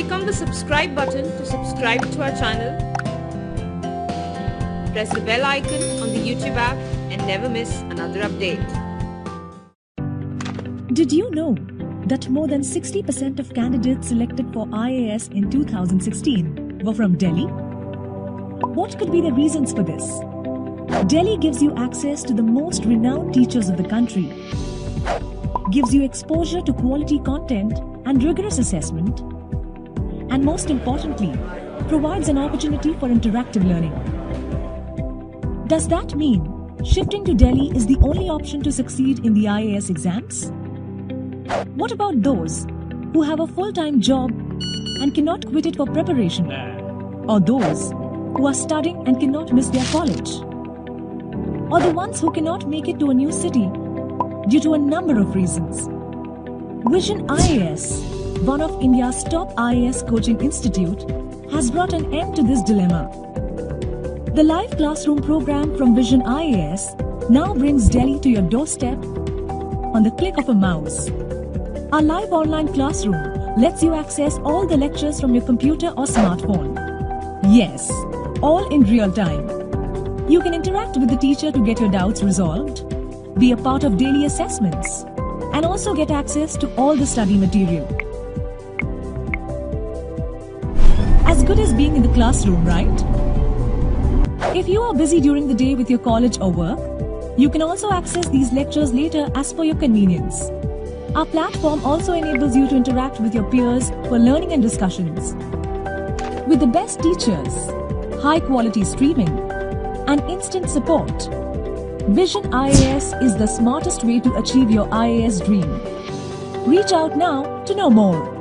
Click on the subscribe button to subscribe to our channel. Press the bell icon on the YouTube app and never miss another update. Did you know that more than 60% of candidates selected for IAS in 2016 were from Delhi? What could be the reasons for this? Delhi gives you access to the most renowned teachers of the country, gives you exposure to quality content and rigorous assessment, and most importantly, provides an opportunity for interactive learning. Does that mean shifting to Delhi is the only option to succeed in the IAS exams? What about those who have a full-time job and cannot quit it for preparation? Or those who are studying and cannot miss their college? Or the ones who cannot make it to a new city due to a number of reasons? Vision IAS, one of India's top IAS coaching institute, has brought an end to this dilemma. The live classroom program from Vision IAS now brings Delhi to your doorstep on the click of a mouse. Our live online classroom lets you access all the lectures from your computer or smartphone. Yes, all in real time. You can interact with the teacher to get your doubts resolved, be a part of daily assessments, and also get access to all the study material. As good as being in the classroom, right? If you are busy during the day with your college or work, you can also access these lectures later as per your convenience. Our platform also enables you to interact with your peers for learning and discussions. With the best teachers, high-quality streaming, and instant support, Vision IAS is the smartest way to achieve your IAS dream. Reach out now to know more.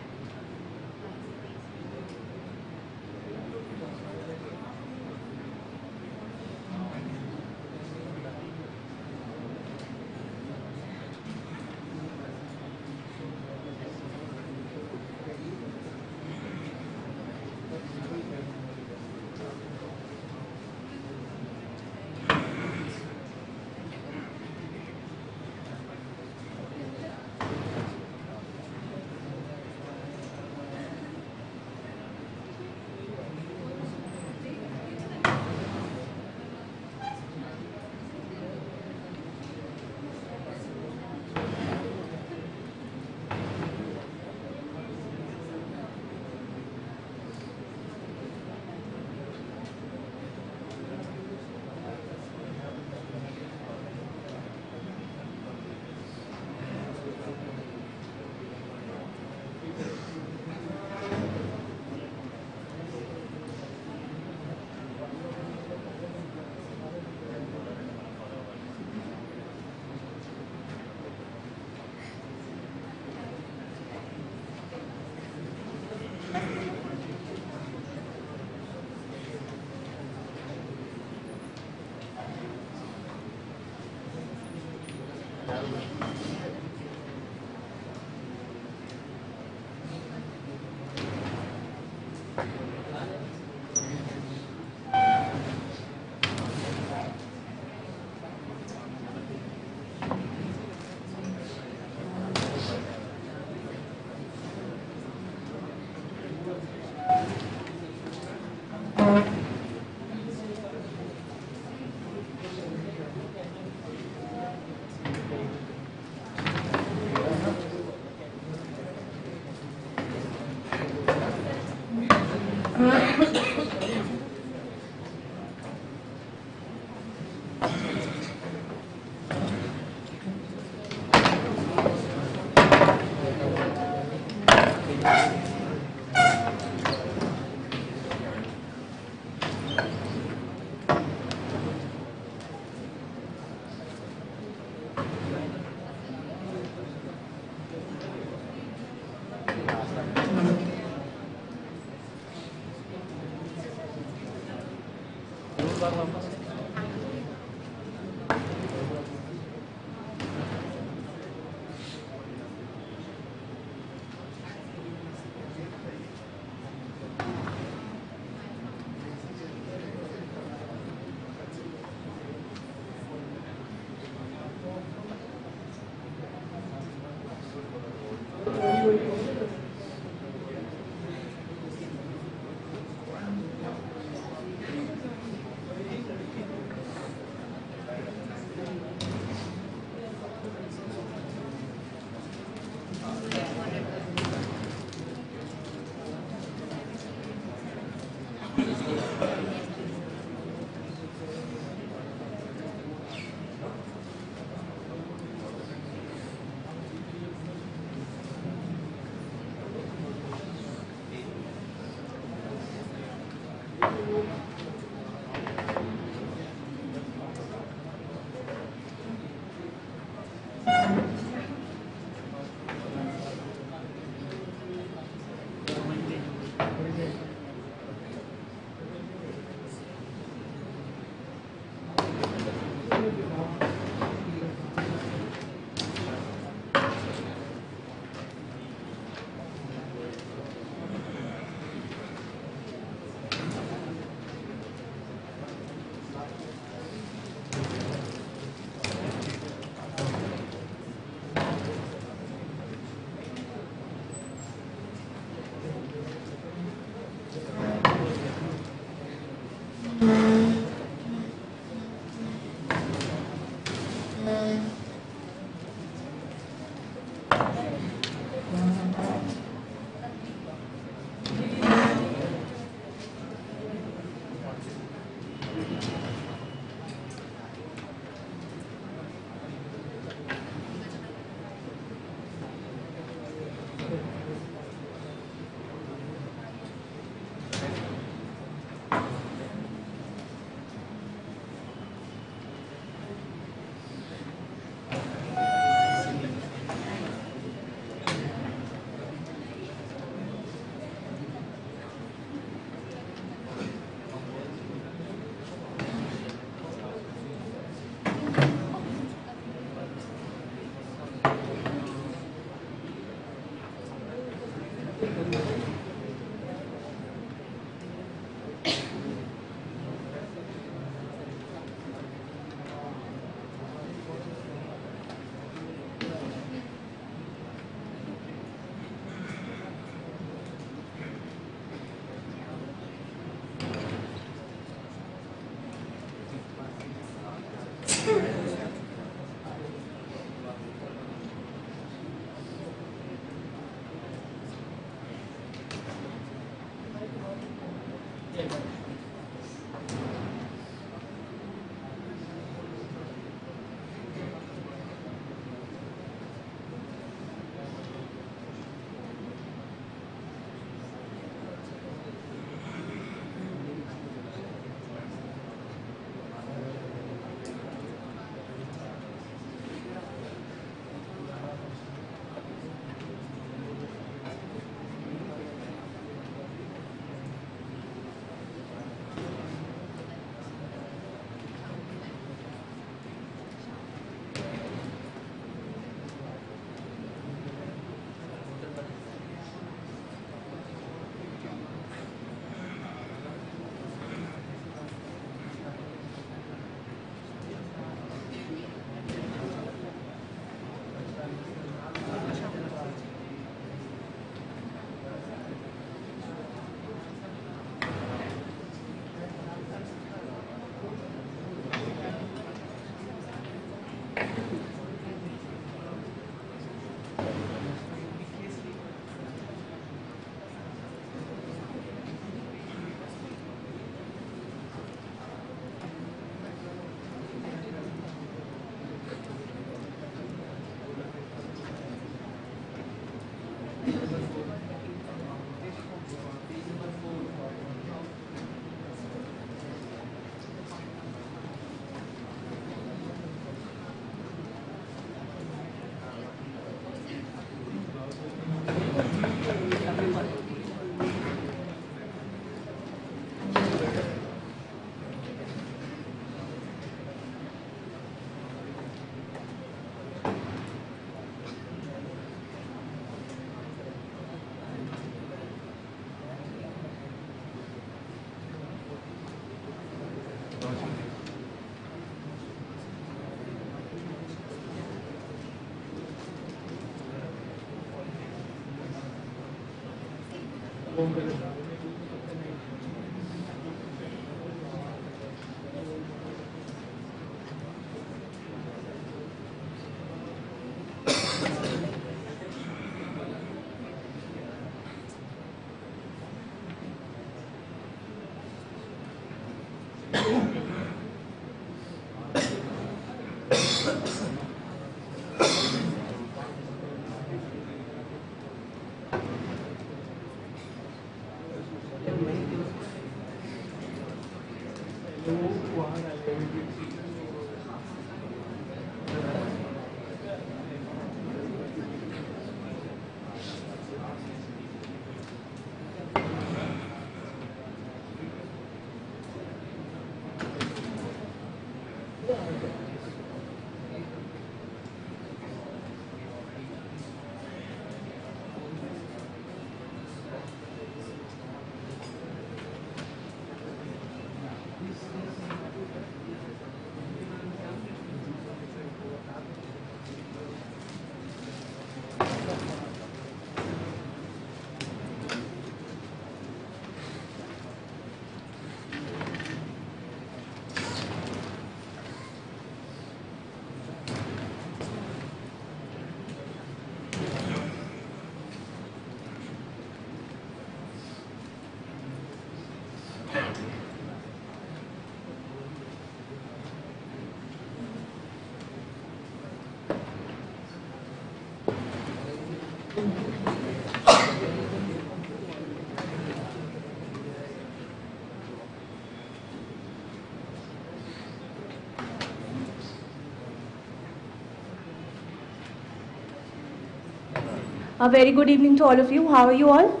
A very good evening to all of you. How are you all?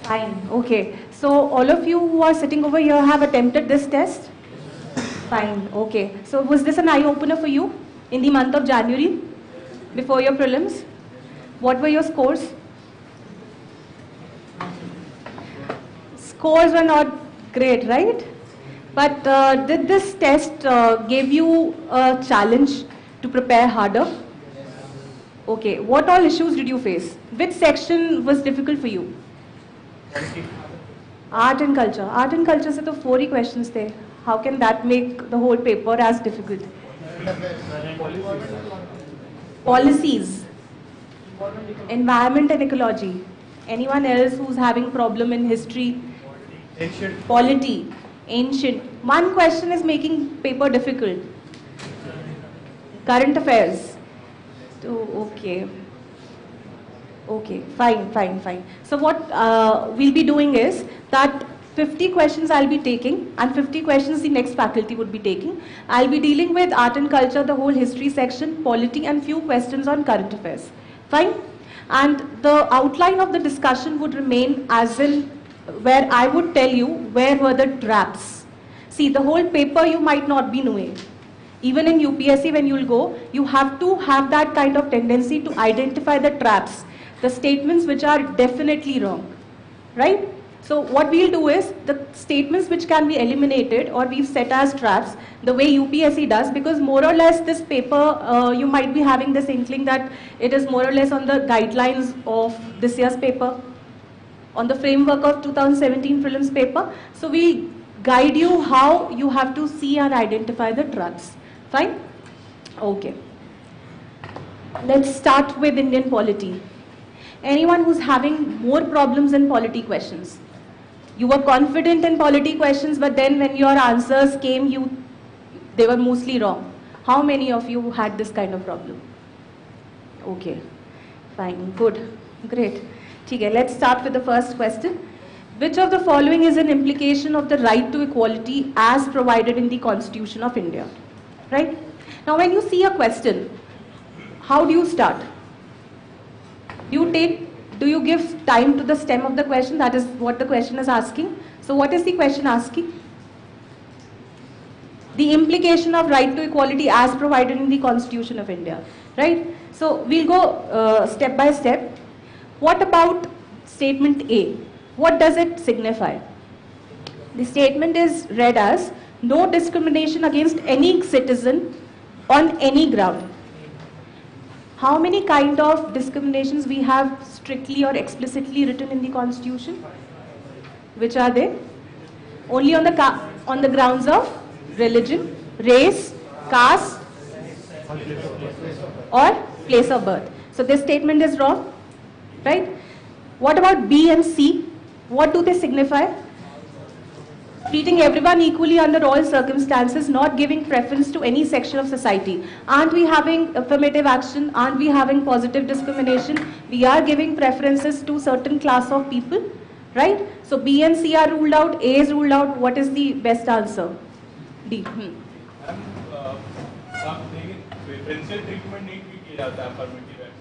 Fine. Okay. So all of you who are sitting over here have attempted this test? Fine. Okay. So was this an eye-opener for you in the month of January before your prelims? What were your scores? Scores were not great, right? But did this test give you a challenge to prepare harder? Okay, what all issues did you face? Which section was difficult for you? Art and culture. Art and culture se to 4 he questions थे. How can that make the whole paper as difficult? Policies. Environment and ecology. Anyone else who's having problem in history? Ancient. Polity. Ancient. One question is making paper difficult. Current affairs. Okay. Okay, fine. So what we'll be doing is that 50 questions I'll be taking and 50 questions the next faculty would be taking. I'll be dealing with art and culture, the whole history section, polity and few questions on current affairs. Fine? And the outline of the discussion would remain as in where I would tell you where were the traps. See, the whole paper you might not be knowing. Even in UPSC when you'll go, you have to have that kind of tendency to identify the traps, the statements which are definitely wrong, right? So what we'll do is, the statements which can be eliminated or we've set as traps, the way UPSC does, because more or less this paper, you might be having this inkling that it is more or less on the guidelines of this year's paper, on the framework of 2017 prelims paper. So we guide you how you have to see and identify the traps. Fine? Okay. Let's start with Indian polity. Anyone who's having more problems in polity questions? You were confident in polity questions, but then when your answers came, they were mostly wrong. How many of you had this kind of problem? Okay. Fine. Good. Great. Okay, let's start with the first question. Which of the following is an implication of the right to equality as provided in the Constitution of India? Right? Now when you see a question, how do you start? Do you give time to the stem of the question? That is what the question is asking. So what is the question asking? The implication of right to equality as provided in the Constitution of India. Right? So we'll go step by step. What about statement A? What does it signify? The statement is read as, no discrimination against any citizen on any ground. How many kind of discriminations we have strictly or explicitly written in the Constitution? Which are they? Only on the grounds of religion, race, caste, or place of birth. So this statement is wrong, right? What about B and C? What do they signify? Treating everyone equally under all circumstances, not giving preference to any section of society. Aren't we having affirmative action? Aren't we having positive discrimination? We are giving preferences to certain class of people, right? So B and C are ruled out, A is ruled out. What is the best answer? D. Preferential treatment नहीं किया जाता affirmative action.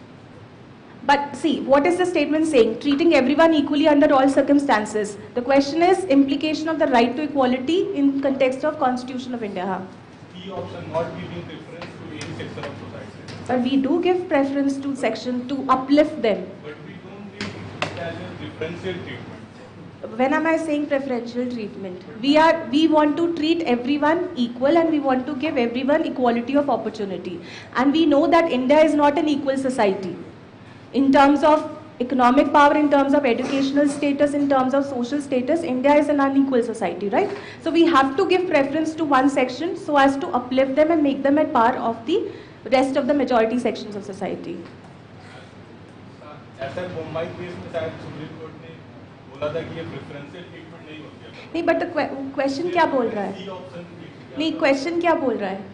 But see, what is the statement saying? Treating everyone equally under all circumstances. The question is implication of the right to equality in context of Constitution of India. B option, not giving preference to any section of society. But we do give preference to section to uplift them. But we don't give it as a preferential treatment. When am I saying preferential treatment? We want to treat everyone equal and we want to give everyone equality of opportunity. And we know that India is not an equal society. In terms of economic power, in terms of educational status, in terms of social status, India is an unequal society, right? So we have to give preference to one section so as to uplift them and make them at par of the rest of the majority sections of society. ऐसा Mumbai case में शायद supreme court ने बोला था कि ये preferential treatment नहीं होती है. नहीं, but the question क्या बोल रहा है? नहीं, question क्या बोल रहा है?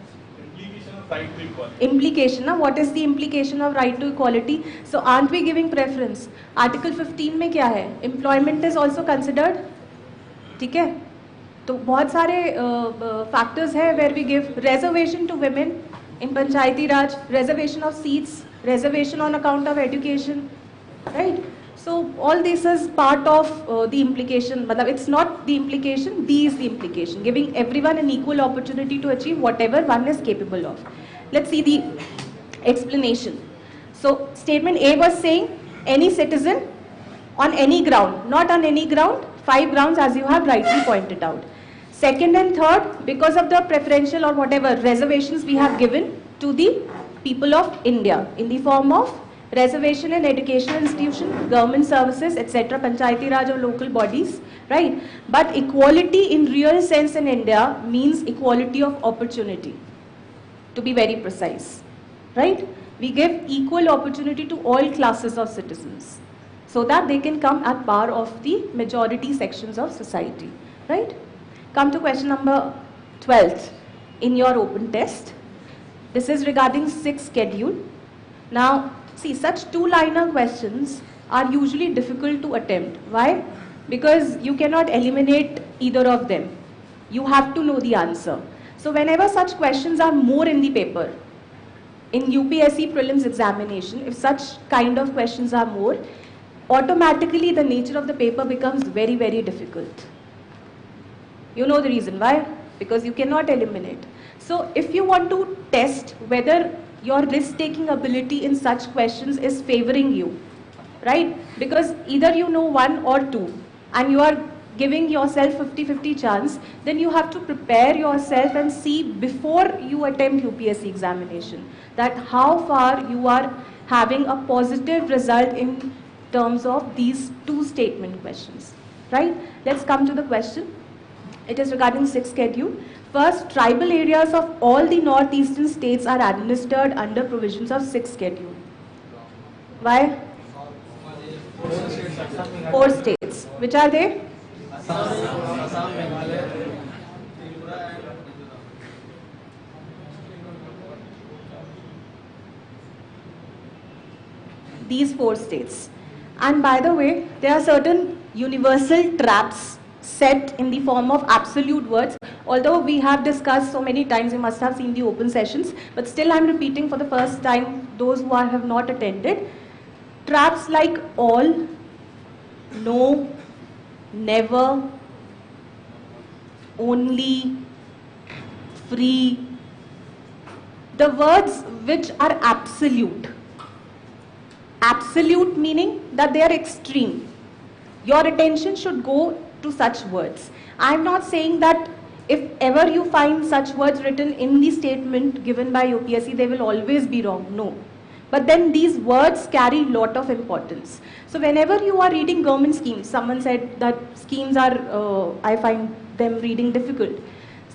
Right to equality. Implication, ना? What is the implication of right to equality? So aren't we giving preference? Article 15 में क्या है? Employment is also considered. ठीक है? तो बहुत सारे factors है where we give reservation to women in Panchayati Raj, reservation of seats, reservation on account of education, right? So all this is part of the implication. Matlab, it's not the implication, D is the implication, giving everyone an equal opportunity to achieve whatever one is capable of. Let's see the explanation. So statement A was saying any citizen on any ground, not on any ground, 5 grounds as you have rightly pointed out. Second and third, because of the preferential or whatever reservations we have given to the people of India in the form of reservation in educational institution, government services, etc., Panchayati Raj or local bodies, right? But equality in real sense in India means equality of opportunity, to be very precise, right? We give equal opportunity to all classes of citizens so that they can come at par of the majority sections of society, right? Come to question number 12 in your open test. This is regarding 6th schedule. Now, see, such 2-liner questions are usually difficult to attempt. Why? Because you cannot eliminate either of them. You have to know the answer. So whenever such questions are more in the paper, in UPSC prelims examination, if such kind of questions are more, automatically the nature of the paper becomes very, very difficult. You know the reason why? Because you cannot eliminate. So if you want to test whether your risk-taking ability in such questions is favoring you, right? Because either you know 1 or 2 and you are giving yourself 50-50 chance, then you have to prepare yourself and see before you attempt UPSC examination that how far you are having a positive result in terms of these 2 statement questions, right? Let's come to the question. It is regarding 6th schedule. First, tribal areas of all the northeastern states are administered under provisions of 6th schedule. Why? 4 states. Which are they? These 4 states. And by the way, there are certain universal traps set in the form of absolute words. Although we have discussed so many times, you must have seen the open sessions, but still I'm repeating for the first time, those who have not attended. Traps like all, no, never, only, free. The words which are absolute. Absolute meaning that they are extreme. Your attention should go to such words. I am not saying that if ever you find such words written in the statement given by UPSC, they will always be wrong. No. But then these words carry lot of importance. So whenever you are reading government schemes, someone said that schemes are, I find them reading difficult.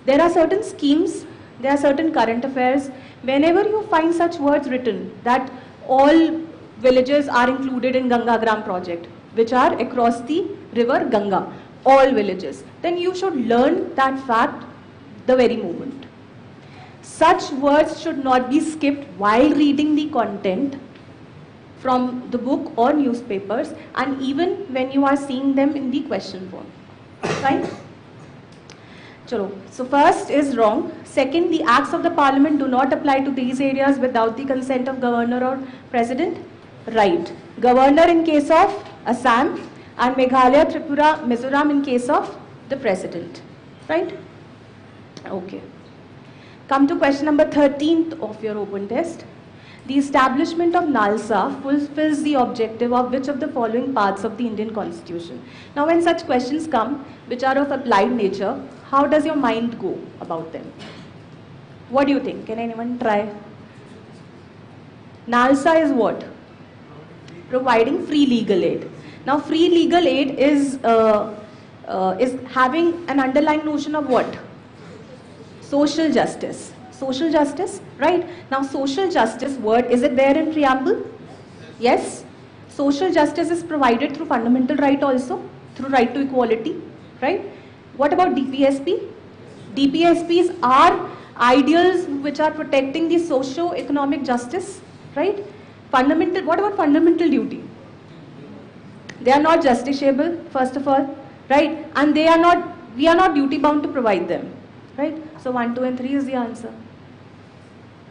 There are certain schemes, there are certain current affairs. Whenever you find such words written, that all villages are included in Ganga Gram project, which are across the river Ganga, all villages, then you should learn that fact the very moment. Such words should not be skipped while reading the content from the book or newspapers, and even when you are seeing them in the question form. Right? Chalo. So first is wrong. Second, the acts of the parliament do not apply to these areas without the consent of governor or president. Right. Governor in case of Assam, and Meghalaya, Tripura, Mizoram in case of the president. Right? Okay. Come to question number 13th of your open test. The establishment of Nalsa fulfills the objective of which of the following parts of the Indian Constitution? Now when such questions come, which are of applied nature, how does your mind go about them? What do you think? Can anyone try? Nalsa is what? Providing free legal aid. Now free legal aid is having an underlying notion of what? Social justice. Social justice, right? Now social justice word, is it there in preamble? Yes. Social justice is provided through fundamental right also, through right to equality, right? What about DPSP? DPSPs are ideals which are protecting the socio-economic justice, right? Fundamental, what about fundamental duty? They are not justiciable, first of all, right? And we are not duty bound to provide them, right? So 1, 2 and 3 is the answer.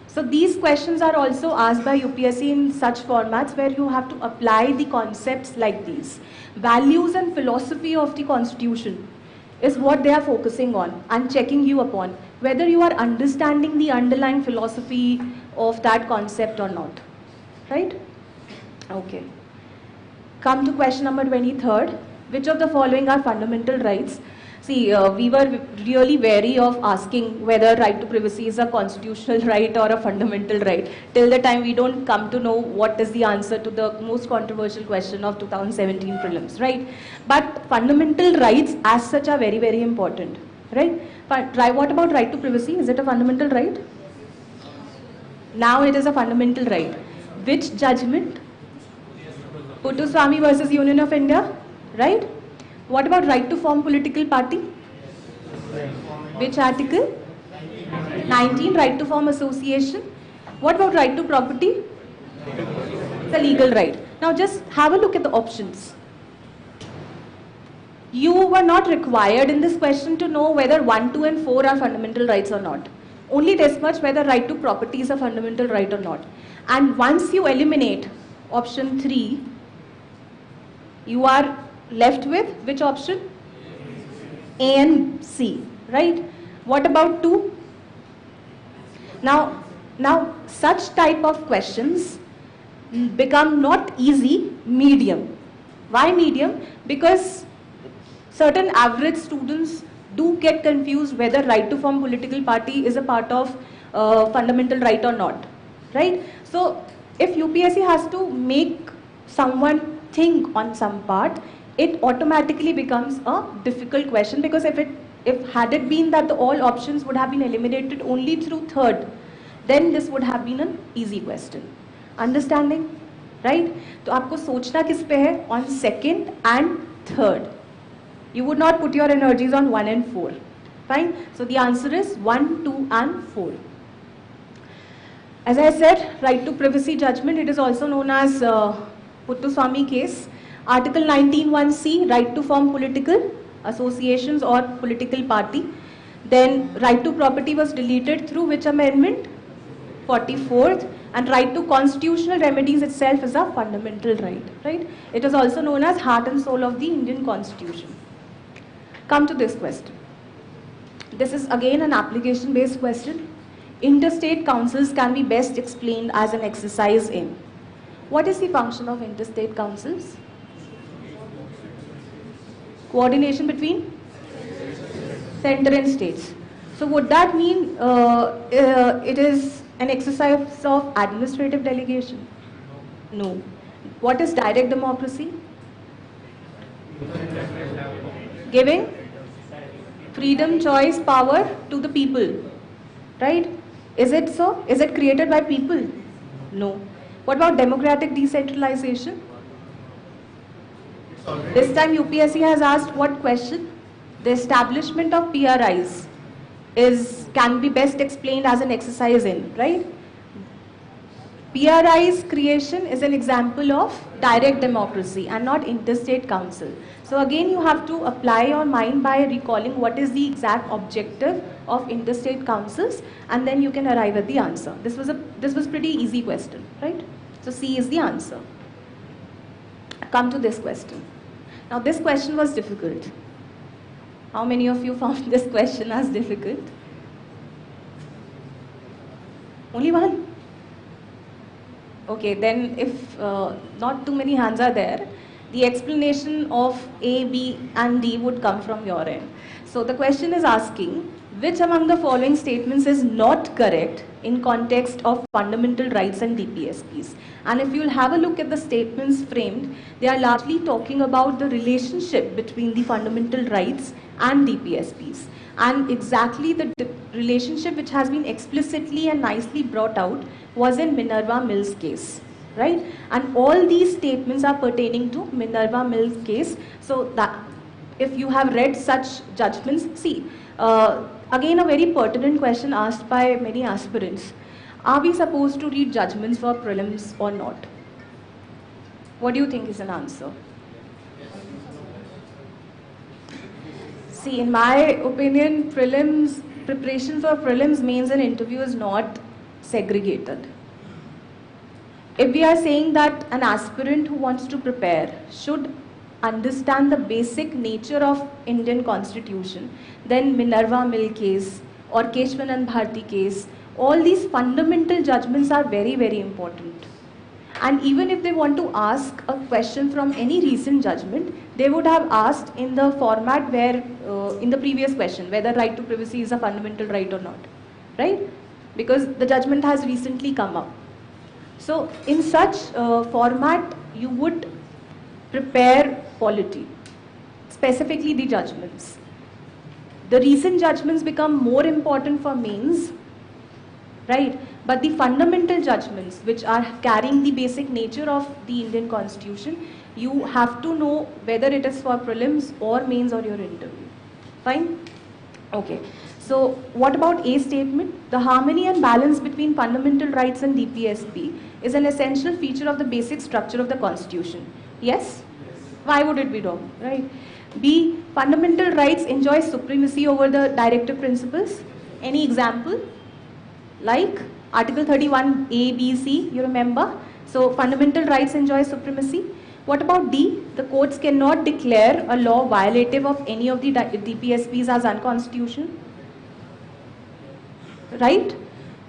So these questions are also asked by UPSC in such formats where you have to apply the concepts like these. Values and philosophy of the constitution is what they are focusing on and checking you upon, whether you are understanding the underlying philosophy of that concept or not, right? Okay. Come to question number 23rd. Which of the following are fundamental rights? See, we were really wary of asking whether right to privacy is a constitutional right or a fundamental right, till the time we don't come to know what is the answer to the most controversial question of 2017 prelims, right? But fundamental rights as such are very, very important, right? What about right to privacy? Is it a fundamental right? Now it is a fundamental right. Which judgment? Pusa versus Union of India, right? What about right to form political party? Which article? 19, right to form association. What about right to property? It's a legal right. Now just have a look at the options. You were not required in this question to know whether 1, 2 and 4 are fundamental rights or not. Only this much, whether right to property is a fundamental right or not. And once you eliminate option 3, you are left with which option? A and C, right? What about 2? Now such type of questions become not easy, medium. Why medium? Because certain average students do get confused whether right to form political party is a part of fundamental right or not, right? So if UPSC has to make someone think on some part, it automatically becomes a difficult question, because if had it been that all options would have been eliminated only through 3rd, then this would have been an easy question. Understanding? Right? So आपको सोचना किस पे है? On 2nd and 3rd. You would not put your energies on 1 and 4. Fine? So the answer is 1, 2 and 4. As I said, right to privacy judgment, it is also known as Puttaswamy case. Article 19(1)(c), right to form political associations or political party. Then right to property was deleted through which amendment? 44th. And right to constitutional remedies itself is a fundamental right, right? It is also known as heart and soul of the Indian Constitution. Come to this question. This is again an application based question. Interstate councils can be best explained as an exercise in. What is the function of interstate councils? Coordination between center and states. So would that mean it is An exercise of administrative delegation? No. What is direct democracy? Giving freedom, choice, power to the people. Right? Is it so? Is it created by people? No. What about democratic decentralization? This time UPSC has asked what question? The establishment of PRIs can be best explained as an exercise in, right? PRI's creation is an example of direct democracy and not interstate council. So again you have to apply your mind by recalling what is the exact objective of interstate councils, and then you can arrive at the answer. This was pretty easy question, right? So C is the answer. Come to this question. Now this question was difficult. How many of you found this question as difficult? Only one? Okay, then if not too many hands are there, the explanation of A, B and D would come from your end. So the question is asking, which among the following statements is not correct in context of fundamental rights and DPSPs? And if you'll have a look at the statements framed, they are largely talking about the relationship between the fundamental rights and DPSPs. And exactly the relationship which has been explicitly and nicely brought out was in Minerva Mills case, right? And all these statements are pertaining to Minerva Mills case. So that if you have read such judgments, see, again a very pertinent question asked by many aspirants. Are we supposed to read judgments for prelims or not? What do you think is an answer? See, in my opinion, preparation for prelims, mains and interview is not segregated. If we are saying that an aspirant who wants to prepare should understand the basic nature of Indian constitution, then Minerva Mill case or Keshwanand Bharti case, all these fundamental judgments are very, very important. And even if they want to ask a question from any recent judgment, they would have asked in the format where, in the previous question, whether right to privacy is a fundamental right or not, right? Because the judgment has recently come up. So in such format, you would prepare polity, specifically the judgments. The recent judgments become more important for mains, right? But the fundamental judgments, which are carrying the basic nature of the Indian Constitution, you have to know whether it is for prelims or mains or your interview. Fine? Okay. So what about A statement? The harmony and balance between fundamental rights and DPSP is an essential feature of the basic structure of the Constitution. Yes? Why would it be wrong, right? B, fundamental rights enjoy supremacy over the directive principles. Any example? Like Article 31 A, B, C, you remember? So fundamental rights enjoy supremacy. What about D? The courts cannot declare a law violative of any of the DPSPs as unconstitutional. Right?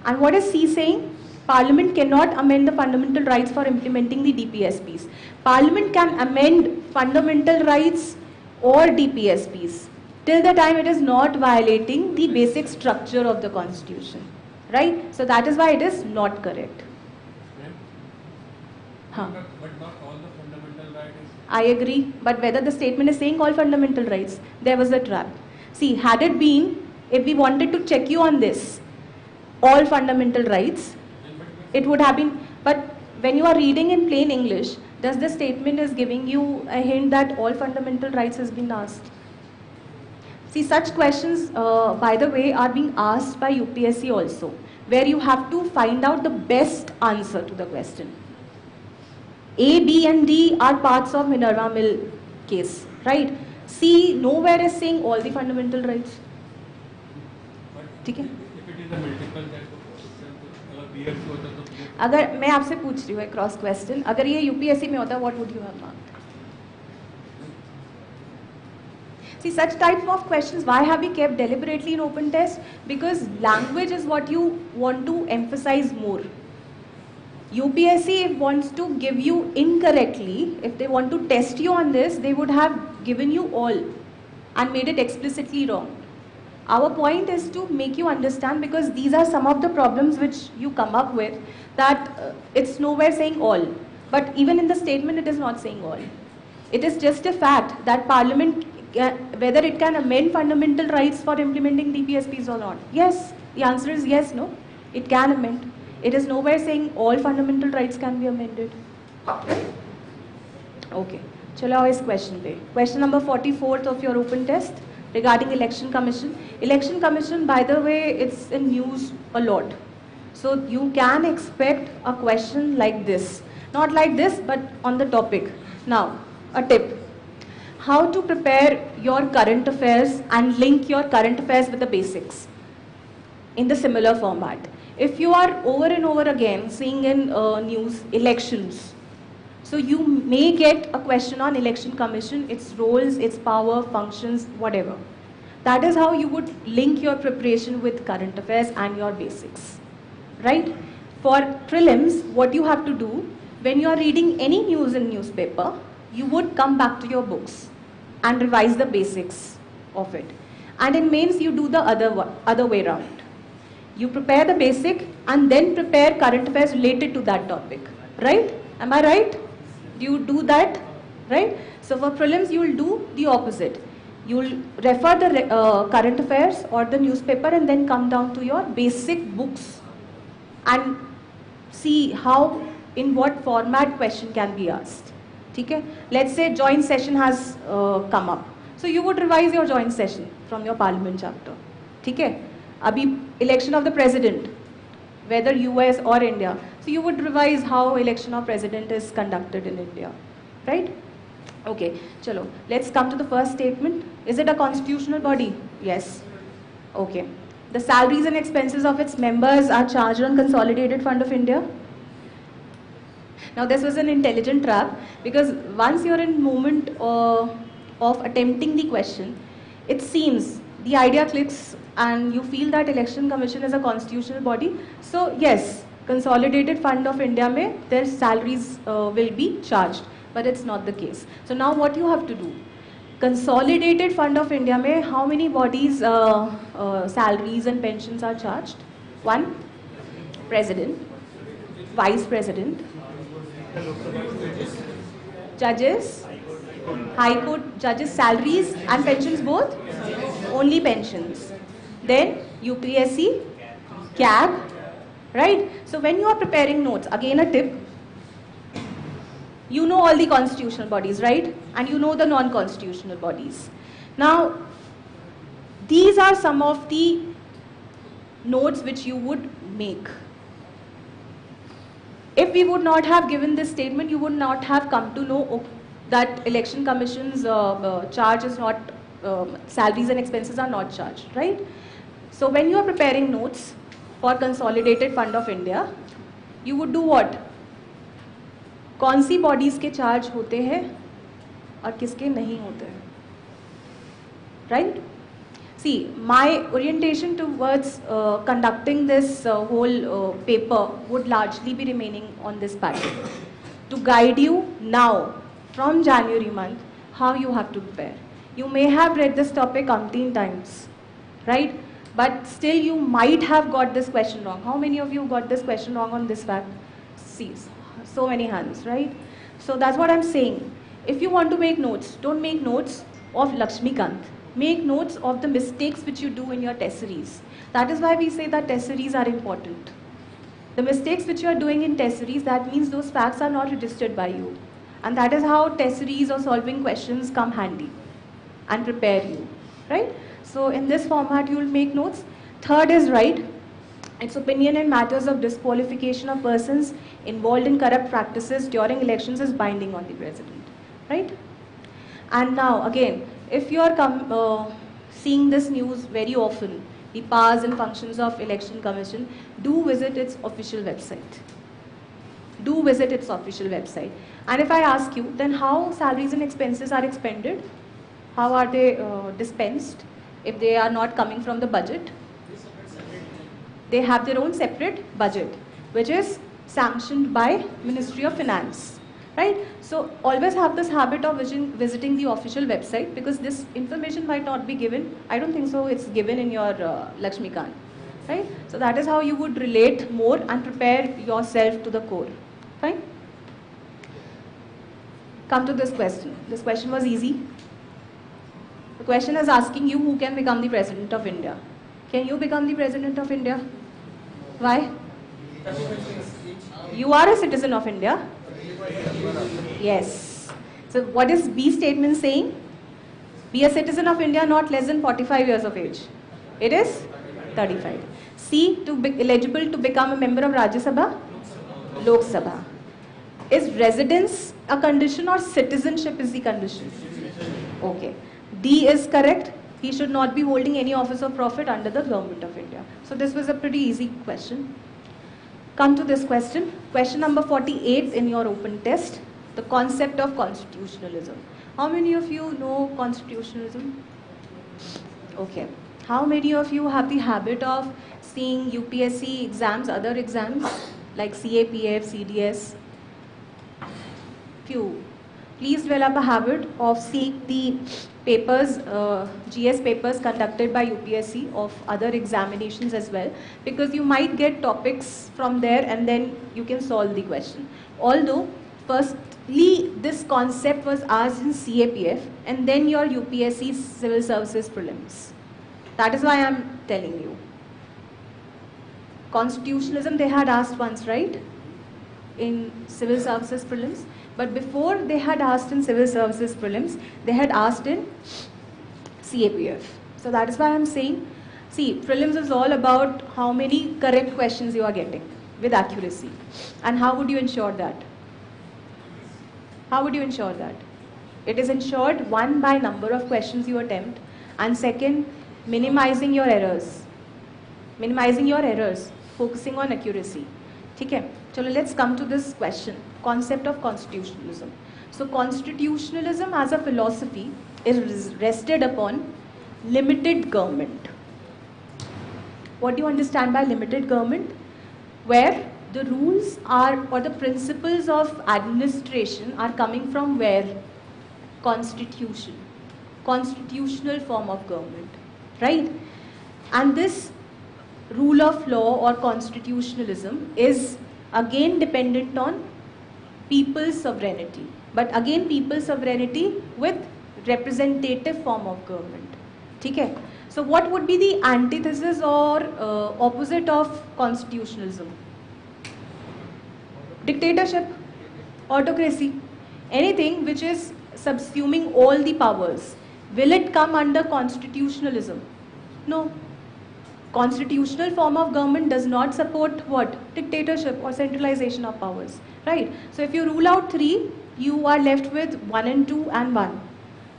And what is C saying? Parliament cannot amend the fundamental rights for implementing the DPSPs. Parliament can amend fundamental rights or DPSPs till the time it is not violating the basic structure of the Constitution. Right? So that is why it is not correct. Huh. But not all the fundamental rights. I agree. But whether the statement is saying all fundamental rights, there was a trap. See, had it been, if we wanted to check you on this, all fundamental rights, it would have been, but when you are reading in plain English, does the statement is giving you a hint that all fundamental rights has been asked? See, such questions, by the way, are being asked by UPSC also, where you have to find out the best answer to the question. A, B and D are parts of Minerva Mill case, right? C, nowhere is saying all the fundamental rights. ठीक है? अगर मैं आपसे पूछ रही हूँ cross question, अगर ये यूपीएससी में होता, what would you have marked? See, such type of questions, why have we kept deliberately in open test? Because language is what you want to emphasize more. UPSC wants to give you incorrectly, if they want to test you on this, they would have given you all and made it explicitly wrong. Our point is to make you understand, because these are some of the problems which you come up with, that it's nowhere saying all. But even in the statement, it is not saying all. It is just a fact that Parliament, whether it can amend fundamental rights for implementing DPSPs or not. Yes, the answer is yes, no? It can amend. It is nowhere saying all fundamental rights can be amended. Okay. Chalo आओ इस question पे. Question number 44th of your open test regarding Election Commission. Election Commission, by the way, it's in news a lot. So you can expect a question like this. Not like this, but on the topic. Now, a tip. How to prepare your current affairs and link your current affairs with the basics in the similar format. If you are over and over again seeing in news elections, so you may get a question on Election Commission, its roles, its power, functions, whatever. That is how you would link your preparation with current affairs and your basics, right? For prelims, what you have to do, when you are reading any news in newspaper, you would come back to your books and revise the basics of it. And in mains, you do the other way around. You prepare the basic and then prepare current affairs related to that topic, right? Am I right? Do you do that, right? So for prelims, you will do the opposite. You will refer the current affairs or the newspaper and then come down to your basic books and see how, in what format question can be asked. Okay? Let's say joint session has come up. So you would revise your joint session from your parliament chapter. Okay? Abhi election of the president, whether US or India. So you would revise how election of president is conducted in India, right? Okay, chalo. Let's come to the first statement. Is it a constitutional body? Yes. Okay. The salaries and expenses of its members are charged on Consolidated Fund of India. Now this was an intelligent trap, because once you're in moment of attempting the question, it seems the idea clicks and you feel that Election Commission is a constitutional body. So yes, Consolidated Fund of India mein their salaries will be charged, but it's not the case. So now what you have to do? Consolidated Fund of India mein how many bodies salaries and pensions are charged? One, President, Vice President, judges, High Court judges salaries and pensions both? Only pensions. Then UPSC, CAB, right? So when you are preparing notes, again a tip, you know all the constitutional bodies, right? And you know the non-constitutional bodies. Now, these are some of the notes which you would make. If we would not have given this statement, you would not have come to know that Election Commission's charge is not, salaries and expenses are not charged, right? So when you are preparing notes for Consolidated Fund of India, you would do what? कौन सी bodies के charge होते हैं और किसके नहीं होते हैं, right? See, my orientation towards conducting this whole paper would largely be remaining on this pattern, to guide you now from January month how you have to prepare. You may have read this topic umpteen times, right? But still you might have got this question wrong. How many of you got this question wrong on this fact? See, so many hands, right? So that's what I'm saying. If you want to make notes, don't make notes of Lakshmikant. Make notes of the mistakes which you do in your test series. That is why we say that test series are important. The mistakes which you are doing in test series, that means those facts are not registered by you. And that is how test series or solving questions come handy and prepare you, right? So in this format, you will make notes. Third is right. Its opinion in matters of disqualification of persons involved in corrupt practices during elections is binding on the president, right? And now again, if you are seeing this news very often, the powers and functions of Election Commission, do visit its official website. Do visit its official website. And if I ask you, then how salaries and expenses are expended? How are they dispensed if they are not coming from the budget? They have their own separate budget, which is sanctioned by Ministry of Finance. right? So always have this habit of visiting the official website, because this information might not be given. I don't think so it's given in your Lakshmikant, right? So that is how you would relate more and prepare yourself to the core, fine? Come to this question. This question was easy. The question is asking you who can become the President of India. Can you become the President of India? Why? You are a citizen of India. Yes. So what is B statement saying? Be a citizen of India not less than 45 years of age. It is 35. C, to be eligible to become a member of Rajya Sabha? Lok Sabha. Is residence a condition or citizenship is the condition? Okay. D is correct. He should not be holding any office of profit under the government of India. So this was a pretty easy question. Come to this question. Question number 48 in your open test. The concept of constitutionalism. How many of you know constitutionalism? Okay. How many of you have the habit of seeing UPSC exams, other exams like CAPF, CDS? Few. Please develop a habit of seeing the papers, GS papers conducted by UPSC of other examinations as well, because you might get topics from there and then you can solve the question. Although, firstly, this concept was asked in CAPF and then your UPSC Civil Services Prelims. That is why I am telling you. Constitutionalism they had asked once, right? In Civil Services Prelims. But before they had asked in Civil Services Prelims, they had asked in CAPF. So that is why I am saying, see, Prelims is all about how many correct questions you are getting with accuracy. And how would you ensure that? How would you ensure that? It is ensured, one, by number of questions you attempt, and second, minimizing your errors. Minimizing your errors, focusing on accuracy. Okay, so let's come to this question, concept of constitutionalism. So constitutionalism as a philosophy is rested upon limited government. What do you understand by limited government? Where the rules are, or the principles of administration are coming from where? Constitution. Constitutional form of government, right? And this rule of law or constitutionalism is again dependent on people's sovereignty. But again people's sovereignty with representative form of government. Okay? So what would be the antithesis or opposite of constitutionalism? Dictatorship, autocracy, anything which is subsuming all the powers. Will it come under constitutionalism? No. Constitutional form of government does not support what? Dictatorship or centralization of powers, right? So if you rule out 3, you are left with 1 and 2 and 1.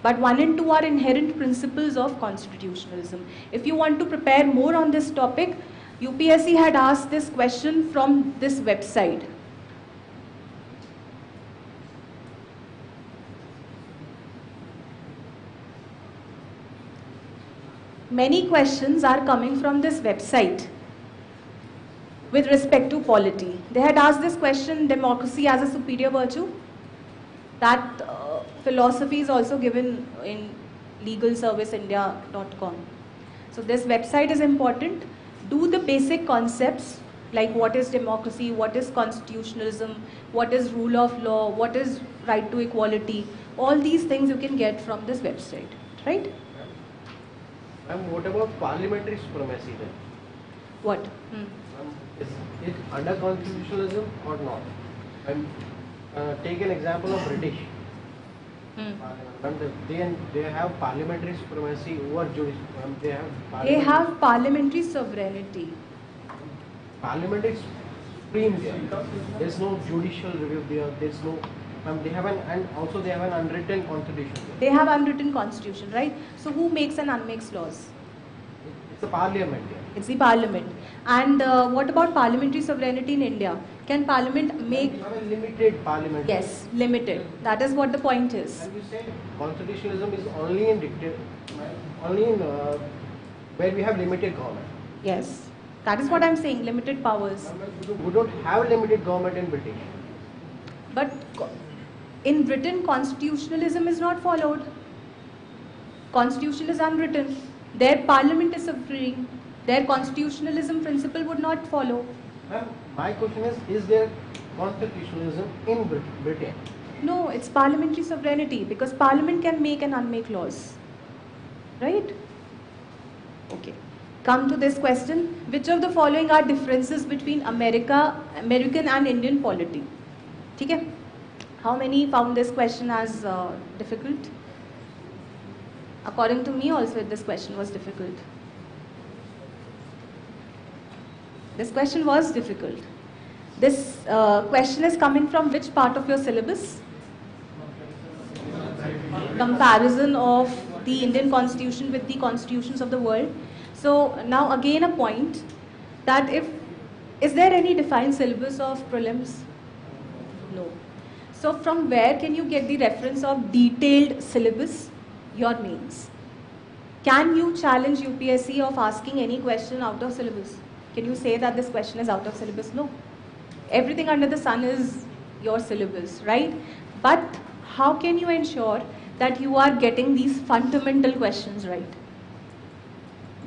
But 1 and 2 are inherent principles of constitutionalism. If you want to prepare more on this topic, UPSC had asked this question from this website. Many questions are coming from this website with respect to polity. They had asked this question, democracy as a superior virtue. That philosophy is also given in legalserviceindia.com. So this website is important. Do the basic concepts like what is democracy, what is constitutionalism, what is rule of law, what is right to equality. All these things you can get from this website, right? And what about parliamentary supremacy then? What? Is it under constitutionalism or not? Take an example of British. They have parliamentary supremacy over judicial. They have parliamentary sovereignty. Parliament is supreme there. There's no judicial review there. There's no. They have and also they have an unwritten constitution. They have unwritten constitution, right? So who makes and unmakes laws? It's the parliament. Yeah. It's the parliament. And what about parliamentary sovereignty in India? Can parliament make? We have a limited parliament. Yes, limited. That is what the point is. And you say constitutionalism is only in where we have limited government. Yes, that is what I'm saying. Limited powers. We don't have limited government in British. But In Britain, constitutionalism is not followed. Constitution is unwritten. Their parliament is supreme. Their constitutionalism principle would not follow. Ma'am, my question is there constitutionalism in Britain? No, it's parliamentary sovereignty because parliament can make and unmake laws. Right? Okay. Come to this question. Which of the following are differences between American and Indian polity? Okay? How many found this question as difficult? According to me also this question was difficult. This question was difficult. This question is coming from which part of your syllabus? Comparison of the Indian constitution with the constitutions of the world. So now again a point that is there any defined syllabus of prelims? No. So from where can you get the reference of detailed syllabus? Your mains. Can you challenge UPSC of asking any question out of syllabus? Can you say that this question is out of syllabus? No. Everything under the sun is your syllabus, right? But how can you ensure that you are getting these fundamental questions right?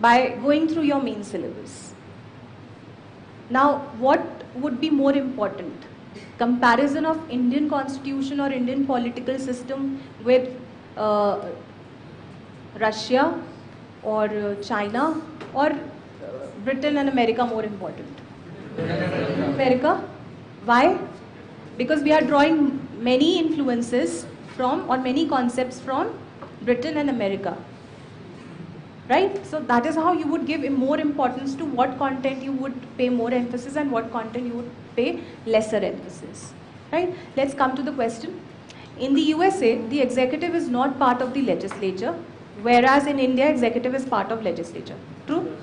By going through your main syllabus. Now, what would be more important? Comparison of Indian constitution or Indian political system with Russia or China or Britain and America more important? America. Why? Because we are drawing many influences from or many concepts from Britain and America. Right? So that is how you would give more importance to what content you would pay more emphasis and what content you would pay lesser emphasis. Right? Let's come to the question. In the USA, the executive is not part of the legislature, whereas in India, executive is part of legislature. True?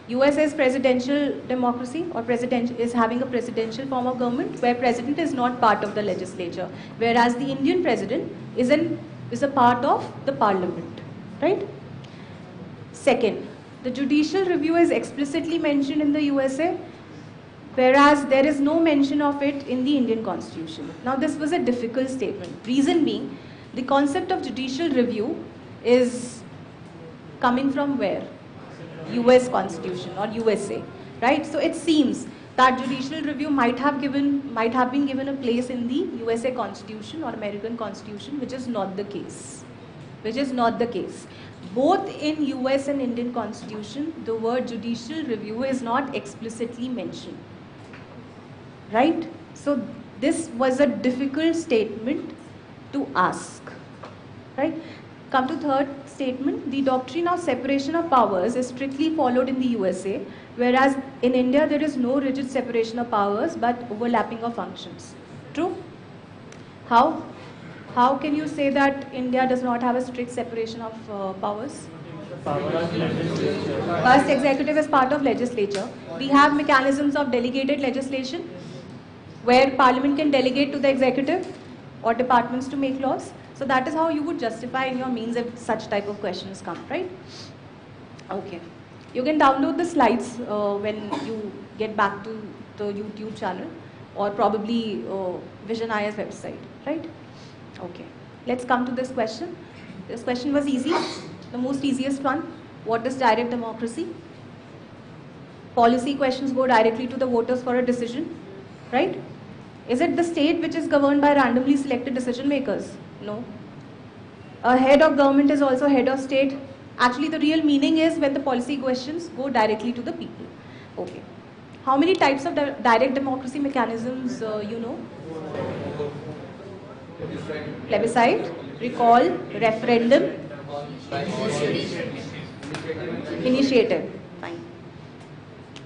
USA is presidential democracy or is having a presidential form of government where president is not part of the legislature, whereas the Indian president is a part of the parliament. Right? Second, the judicial review is explicitly mentioned in the USA, whereas there is no mention of it in the Indian constitution. Now this was a difficult statement. Reason being, the concept of judicial review is coming from where? US constitution or USA, right? So it seems that judicial review might have been given a place in the USA constitution or American constitution, which is not the case. Which is not the case. Both in US and Indian constitution, the word judicial review is not explicitly mentioned. Right? So this was a difficult statement to ask. Right? Come to third statement, the doctrine of separation of powers is strictly followed in the USA, whereas in India there is no rigid separation of powers but overlapping of functions. True? How? How can you say that India does not have a strict separation of powers? First, executive is part of legislature. We have mechanisms of delegated legislation where parliament can delegate to the executive or departments to make laws. So that is how you would justify in your means if such type of questions come, right? Okay. You can download the slides when you get back to the YouTube channel or probably Vision IS website, right? Okay. Let's come to this question. This question was easy, the most easiest one. What is direct democracy? Policy questions go directly to the voters for a decision, right? Is it the state which is governed by randomly selected decision makers? No. A head of government is also head of state. Actually, the real meaning is when the policy questions go directly to the people. Okay. How many types of direct democracy mechanisms you know? Plebiscite, recall, referendum, initiative. Fine.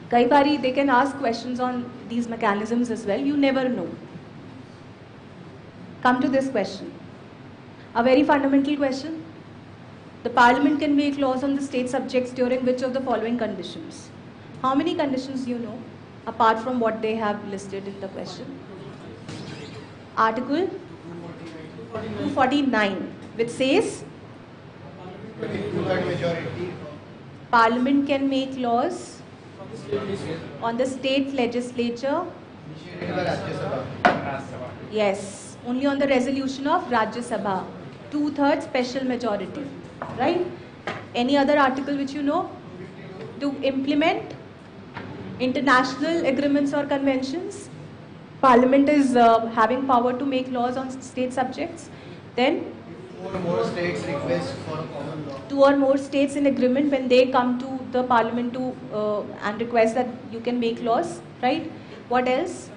Kai bari they can ask questions on these mechanisms as well. You never know. Come to this question. A very fundamental question. The parliament can make laws on the state subjects during which of the following conditions? How many conditions you know apart from what they have listed in the question? Article 249, which says Parliament can make laws on the state legislature. Yes, Only on the resolution of Rajya Sabha. 2/3 special majority. Right? Any other article which you know? To implement international agreements or conventions. Parliament is having power to make laws on state subjects. Then Two or more states request for a common law. 2 or more states in agreement when they come to the parliament to and request that you can make laws, right? What else?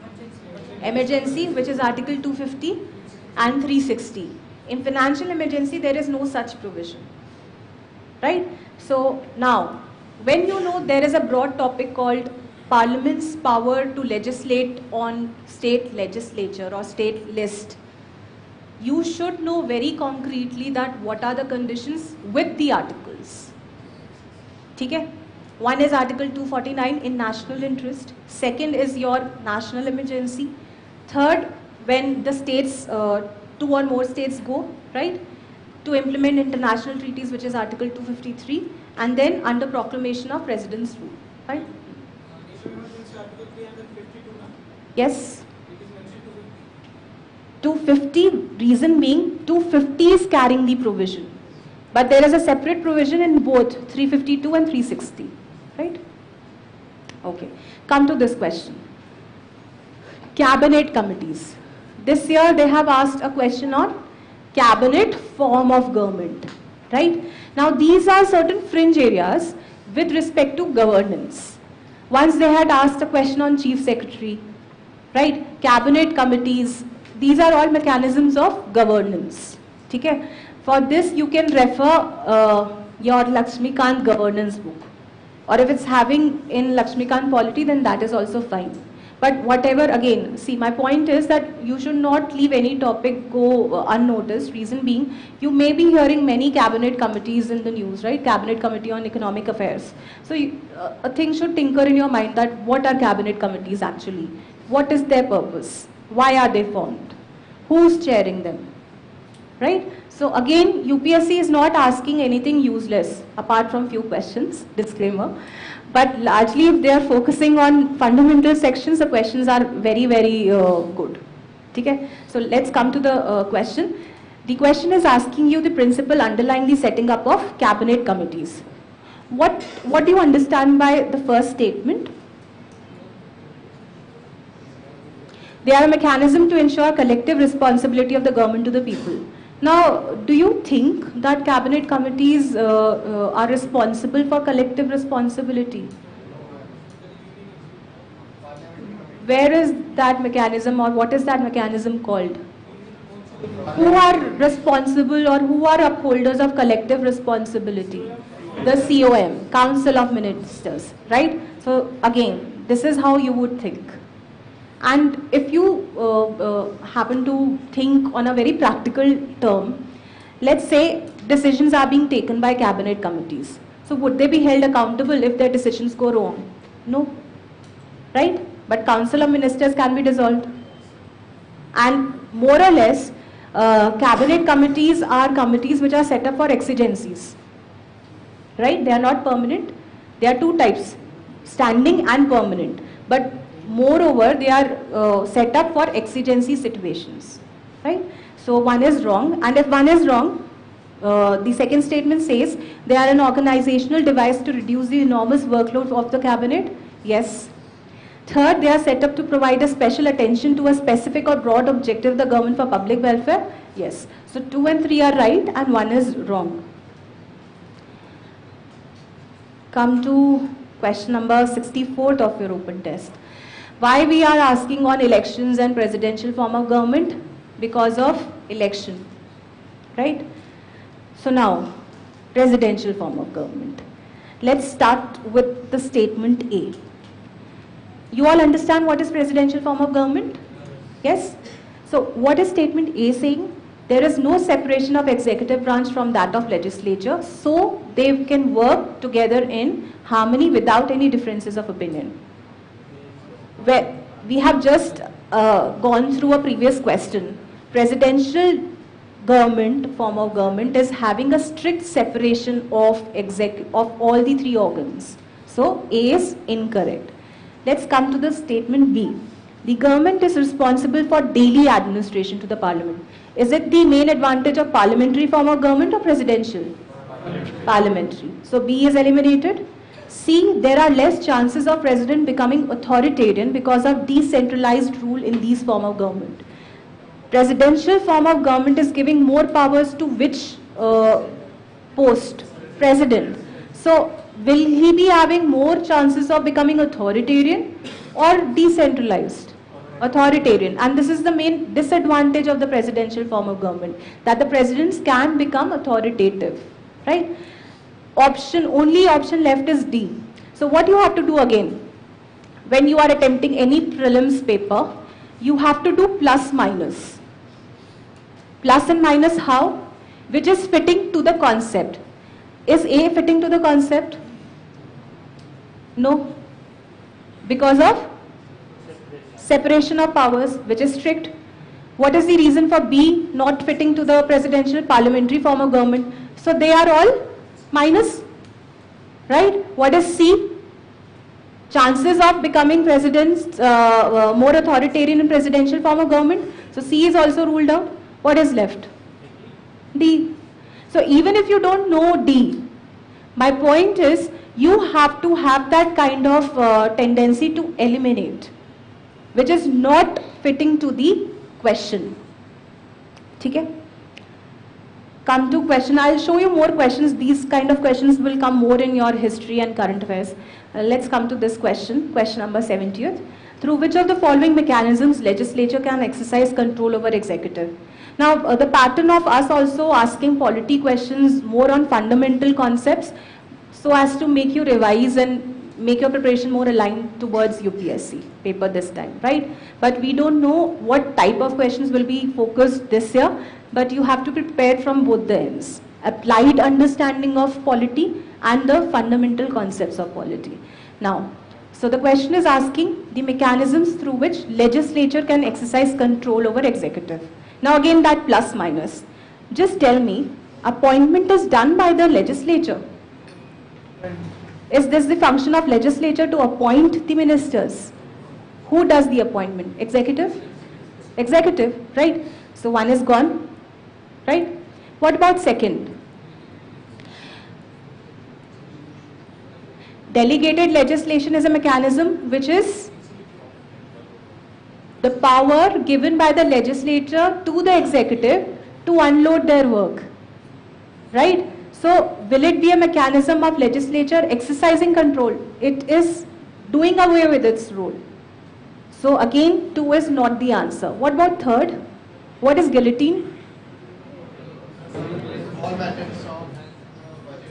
Emergency, which is Article 250 and 360. In financial emergency, there is no such provision, right? So now, when you know there is a broad topic called Parliament's power to legislate on state legislature or state list, you should know very concretely that what are the conditions with the articles. Okay? One is Article 249 in national interest. Second is your national emergency. Third, when the states, 2 or more states go, right, to implement international treaties, which is Article 253, and then under proclamation of President's rule, right? Yes. 250, reason being 250 is carrying the provision, but there is a separate provision in both 352 and 360, right? Okay, come to this question. Cabinet committees. This year they have asked a question on cabinet form of government, right? Now these are certain fringe areas with respect to governance. Once they had asked a question on chief secretary, right? Cabinet committees. These are all mechanisms of governance. Okay? For this, you can refer your Lakshmikant governance book. Or if it's having in Lakshmikant polity, then that is also fine. But whatever, again, see, my point is that you should not leave any topic go unnoticed. Reason being, you may be hearing many cabinet committees in the news, right? Cabinet Committee on Economic Affairs. So a thing should tinker in your mind that what are cabinet committees actually? What is their purpose? Why are they formed? Who's chairing them? Right? So again, UPSC is not asking anything useless apart from few questions, disclaimer. But largely if they are focusing on fundamental sections, the questions are very, very good. Okay? So let's come to the question. The question is asking you the principle underlying the setting up of cabinet committees. What do you understand by the first statement? They are a mechanism to ensure collective responsibility of the government to the people. Now, do you think that cabinet committees are responsible for collective responsibility? Where is that mechanism, or what is that mechanism called? Who are responsible or who are upholders of collective responsibility? The COM, Council of Ministers, right? So again, this is how you would think. And if you happen to think on a very practical term, let's say decisions are being taken by cabinet committees. So would they be held accountable if their decisions go wrong? No. Right? But Council of Ministers can be dissolved. And more or less, cabinet committees are committees which are set up for exigencies. Right? They are not permanent. There are two types, standing and permanent. But moreover, they are set up for exigency situations, right? So one is wrong, and if one is wrong, the second statement says they are an organizational device to reduce the enormous workload of the cabinet. Yes. Third, they are set up to provide a special attention to a specific or broad objective of the government for public welfare. Yes. So 2 and 3 are right, and 1 is wrong. Come to question number 64th of your open test. Why we are asking on elections and presidential form of government? Because of election, right? So now, presidential form of government. Let's start with the statement A. You all understand what is presidential form of government? Yes? So what is statement A saying? There is no separation of executive branch from that of legislature, so they can work together in harmony without any differences of opinion. Where we have just gone through a previous question. Presidential government, form of government, is having a strict separation of all the 3 organs. So A is incorrect. Let's come to the statement B. The government is responsible for daily administration to the parliament. Is it the main advantage of parliamentary form of government or presidential? Parliamentary. So B is eliminated. C, there are less chances of president becoming authoritarian because of decentralized rule in these form of government. Presidential form of government is giving more powers to which post? President. So will he be having more chances of becoming authoritarian or decentralized? Authoritarian. And this is the main disadvantage of the presidential form of government, that the presidents can become authoritative, right? Only option left is D. So what you have to do again, when you are attempting any prelims paper, you have to do plus minus. Plus and minus how? Which is fitting to the concept. Is A fitting to the concept? No. Because of separation of powers, which is strict. What is the reason for B not fitting to the presidential parliamentary form of government? So they are all minus, right? What is C? Chances of becoming presidents more authoritarian in presidential form of government. So C is also ruled out. What is left? D. So even if you don't know D, my point is you have to have that kind of tendency to eliminate, which is not fitting to the question. Okay? Come to question. I'll show you more questions. These kind of questions will come more in your history and current affairs. Let's come to this question. Question number 70th. Through which of the following mechanisms legislature can exercise control over executive? Now, the pattern of us also asking polity questions more on fundamental concepts so as to make you revise and make your preparation more aligned towards UPSC paper this time, right? But we don't know what type of questions will be focused this year, but you have to be prepared from both the ends. Applied understanding of polity and the fundamental concepts of polity. Now, so the question is asking the mechanisms through which legislature can exercise control over executive. Now again that plus minus. Just tell me, appointment is done by the legislature. Is this the function of legislature to appoint the ministers? Who does the appointment? Executive? Executive, right? So one is gone, right? What about second? Delegated legislation is a mechanism which is the power given by the legislature to the executive to unload their work, right? So will it be a mechanism of legislature exercising control? It is doing away with its role. So again, 2 is not the answer. What about third? What is guillotine?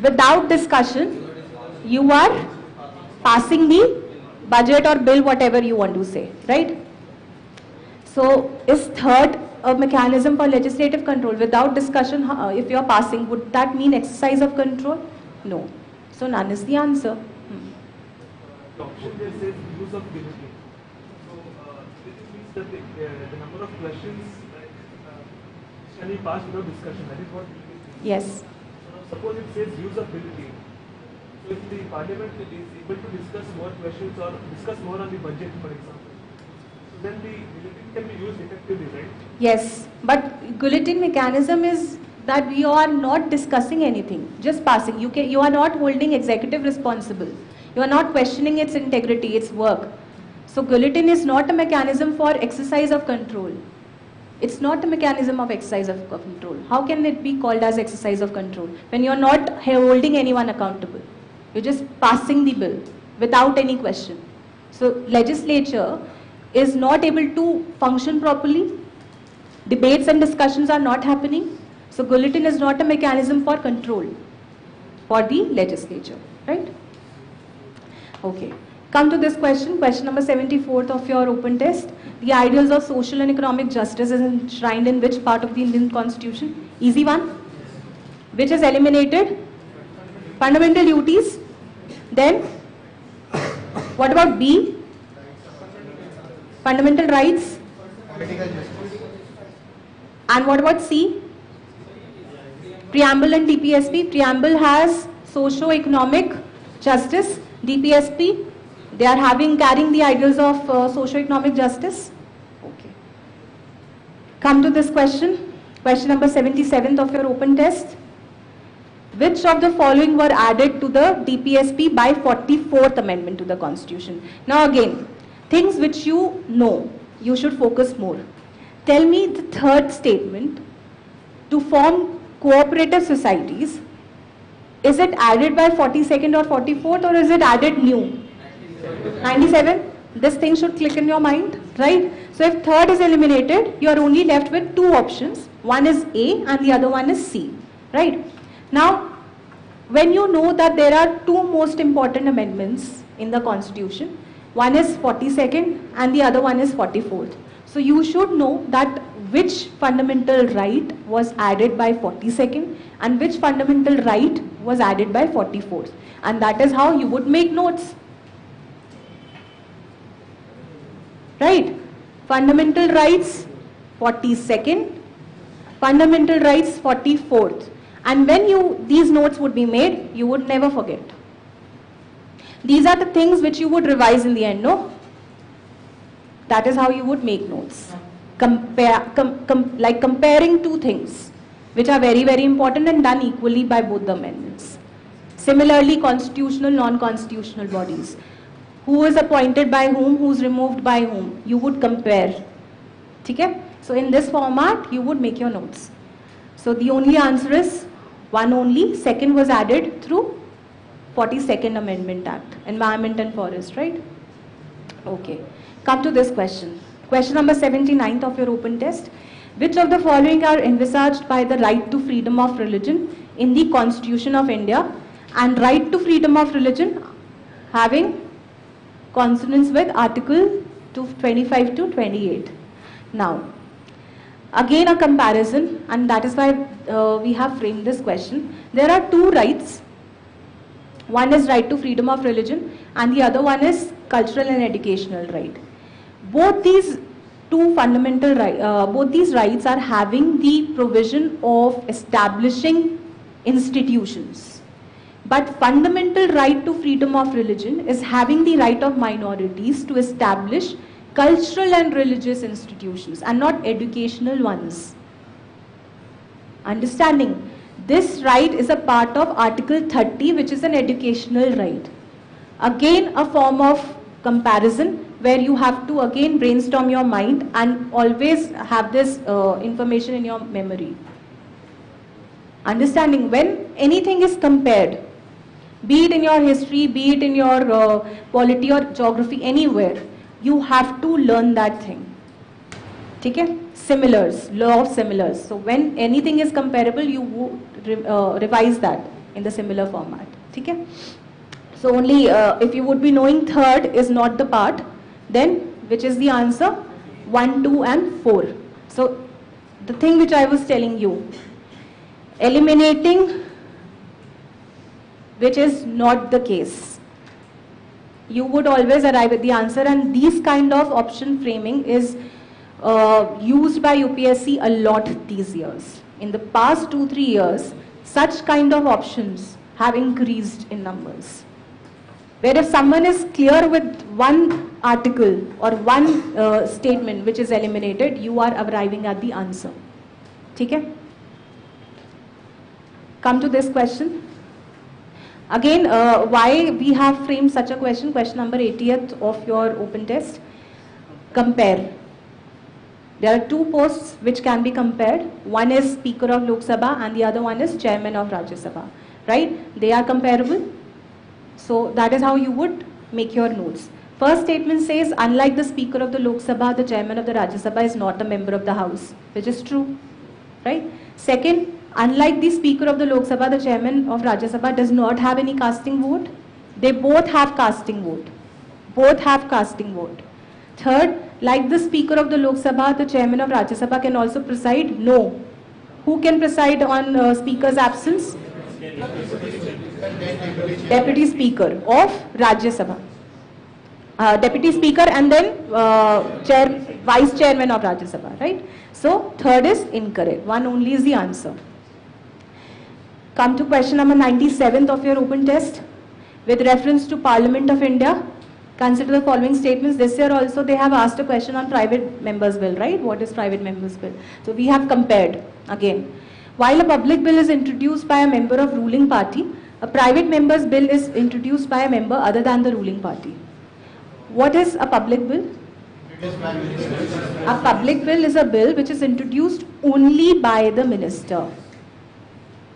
Without discussion, you are passing the budget or bill, whatever you want to say, right? So is third a mechanism for legislative control? Without discussion, if you are passing, would that mean exercise of control? No. So none is the answer. The option there says use of guillotine. So this means that the number of questions can be passed without discussion. That is what we mean. Yes. So now suppose it says use of guillotine. So if the parliament is able to discuss more questions or discuss more on the budget, for example, so then the guillotine can be used effectively, right? Yes, but guillotine mechanism is that we are not discussing anything, just passing. You are not holding executive responsible. You are not questioning its integrity, its work. So guillotine is not a mechanism for exercise of control. It's not a mechanism of exercise of control. How can it be called as exercise of control when you are not holding anyone accountable? You're just passing the bill without any question. So legislature is not able to function properly. Debates and discussions are not happening. So guillotine is not a mechanism for control for the legislature, right? Okay. Come to this question, question number 74th of your open test. The ideals of social and economic justice is enshrined in which part of the Indian Constitution? Easy one. Which is eliminated? Fundamental duties. Then, what about B? Fundamental rights. And what about C? Preamble and DPSP. Preamble has socio-economic justice. DPSP, They are carrying the ideals of socio-economic justice. Okay. Come to this question. Question number 77th of your open test. Which of the following were added to the DPSP by 44th Amendment to the Constitution? Now again, things which you know, you should focus more. Tell me the third statement. To form cooperative societies, is it added by 42nd or 44th, or is it added new? 97? This thing should click in your mind, right? So if third is eliminated, you are only left with two options. One is A and the other one is C, right? Now, when you know that there are two most important amendments in the Constitution, one is 42nd and the other one is 44th. So you should know that which fundamental right was added by 42nd and which fundamental right was added by 44th. And that is how you would make notes. Right? Fundamental rights 42nd, fundamental rights 44th. And when these notes would be made, you would never forget. These are the things which you would revise in the end, no? That is how you would make notes. Like comparing two things, which are very, very important and done equally by both the amendments. Similarly, constitutional, non-constitutional bodies. Who is appointed by whom, who is removed by whom? You would compare. Okay? So in this format, you would make your notes. So the only answer is one only. Second was added through 42nd Amendment Act, Environment and Forest, right? Okay. Come to this question. Question number 79th of your open test. Which of the following are envisaged by the right to freedom of religion in the Constitution of India, and right to freedom of religion having consonance with Article 25 to 28. Now, again a comparison, and that is why we have framed this question. There are two rights. One is right to freedom of religion and the other one is cultural and educational right. Both these two fundamental rights, both these rights are having the provision of establishing institutions. But fundamental right to freedom of religion is having the right of minorities to establish cultural and religious institutions and not educational ones. Understanding? This right is a part of Article 30, which is an educational right. Again, a form of comparison where you have to again brainstorm your mind and always have this information in your memory. Understanding? When anything is compared, be it in your history, be it in your polity or geography, anywhere, you have to learn that thing. Okay? Similars, law of similars. So when anything is comparable, you would revise that in the similar format. Okay? So only if you would be knowing third is not the part, then which is the answer? 1, 2 and 4. So the thing which I was telling you, eliminating which is not the case. You would always arrive at the answer, and these kind of option framing is used by UPSC a lot these years. In the past 2-3 years, such kind of options have increased in numbers. Where if someone is clear with one article or one statement which is eliminated, you are arriving at the answer. Okay? Come to this question. Again, why we have framed such a question, question number 80th of your open test. Compare. There are two posts which can be compared. One is Speaker of Lok Sabha and the other one is Chairman of Rajya Sabha. Right? They are comparable. So that is how you would make your notes. First statement says, unlike the Speaker of the Lok Sabha, the Chairman of the Rajya Sabha is not a member of the House, which is true. Right? Second, unlike the Speaker of the Lok Sabha, the Chairman of Rajya Sabha does not have any casting vote. They both have casting vote. Both have casting vote. Third, like the Speaker of the Lok Sabha, the Chairman of Rajya Sabha can also preside. No. Who can preside on Speaker's absence? Deputy Speaker of Rajya Sabha. Deputy Speaker and then Vice Chairman of Rajya Sabha, right? So, third is incorrect. One only is the answer. Come to question number 97th of your open test. With reference to Parliament of India, Consider the following statements. This year also they have asked a question on private members bill, right? What is private members bill? So we have compared again. While a public bill is introduced by a member of ruling party, a private members bill is introduced by a member other than the ruling party. What is a public bill? A public bill is a bill which is introduced only by the minister.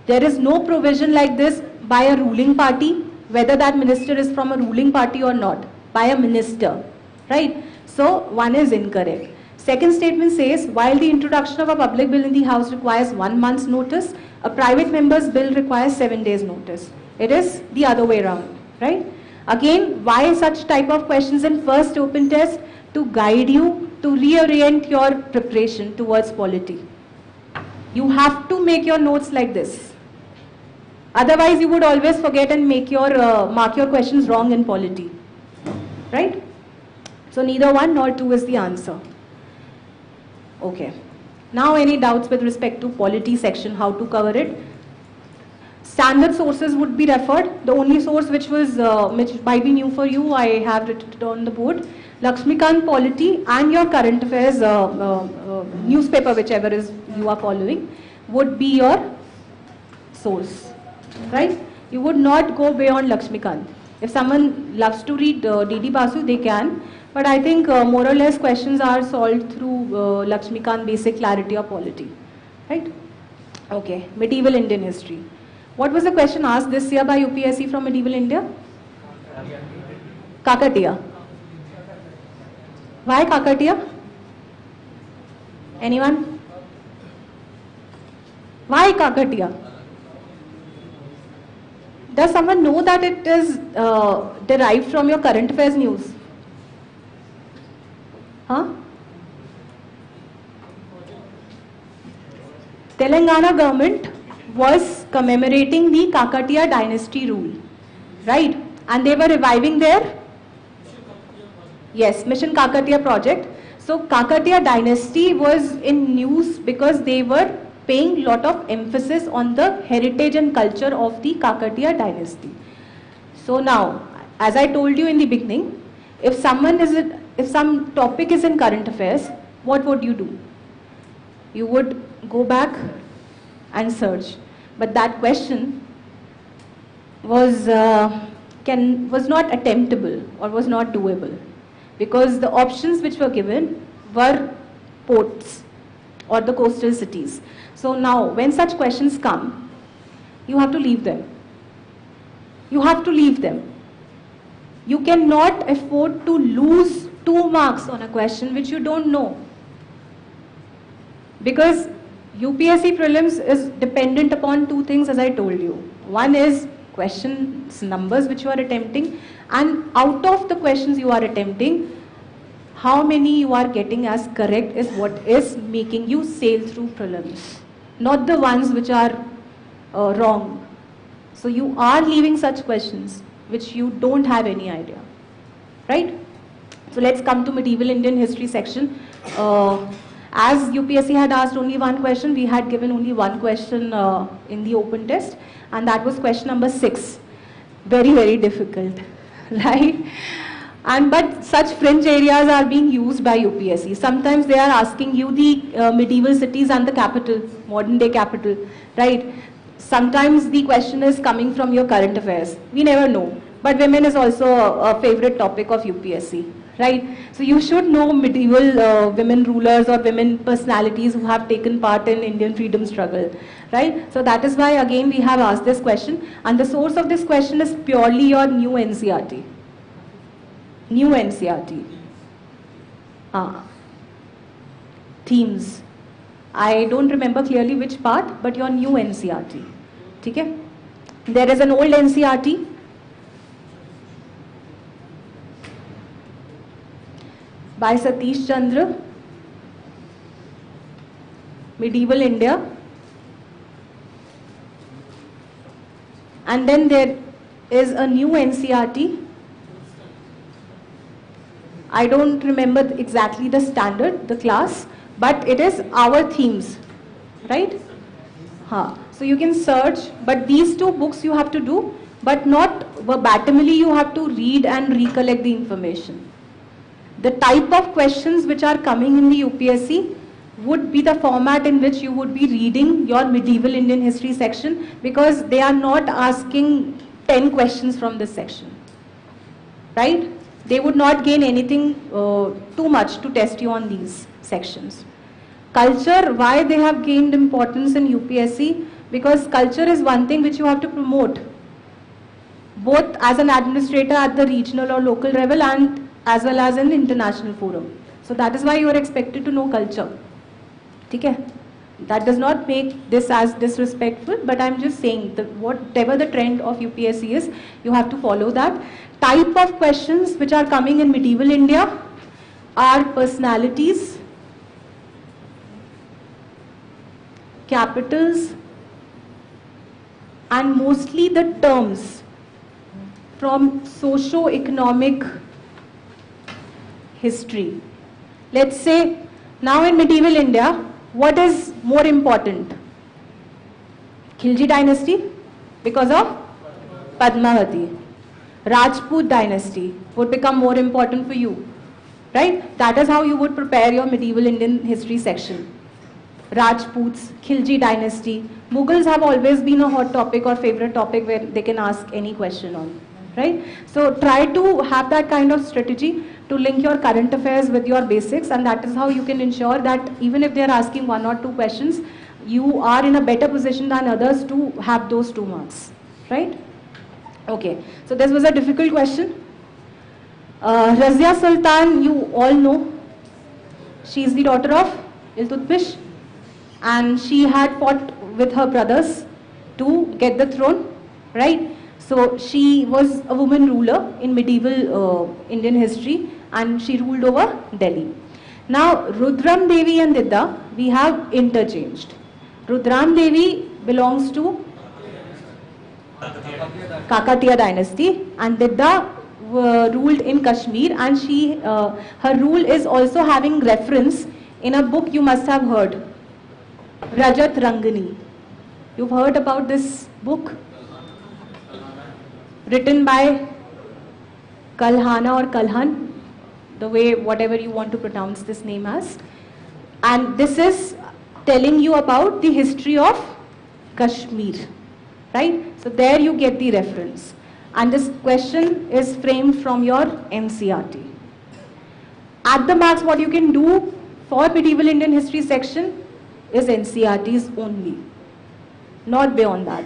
There is no provision like this by a ruling party, whether that minister is from a ruling party or not, by a minister, right? So one is incorrect. Second statement says, while the introduction of a public bill in the House requires 1 month's notice, a private member's bill requires 7 days notice. It is the other way around, right? Again, why such type of questions in first open test? To guide you, to reorient your preparation towards polity. You have to make your notes like this. Otherwise, you would always forget and make your mark your questions wrong in polity, right? So neither 1 nor 2 is the answer. Okay. Now, any doubts with respect to polity section, how to cover it? Standard sources would be referred. The only source which might be new for you, I have written on the board. Lakshmikant Polity and your current affairs newspaper, whichever is you are following, would be your source, right? You would not go beyond Lakshmikant. If someone loves to read D.D. Basu, they can, but I think more or less questions are solved through Lakshmikant basic clarity or polity, right? Okay, medieval Indian history. What was the question asked this year by UPSC from medieval India? Kakatiya. Why Kakatiya? Anyone? Why Kakatiya? Does someone know that it is derived from your current affairs news? Huh? Telangana government was commemorating the Kakatiya dynasty rule, right? And they were reviving their Mission Kakatiya project. So Kakatiya dynasty was in news because they were paying lot of emphasis on the heritage and culture of the Kakatiya dynasty. So now, as I told you in the beginning, if some topic is in current affairs, what would you do? You would go back and search. But that question was not attemptable or was not doable, because the options which were given were ports or the coastal cities. So now, when such questions come, you have to leave them. You have to leave them. You cannot afford to lose 2 marks on a question which you don't know. Because UPSC prelims is dependent upon 2 things, as I told you. One is questions numbers which you are attempting, and out of the questions you are attempting, how many you are getting as correct is what is making you sail through prelims, not the ones which are wrong. So you are leaving such questions which you don't have any idea, right? So let's come to medieval Indian history section. As UPSC had asked only 1 question, we had given only 1 question in the open test, and that was question number 6. Very, very difficult, right? But such fringe areas are being used by UPSC. Sometimes they are asking you the medieval cities and the capital, modern day capital, right? Sometimes the question is coming from your current affairs. We never know. But women is also a favorite topic of UPSC, right? So you should know medieval women rulers or women personalities who have taken part in Indian freedom struggle, right? So that is why again we have asked this question, and the source of this question is purely your new NCRT. New NCRT. Themes. I don't remember clearly which part, but your new NCRT. Okay? There is an old NCRT. By Satish Chandra, Medieval India. And then there is a new NCRT. I don't remember exactly the standard, the class, but it is our themes, right? So you can search, but these 2 books you have to do. but not verbatimly you have to read and recollect the information. The type of questions which are coming in the UPSC would be the format in which you would be reading your medieval Indian history section, because they are not asking 10 questions from this section, right? They would not gain anything too much to test you on these sections. Culture, why they have gained importance in UPSC? Because culture is one thing which you have to promote, both as an administrator at the regional or local level and as well as in international forum. So that is why you are expected to know culture. Okay? That does not make this as disrespectful, but I'm just saying that whatever the trend of UPSC is, you have to follow that. Type of questions which are coming in medieval India are personalities, capitals, and mostly the terms from socio-economic history. Let's say now in medieval India, what is more important? Khilji dynasty because of Padmavati. Rajput dynasty would become more important for you, right? That is how you would prepare your medieval Indian history section. Rajputs, Khilji dynasty. Mughals have always been a hot topic or favorite topic where they can ask any question on, right? So try to have that kind of strategy to link your current affairs with your basics, and that is how you can ensure that even if they are asking 1 or 2 questions, you are in a better position than others to have those 2 marks, right? Okay, so this was a difficult question. Razia Sultan, you all know, she is the daughter of Iltutmish, and she had fought with her brothers to get the throne, right? So she was a woman ruler in medieval Indian history, and she ruled over Delhi. Now Rudram Devi and Didda we have interchanged. Rudram Devi belongs to Kakatiya dynasty, and Didda ruled in Kashmir, and her rule is also having reference in a book you must have heard, Rajat Rangani. You've heard about this book? Written by Kalhana or Kalhan, the way whatever you want to pronounce this name as. And this is telling you about the history of Kashmir, right? So there you get the reference. And this question is framed from your NCRT. At the max, what you can do for medieval Indian history section is NCRTs only, not beyond that,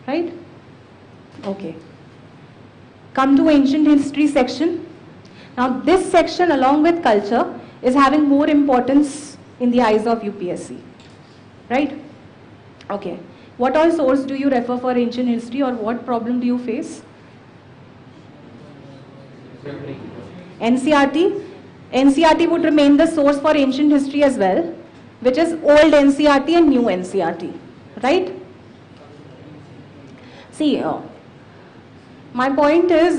right? Okay. Come to ancient history section. Now this section along with culture is having more importance in the eyes of UPSC, right? Okay. What all source do you refer for ancient history, or what problem do you face? NCRT. NCRT would remain the source for ancient history as well, which is old NCRT and new NCRT, right? See, my point is,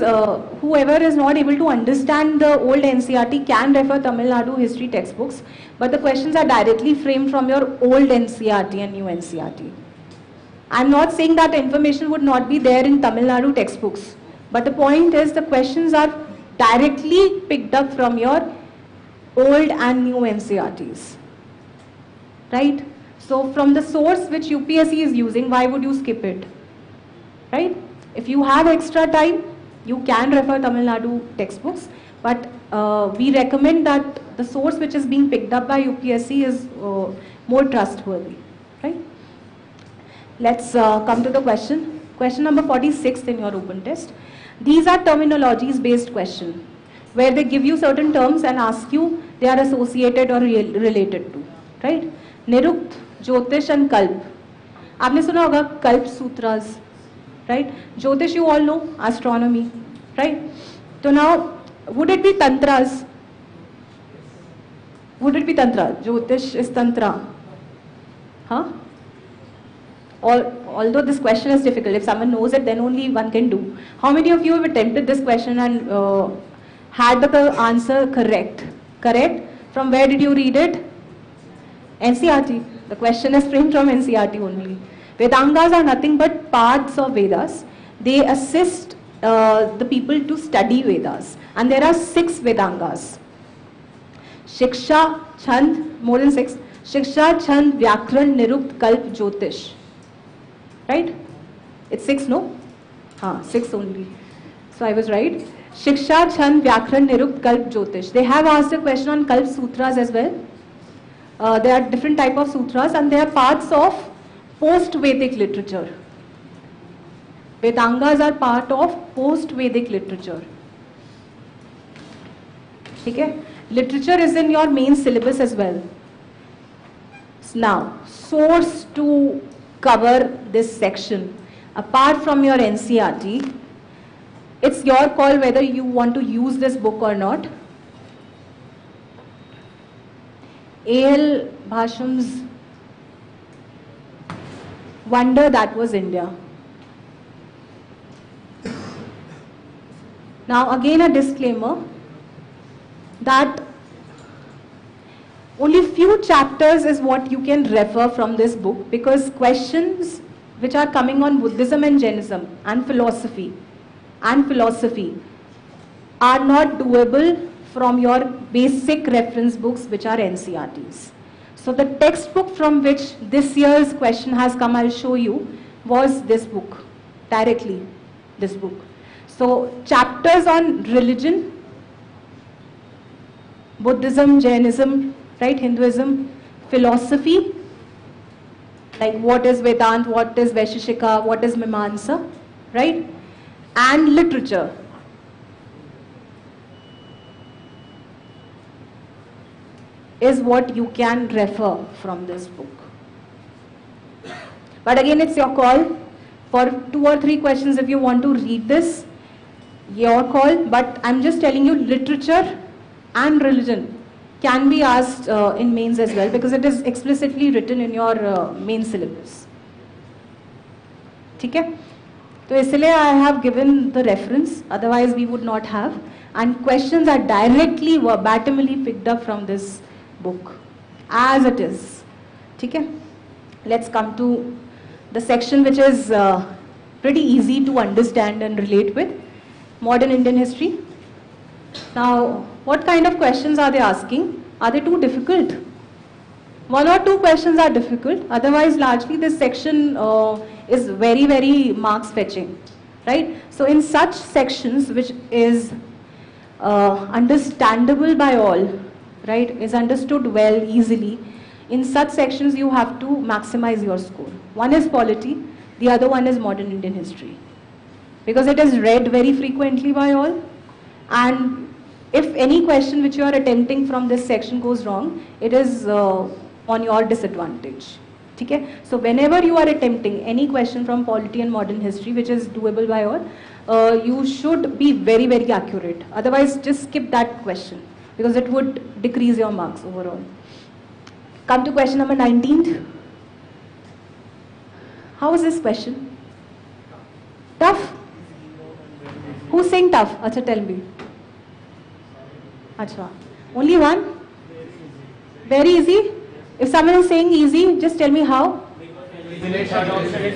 whoever is not able to understand the old NCRT can refer Tamil Nadu history textbooks, but the questions are directly framed from your old NCRT and new NCRT. I'm not saying that information would not be there in Tamil Nadu textbooks, but the point is the questions are directly picked up from your old and new NCRTs, right? So from the source which UPSC is using, why would you skip it, right? If you have extra time, you can refer Tamil Nadu textbooks, but we recommend that the source which is being picked up by UPSC is more trustworthy, right? Let's come to the question. Question number 46 in your open test. These are terminologies based questions where they give you certain terms and ask you they are associated or related to, right? Nirukt, Jyotish and Kalp. आपने सुना होगा Kalp Sutras, right? Jyotish you all know, astronomy, right? So now, would it be Tantras? Would it be Tantra? Jyotish is Tantra. Huh? Although this question is difficult, if someone knows it, then only one can do. How many of you have attempted this question and had the answer correct? Correct? From where did you read it? NCRT. The question is framed from NCRT only. Vedangas are nothing but parts of Vedas. they assist the people to study Vedas. And there are 6 Vedangas. Shiksha, Chand, more than 6. Shiksha, Chand, Vyakran, Nirukt, Kalp, Jyotish. Right? It's 6, no? 6 only. So I was right. Shiksha, Chand, Vyakran, Nirukt, Kalp, Jyotish. They have asked a question on Kalp Sutras as well. There are different type of sutras and they are parts of post-Vedic literature. Vedangas are part of post-Vedic literature. Okay? Literature is in your main syllabus as well. Now, source to cover this section, apart from your NCERT, it's your call whether you want to use this book or not. A.L. Bhasham's Wonder That Was India. Now again a disclaimer that only few chapters is what you can refer from this book, because questions which are coming on Buddhism and Jainism and philosophy are not doable from your basic reference books, which are NCERTs. So the textbook from which this year's question has come, I'll show you, was this book, directly this book. So chapters on religion, Buddhism, Jainism, right, Hinduism, philosophy, like what is Vedanta, what is Vaisheshika, what is Mimamsa, right, and literature. Is what you can refer from this book. But again, it's your call. For 2 or 3 questions, if you want to read this, your call. But I'm just telling you, literature and religion can be asked in mains as well, because it is explicitly written in your main syllabus. Okay? So इसलिए I have given the reference, otherwise we would not have. And questions are directly verbatimly picked up from this book as it is. Okay? Let's come to the section which is pretty easy to understand and relate with, modern Indian history. Now, what kind of questions are they asking? Are they too difficult? 1 or 2 questions are difficult, otherwise largely this section is very, very marks fetching, right? So in such sections which is understandable by all, right, is understood well, easily, in such sections you have to maximize your score. One is polity, the other one is modern Indian history, because it is read very frequently by all, and if any question which you are attempting from this section goes wrong, it is on your disadvantage. Okay? So whenever you are attempting any question from polity and modern history which is doable by all, you should be very, very accurate. Otherwise, just skip that question, because it would decrease your marks overall. Come to question number 19. How is this question? Tough? Who's saying tough? Acha, tell me. Acha. Only one? Very easy? If someone is saying easy, just tell me how.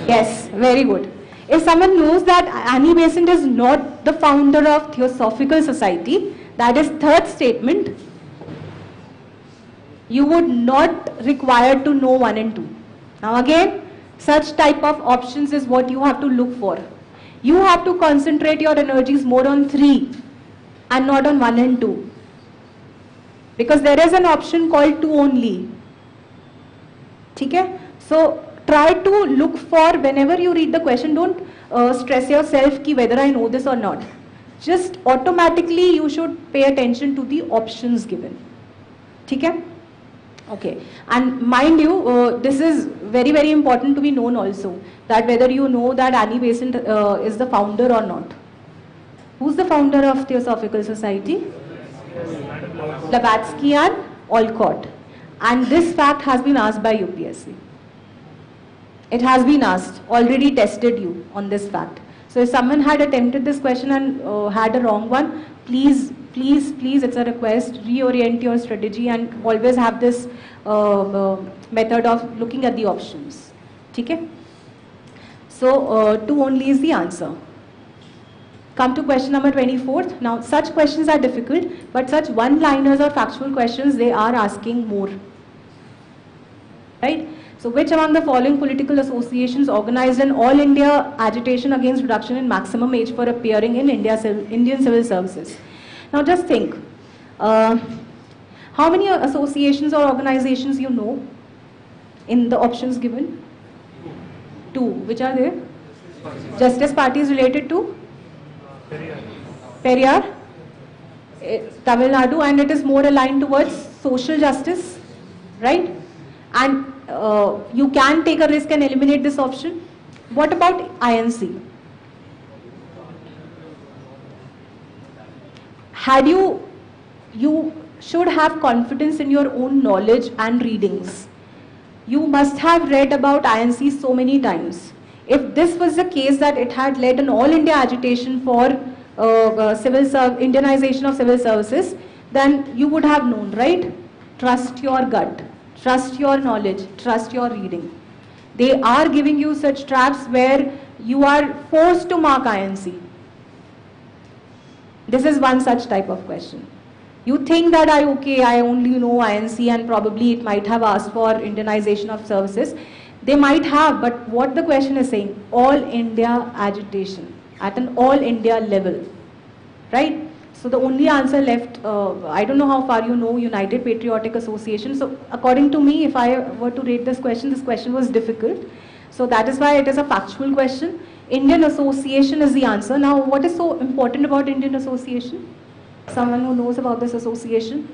Yes, very good. If someone knows that Annie Besant is not the founder of Theosophical Society, that is third statement, you would not require to know 1 and 2. Now again, such type of options is what you have to look for. You have to concentrate your energies more on 3 and not on 1 and 2. Because there is an option called 2 only. Okay? So try to look for, whenever you read the question, don't stress yourself ki whether I know this or not. Just automatically you should pay attention to the options given. Okay? Okay. And mind you, this is very, very important to be known also, that whether you know that Annie Besant is the founder or not. Who's the founder of Theosophical Society? Blavatsky and Olcott. And this fact has been asked by UPSC. It has been asked, already tested you on this fact. So if someone had attempted this question and had a wrong one, please, it's a request, reorient your strategy and always have this method of looking at the options. Okay? So 2 only is the answer. Come to question number 24. Now, such questions are difficult, but such one-liners or factual questions, they are asking more. Right? So, which among the following political associations organized an all-India agitation against reduction in maximum age for appearing in Indian civil services? Now, just think. How many associations or organizations you know in the options given? Two. Which are they? Justice Party is related to? Periyar, Tamil Nadu, and it is more aligned towards social justice, right? And you can take a risk and eliminate this option. What about INC? You should have confidence in your own knowledge and readings. You must have read about INC so many times. If this was the case that it had led an all-India agitation for Indianization of civil services, then you would have known, right? Trust your gut, trust your knowledge, trust your reading. They are giving you such traps where you are forced to mark INC. This is one such type of question. You think that I only know INC and probably it might have asked for Indianization of services. They might have, but what the question is saying, all India agitation at an all India level, right? So the only answer left, I don't know how far you know United Patriotic Association. So according to me, if I were to rate this question was difficult. So that is why it is a factual question. Indian Association is the answer. Now, what is so important about Indian Association? Someone who knows about this association?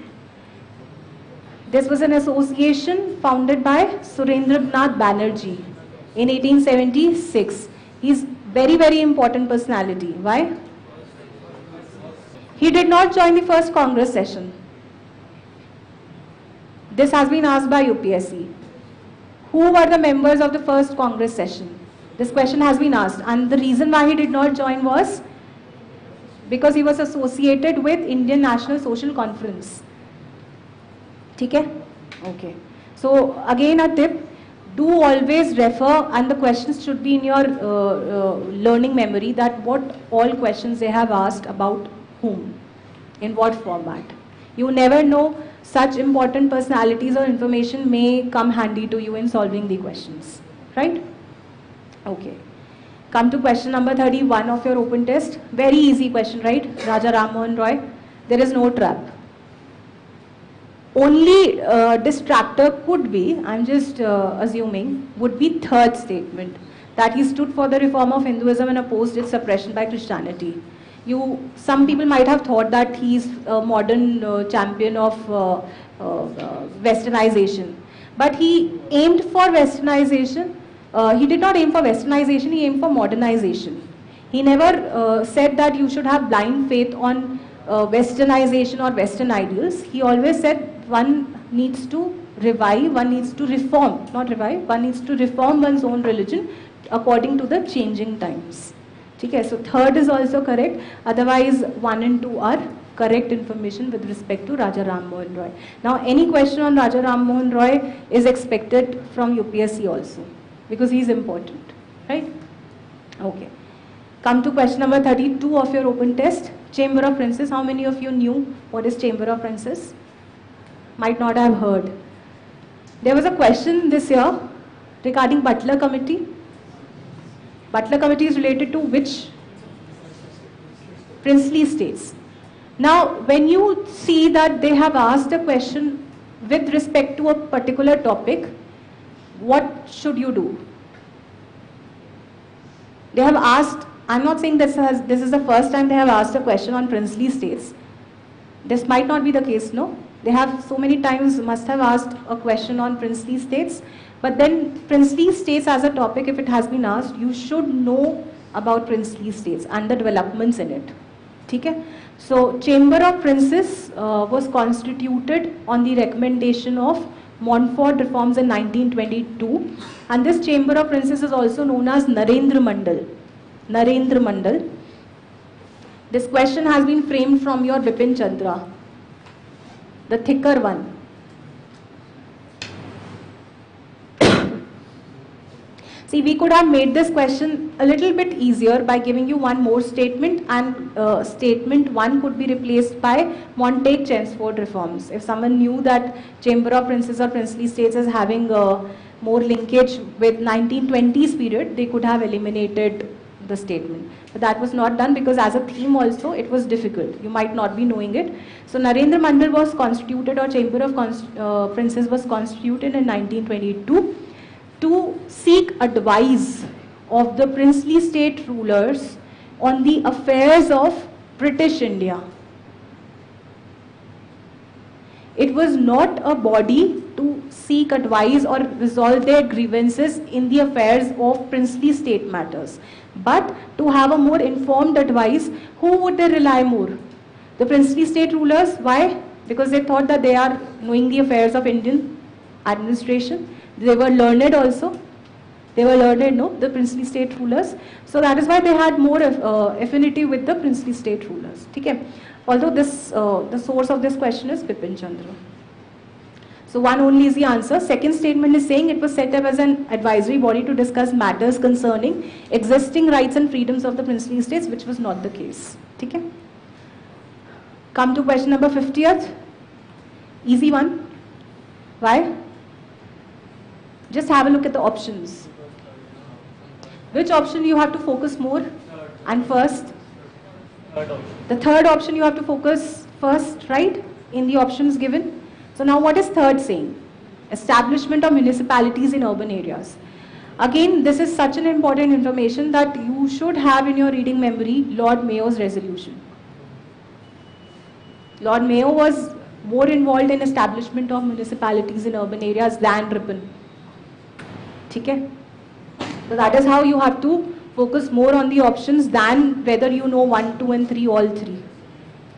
This was an association founded by Surendranath Banerjee in 1876. He's very, very important personality. Why? He did not join the first Congress session. This has been asked by UPSC. Who were the members of the first Congress session? This question has been asked, and the reason why he did not join was because he was associated with Indian National Social Conference. Okay? Okay. So again a tip, do always refer, and the questions should be in your learning memory, that what all questions they have asked about whom, in what format. You never know, such important personalities or information may come handy to you in solving the questions. Right? Okay. Come to question number 31 of your open test. Very easy question, right? Raja Ram Mohan Roy. There is no trap. Only distractor could be, I'm just assuming, would be third statement, that he stood for the reform of Hinduism and opposed its suppression by Christianity. Some people might have thought that he's a modern champion of westernization. But he aimed for westernization. He did not aim for westernization, he aimed for modernization. He never said that you should have blind faith on westernization or western ideals. He always said one needs to revive, one needs to reform, not revive, one needs to reform one's own religion according to the changing times. Okay, so third is also correct, otherwise 1 and 2 are correct information with respect to Raja Ram Mohan Roy. Now any question on Raja Ram Mohan Roy is expected from UPSC also, because he is important, right? Okay. Come to question number 32 of your open test. Chamber of Princes. How many of you knew what is Chamber of Princes? Might not have heard. There was a question this year regarding Butler Committee. Butler Committee is related to which? Princely states. Now, when you see that they have asked a question with respect to a particular topic, what should you do? They have asked, I'm not saying this is the first time they have asked a question on princely states. This might not be the case, no? They have so many times must have asked a question on princely states, but then princely states as a topic, if it has been asked, you should know about princely states and the developments in it. Okay? So, Chamber of Princes was constituted on the recommendation of Montfort reforms in 1922, and this Chamber of Princes is also known as Narendra Mandal. Narendra Mandal. This question has been framed from your Bipin Chandra, the thicker one. See, we could have made this question a little bit easier by giving you one more statement, and statement 1 could be replaced by Montague-Chelmsford reforms. If someone knew that Chamber of Princes or Princely States is having more linkage with 1920s period, they could have eliminated the statement. But that was not done because as a theme also it was difficult. You might not be knowing it. So Narendra Mandal was constituted, or Chamber of Princes was constituted in 1922 to seek advice of the princely state rulers on the affairs of British India. It was not a body to seek advice or resolve their grievances in the affairs of princely state matters, but to have a more informed advice. Who would they rely more? The princely state rulers. Why? Because they thought that they are knowing the affairs of Indian administration. They were learned also. They were learned, no, the princely state rulers. So that is why they had more affinity with the princely state rulers. Okay? Although this, the source of this question is Bipin Chandra. So one only is the answer. Second statement is saying it was set up as an advisory body to discuss matters concerning existing rights and freedoms of the princely states, which was not the case. Okay? Come to question number 50th. Easy one. Why? Just have a look at the options. Which option you have to focus more and first? The third option you have to focus first, right? In the options given. So now what is third saying? Establishment of municipalities in urban areas. Again, this is such an important information that you should have in your reading memory Lord Mayo's resolution. Lord Mayo was more involved in establishment of municipalities in urban areas than Ripon. Okay? So that is how you have to focus more on the options than whether you know 1, 2 and 3, all 3.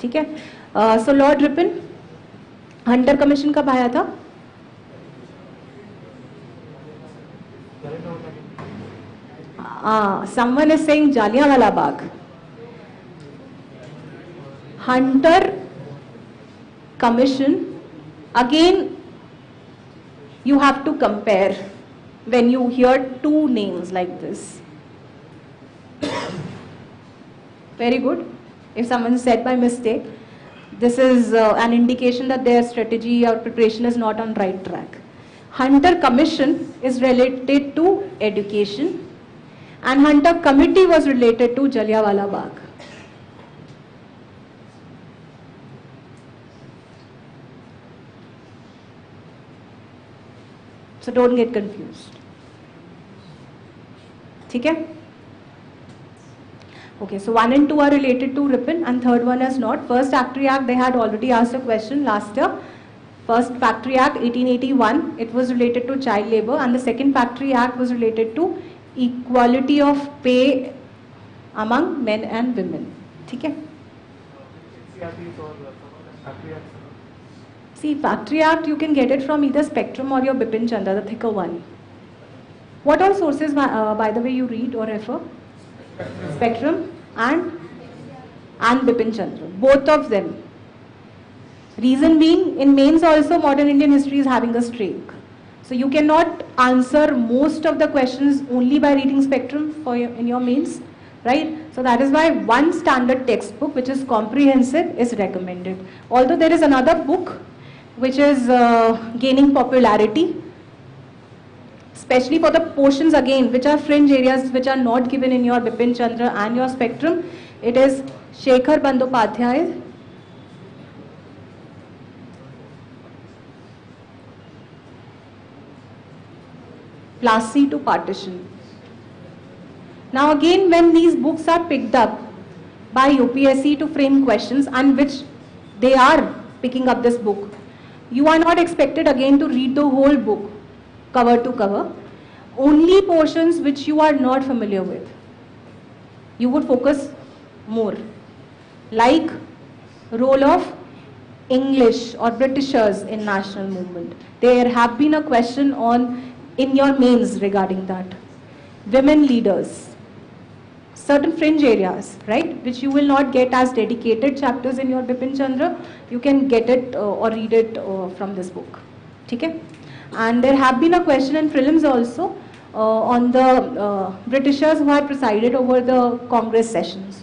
Okay? So Lord Ripon, Hunter Commission कब आया था? Someone is saying Jallianwala Bagh. Hunter Commission, again you have to compare when you hear two names like this. Very good. If someone said by mistake, this is an indication that their strategy or preparation is not on right track. Hunter Commission is related to education and Hunter Committee was related to Jallianwala Bagh. So don't get confused. Okay? Okay, so 1 and 2 are related to Ripon and third one is not. First Factory Act, they had already asked a question last year. First Factory Act 1881, it was related to child labor, and the second Factory Act was related to equality of pay among men and women. Okay? See, Factory Act, you can get it from either Spectrum or your Bipin Chandra, the thicker one. What all sources, by the way, you read or refer? Spectrum and Bipin Chandra, both of them. Reason being, in mains also modern Indian history is having a streak. So you cannot answer most of the questions only by reading Spectrum for in your mains, right? So that is why one standard textbook which is comprehensive is recommended. Although there is another book which is gaining popularity, especially for the portions again which are fringe areas which are not given in your Bipin Chandra and your Spectrum. It is Shekhar Bandyopadhyay, Plassey to Partition. Now again, when these books are picked up by UPSC to frame questions, and which they are picking up this book, you are not expected again to read the whole book cover to cover. Only portions which you are not familiar with, you would focus more. Like role of English or Britishers in national movement. There have been a question on in your mains regarding that. Women leaders, certain fringe areas, right, which you will not get as dedicated chapters in your Bipin Chandra, you can get it or read it from this book. Okay? And there have been a question in prelims also on the Britishers who had presided over the Congress sessions,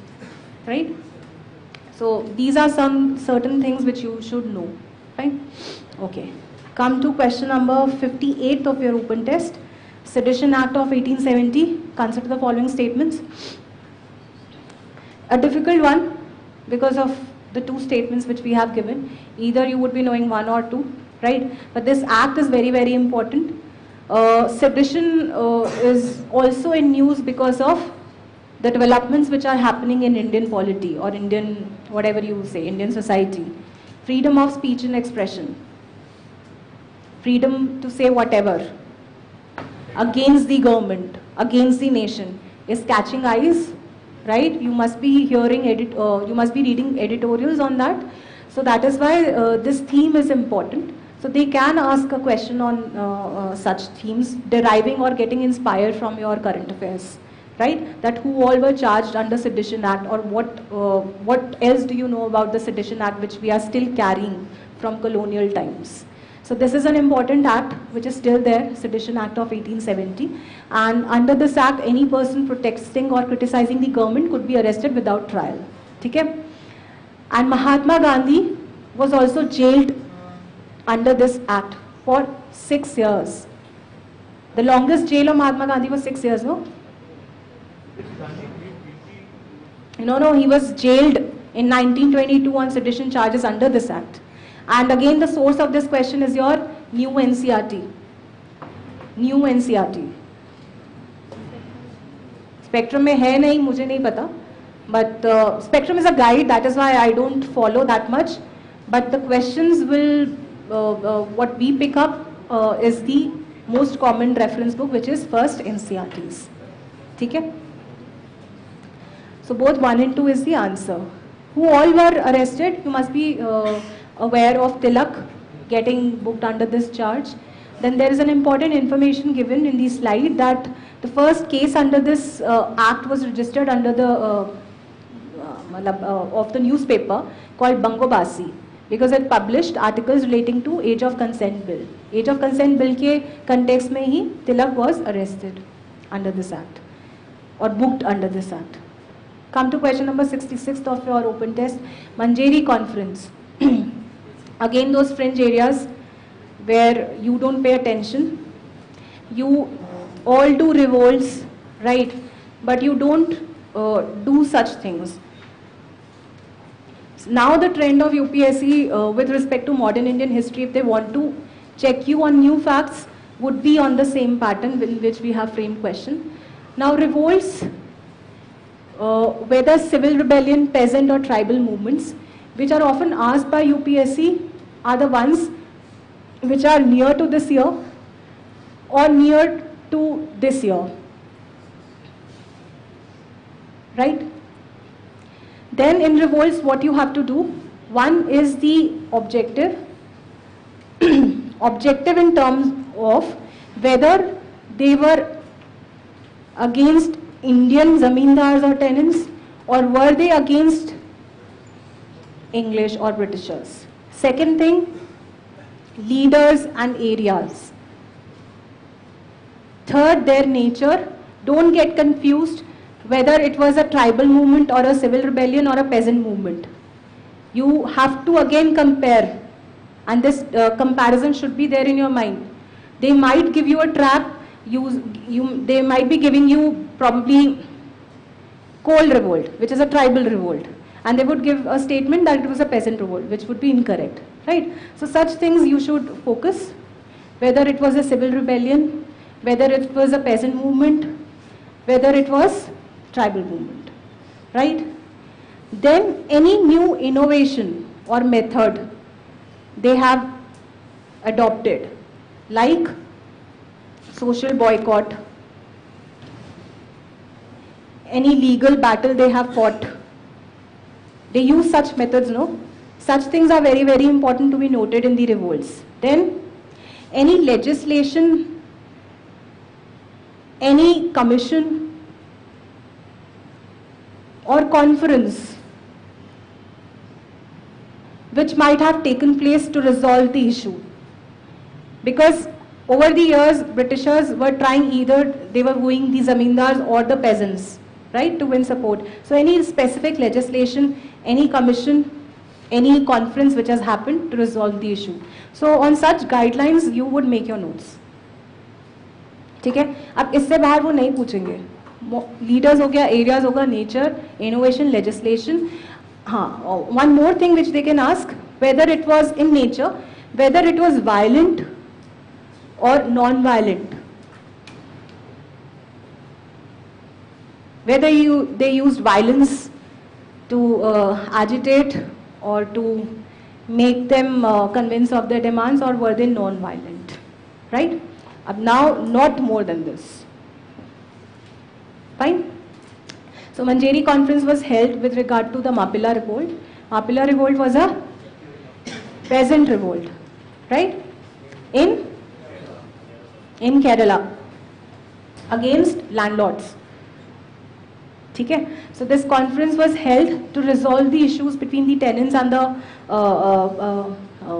right? So these are some certain things which you should know, right? Okay. Come to question number 58 of your open test. Sedition Act of 1870. Consider the following statements. A difficult one because of the two statements which we have given. Either you would be knowing one or two, right? But this act is very, very important. Sedition is also in news because of the developments which are happening in Indian polity or Indian, whatever you say, Indian society. Freedom of speech and expression. Freedom to say whatever against the government, against the nation is catching eyes, right? You must be hearing you must be reading editorials on that. So that is why this theme is important. So they can ask a question on such themes, deriving or getting inspired from your current affairs, right? That who all were charged under Sedition Act, or what else do you know about the Sedition Act which we are still carrying from colonial times. So this is an important act which is still there, Sedition Act of 1870. And under this act, any person protesting or criticizing the government could be arrested without trial. Okay? And Mahatma Gandhi was also jailed under this act for 6 years. The longest jail of Mahatma Gandhi was 6 years, no? No, he was jailed in 1922 on sedition charges under this act. And again, the source of this question is your new NCRT. New NCRT. Spectrum में है नहीं, मुझे नहीं पता. But Spectrum is a guide, that is why I don't follow that much. But the questions will, what we pick up is the most common reference book, which is first NCRTs. Okay? So both 1 and 2 is the answer. Who all were arrested? You must be aware of Tilak getting booked under this charge. Then there is an important information given in the slide that the first case under this act was registered under the of the newspaper called Bangobasi, because it published articles relating to Age of Consent Bill. Age of Consent Bill के context में ही Tilak was arrested under this act or booked under this act. Come to question number 66 of your open test. Manjeri Conference. Again, those fringe areas where you don't pay attention. You all do revolts, right? But you don't do such things. Now the trend of UPSC with respect to modern Indian history, if they want to check you on new facts, would be on the same pattern in which we have framed question. Now revolts, whether civil rebellion, peasant or tribal movements, which are often asked by UPSC, are the ones which are near to this year or near to this year, right? Then in revolts, what you have to do, one is the objective, objective in terms of whether they were against Indian zamindars or tenants, or were they against English or Britishers. Second thing, leaders and areas. Third, their nature. Don't get confused whether it was a tribal movement or a civil rebellion or a peasant movement. You have to again compare, and this comparison should be there in your mind. They might give you a trap. They might be giving you probably cold revolt, which is a tribal revolt, and they would give a statement that it was a peasant revolt, which would be incorrect, right? So such things you should focus, whether it was a civil rebellion, whether it was a peasant movement, whether it was tribal movement, right? Then any new innovation or method they have adopted, like social boycott, any legal battle they have fought, they use such methods, no? Such things are very, very important to be noted in the revolts. Then any legislation, any commission or conference which might have taken place to resolve the issue. Because Over the years, Britishers were trying either they were wooing the zamindars or the peasants, right, to win support. So any specific legislation, any commission, any conference which has happened to resolve the issue. So on such guidelines, you would make your notes. ठीक है, अब इससे बाहर वो नहीं पूछेंगे. Leaders हो गया, areas होगा, nature, innovation, legislation. हाँ, one more thing which they can ask, whether it was in nature, whether it was violent or non-violent, whether they used violence to agitate or to make them convince of their demands, or were they non-violent, right? Now, not more than this. Fine. So Manjeri conference was held with regard to the Mapilla revolt. Mapilla revolt was a peasant revolt, right? In Kerala, against landlords. Okay? So this conference was held to resolve the issues between the tenants and the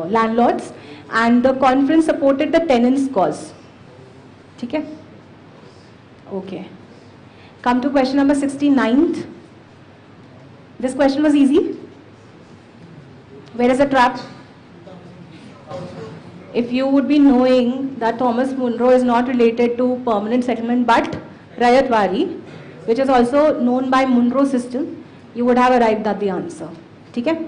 landlords, and the conference supported the tenants' cause. Okay? Okay. Come to question number 69th. This question was easy. Where is the trap? If you would be knowing that Thomas Munro is not related to permanent settlement but Rayatwari, which is also known by Munro system, you would have arrived at the answer. Okay?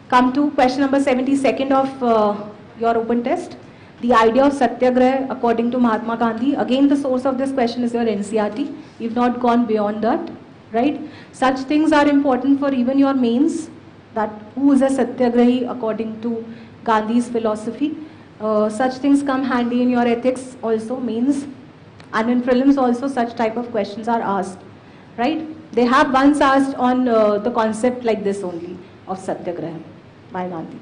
Come to question number 72nd of your open test. The idea of Satyagraha according to Mahatma Gandhi. Again, the source of this question is your NCERT. You've not gone beyond that, right? Such things are important for even your mains, that who is a Satyagrahi according to Gandhi's philosophy. Such things come handy in your ethics also, mains. And in prelims also such type of questions are asked, right? They have once asked on the concept like this only of Satyagraha by Gandhi.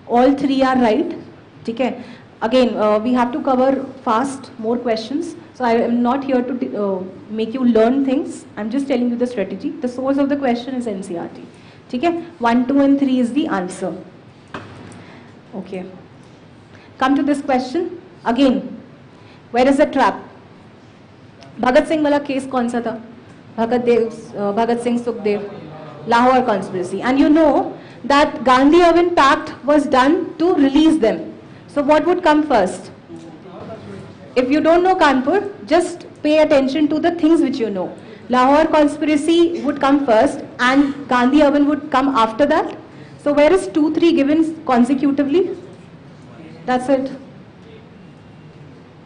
All three are right. Okay? Again, we have to cover fast more questions. So I am not here to make you learn things. I'm just telling you the strategy. The source of the question is NCERT. Okay? 1, 2 and 3 is the answer. Okay. Come to this question. Again, where is the trap? Bhagat Singh wala case kaun sa tha? Bhagat Singh Sukhdev, Lahore conspiracy. And you know that Gandhi-Irwin Pact was done to release them. So what would come first? If you don't know Kanpur, just pay attention to the things which you know. Lahore conspiracy would come first and Gandhi-Irwin would come after that. So where is 2, 3 given consecutively? That's it.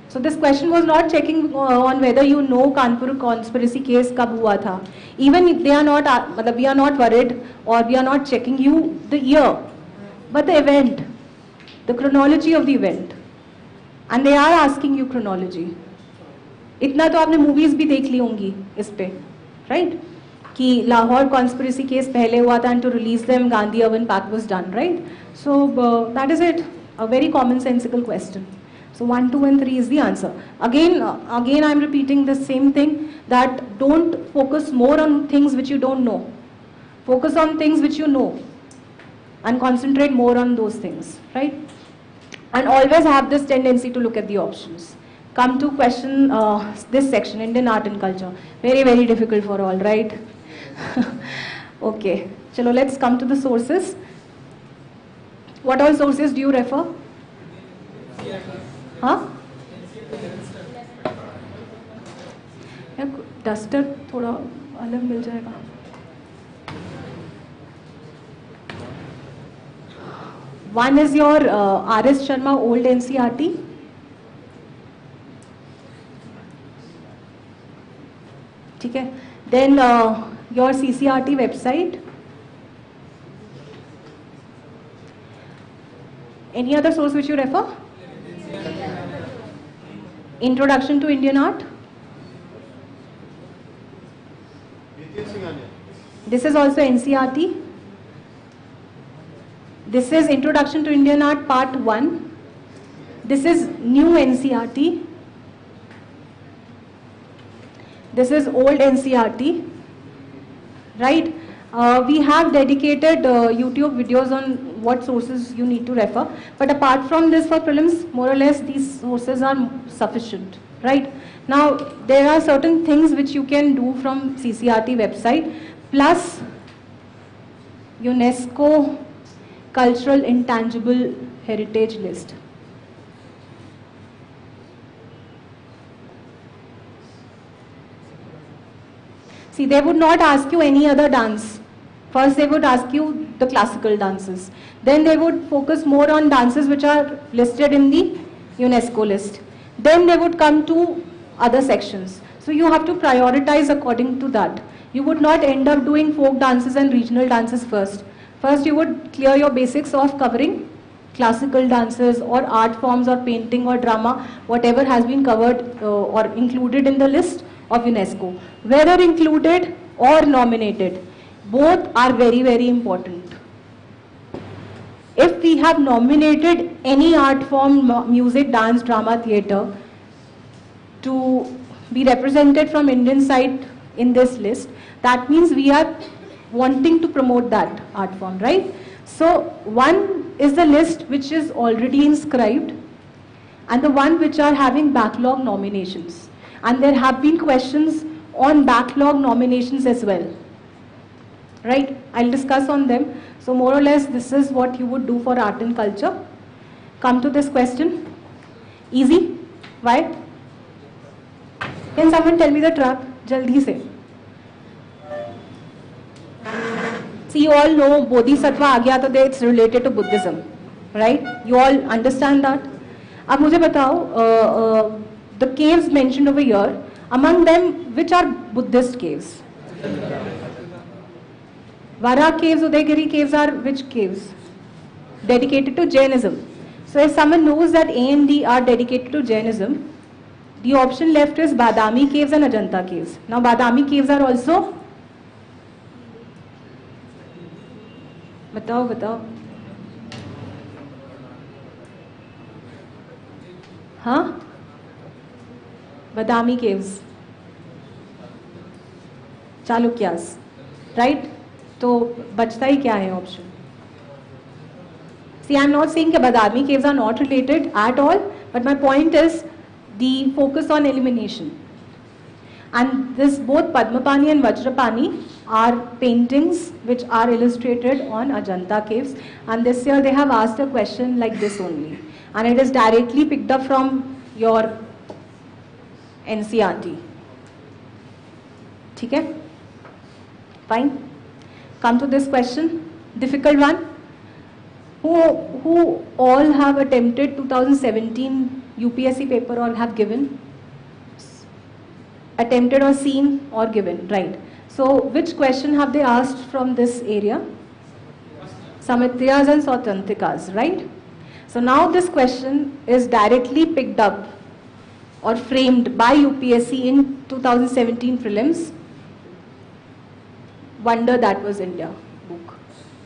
So this question was not checking on whether you know Kanpur conspiracy case kab hua tha. Even if they are not, we are not worried or we are not checking you the year, but the event, the chronology of the event. And they are asking you chronology. इतना तो आपने movies भी देख ली होंगी इस पे, right? कि Lahore conspiracy case पहले हुआ था and to release them Gandhi-Irwin Pact was done, right? So that is it. A very commonsensical question. So 1, 2 and 3 is the answer. Again I am repeating the same thing, that don't focus more on things which you don't know. Focus on things which you know and concentrate more on those things, right? And always have this tendency to look at the options. Come to question, this section, Indian art and culture. Very, very difficult for all, right? Okay, chalo, let's come to the sources. What all sources do you refer? Huh? Duster थोड़ा अलग मिल जाएगा. One is your R.S. Sharma old NCERT. Okay. Then your CCRT website. Any other source which you refer? Introduction to Indian art. This is also NCERT. This is Introduction to Indian Art Part 1. This is new NCERT. This is old NCERT. Right? We have dedicated YouTube videos on what sources you need to refer. But apart from this, for prelims, more or less these sources are sufficient, right? Now, there are certain things which you can do from CCRT website, plus UNESCO Cultural Intangible Heritage List. See, they would not ask you any other dance. First, they would ask you the classical dances. Then they would focus more on dances which are listed in the UNESCO list. Then they would come to other sections. So you have to prioritize according to that. You would not end up doing folk dances and regional dances first. First, you would clear your basics of covering classical dances or art forms or painting or drama, whatever has been covered or included in the list of UNESCO. Whether included or nominated, both are very, very important. If we have nominated any art form, music, dance, drama, theatre, to be represented from Indian side in this list, that means we are wanting to promote that art form, right? So one is the list which is already inscribed and the one which are having backlog nominations. And there have been questions on backlog nominations as well, right? I'll discuss on them. So more or less this is what you would do for art and culture. Come to this question. Easy. Why? Can someone tell me the trap? Jaldi se. See, you all know Bodhisattva आ गया तो it's related to Buddhism, right? You all understand that? अब मुझे बताओ, the caves mentioned over here, among them, which are Buddhist caves? Vara caves, Udaygiri caves are which caves? Dedicated to Jainism. So if someone knows that A and D are dedicated to Jainism, the option left is Badami caves and Ajanta caves. Now Badami caves are also, बताओ हाँ, Badami caves, Chalukyas, right? तो बचता ही क्या है option? See, I am not saying that Badami caves are not related at all, but my point is the focus on elimination. And this both Padmapani and Vajrapani are paintings which are illustrated on Ajanta caves. And this year they have asked a question like this only. And it is directly picked up from your NCRT. Okay? Fine. Come to this question. Difficult one. Who all have attempted 2017 UPSC paper or have given? Attempted or seen or given, right? So which question have they asked from this area? Samitriyas and Swatantrikas, right? So now this question is directly picked up or framed by UPSC in 2017 prelims. Wonder That Was India book,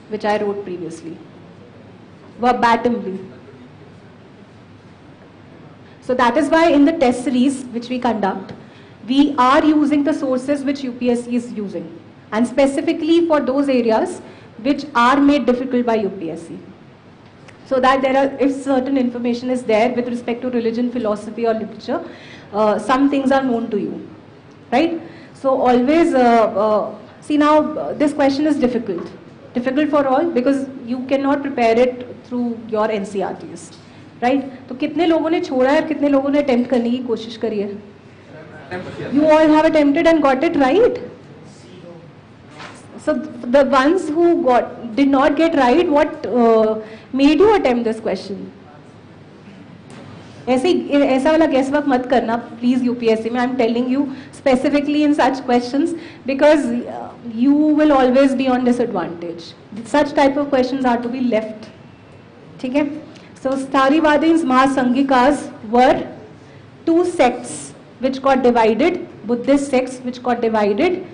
which I wrote previously, verbatimly. So that is why in the test series which we conduct, we are using the sources which UPSC is using, and specifically for those areas which are made difficult by UPSC. So that there are, if certain information is there with respect to religion, philosophy or literature, some things are known to you, right? So always, see now this question is difficult for all because you cannot prepare it through your NCRTs, right? तो कितने लोगों ने छोड़ा है और कितने लोगों ने attempt करने की कोशिश करी है? You all have attempted and got it right. So the ones who did not get right, what made you attempt this question? ऐसा वाला guess work मत करना please UPSC में. I'm telling you specifically in such questions because you will always be on disadvantage. Such type of questions are to be left. ठीक है? So Stharyvadins, Mahasangikas were two sects which got divided, Buddhist sects which got divided,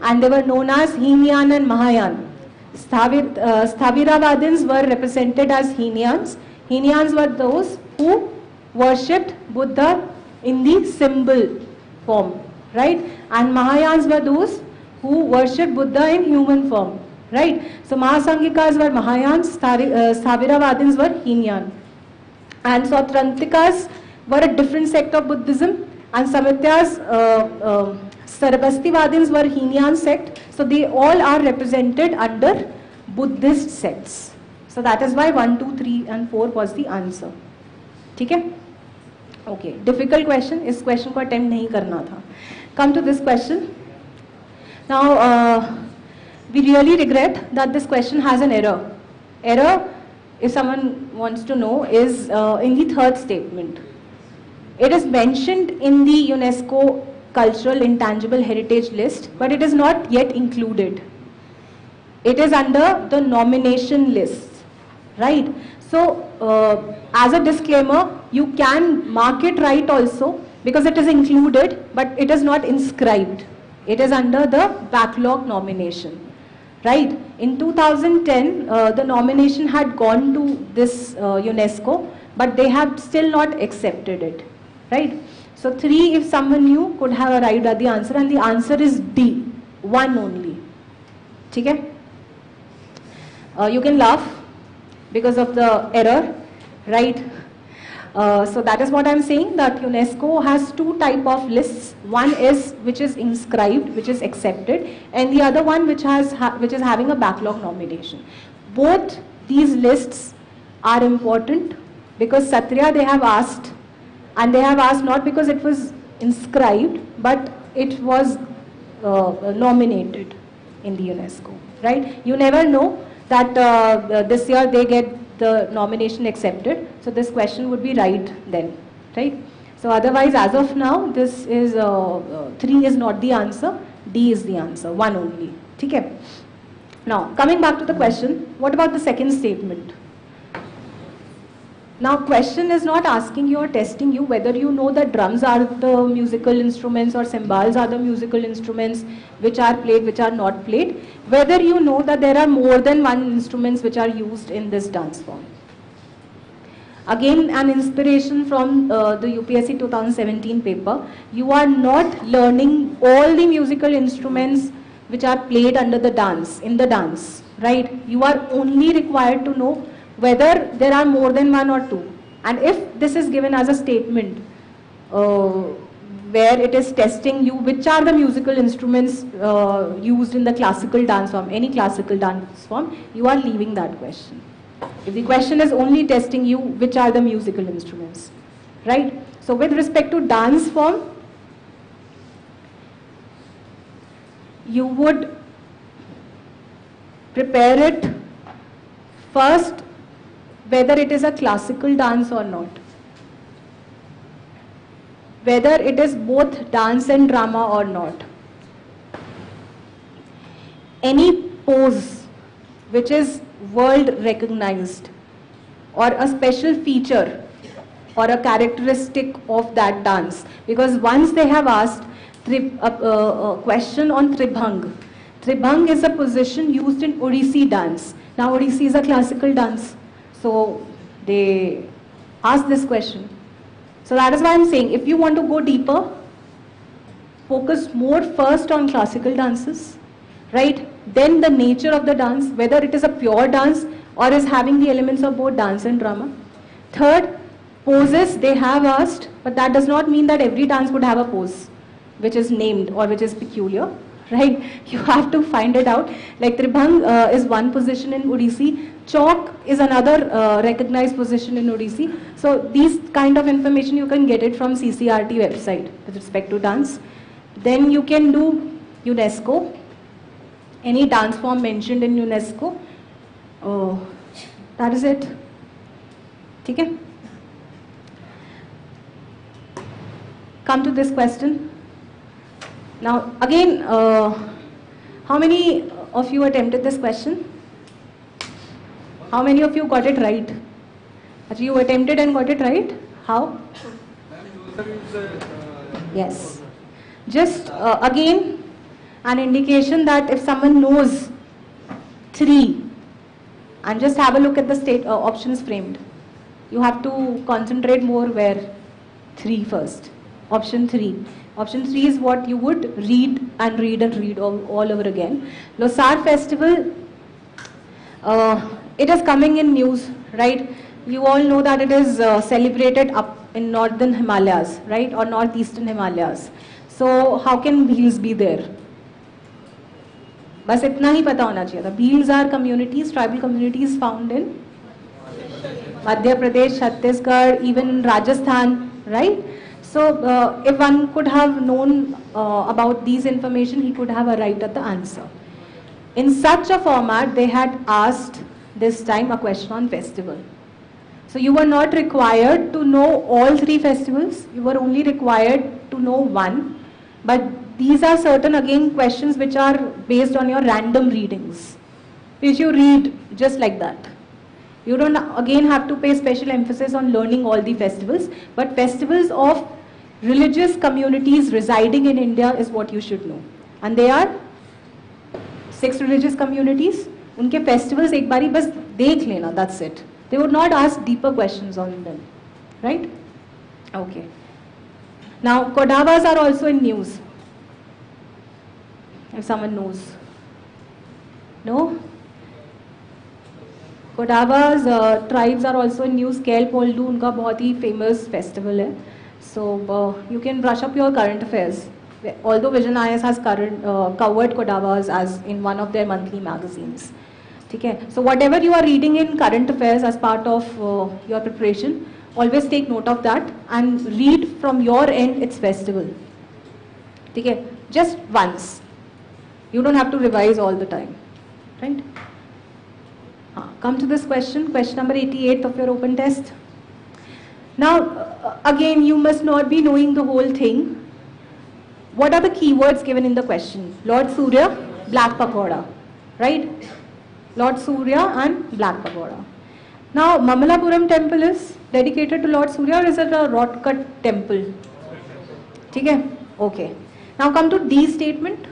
and they were known as Hinayan and Mahayan. Sthaviravadins were represented as Hinayans. Hinayans were those who worshipped Buddha in the symbol form, right? And Mahayans were those who worship Buddha in human form, right? So Mahasangikas were Mahayans, Sthaviravadins were Hinayan. And Sautrantikas were a different sect of Buddhism, and Samityas, Sarabastivadins were Hinayan sect. So they all are represented under Buddhist sects. So that is why 1, 2, 3 and 4 was the answer. Okay? Okay. Difficult question. इस question को attempt नहीं करना था. Come to this question. Now, we really regret that this question has an error. Error, if someone wants to know, is in the third statement. It is mentioned in the UNESCO Cultural Intangible Heritage List, but it is not yet included. It is under the nomination list, right? So, as a disclaimer, you can mark it right also because it is included, but it is not inscribed. It is under the backlog nomination, right? In 2010, the nomination had gone to this UNESCO, but they have still not accepted it, right? So 3, if someone knew, could have arrived at the answer, and the answer is D, 1 only. Okay? You can laugh because of the error, right? So that is what I am saying, that UNESCO has 2 type of lists. One is which is inscribed, which is accepted, and the other one which is having a backlog nomination. Both these lists are important because Satriya they have asked, and they have asked not because it was inscribed, but it was nominated in the UNESCO, right? You never know that this year they get the nomination accepted, so this question would be right then, right? So otherwise, as of now, this is 3 is not the answer, D is the answer, 1 only. Okay? Now, coming back to the question, what about the second statement? Now, question is not asking you or testing you whether you know that drums are the musical instruments or cymbals are the musical instruments which are played, which are not played. Whether you know that there are more than 1 instruments which are used in this dance form. Again, an inspiration from the UPSC 2017 paper. You are not learning all the musical instruments which are played under the dance, in the dance, right? You are only required to know whether there are more than 1 or 2. And if this is given as a statement where it is testing you which are the musical instruments used in the classical dance form, any classical dance form, you are leaving that question. If the question is only testing you which are the musical instruments, right? So with respect to dance form, you would prepare it first whether it is a classical dance or not, whether it is both dance and drama or not. Any pose which is world recognized or a special feature or a characteristic of that dance, because once they have asked a question on Tribhang. Tribhang is a position used in Odissi dance. Now Odissi is a classical dance. So they asked this question. So that is why I am saying, if you want to go deeper, focus more first on classical dances, right? Then the nature of the dance, whether it is a pure dance or is having the elements of both dance and drama. Third, poses they have asked, but that does not mean that every dance would have a pose which is named or which is peculiar, right? You have to find it out. Like Tribhang is one position in Odissi. Chok is another recognized position in Odissi. So these kind of information you can get it from CCRT website with respect to dance. Then you can do UNESCO, any dance form mentioned in UNESCO. That is it. Okay? Come to this question. Now again, how many of you attempted this question? How many of you got it right? Actually, you attempted and got it right? How? Yes. Just again, an indication that if someone knows 3, and just have a look at the state options framed. You have to concentrate more where 3 first. Option 3. Option 3 is what you would read and read and read all over again. Losar festival, it is coming in news, right? You all know that it is celebrated up in northern Himalayas, right? Or northeastern Himalayas. So how can Bheels be there? बस इतना ही पता होना चाहिए था. Bheels are communities, tribal communities found in Madhya Pradesh, Chhattisgarh, even Rajasthan, right? So if one could have known about these information, he could have arrived at the answer. In such a format, they had asked this time a question on festival. So you were not required to know all 3 festivals, you were only required to know one. But these are certain again questions which are based on your random readings, which you read just like that. You don't again have to pay special emphasis on learning all the festivals, but festivals of religious communities residing in India is what you should know. And they are 6 religious communities. Unke festivals ek bari bas dekh lena, that's it. They would not ask deeper questions on them, right? Okay. Now, Kodavas are also in news. If someone knows. No? Kodavas tribes are also in news. Kel Poldu, unka bahut hi famous festival hai. So, you can brush up your current affairs. Although Vision IS has covered Kodavas as in one of their monthly magazines. Okay? So, whatever you are reading in current affairs as part of your preparation, always take note of that and read from your end its festival. Okay? Just once. You don't have to revise all the time. Right? Come to this question number 88 of your open test. Now, again, you must not be knowing the whole thing. What are the keywords given in the question? Lord Surya, Black Pagoda. Right? Lord Surya and Black Pagoda. Now, Mamalapuram temple is dedicated to Lord Surya, or is it a rock cut temple? Okay? Okay. Now come to D statement.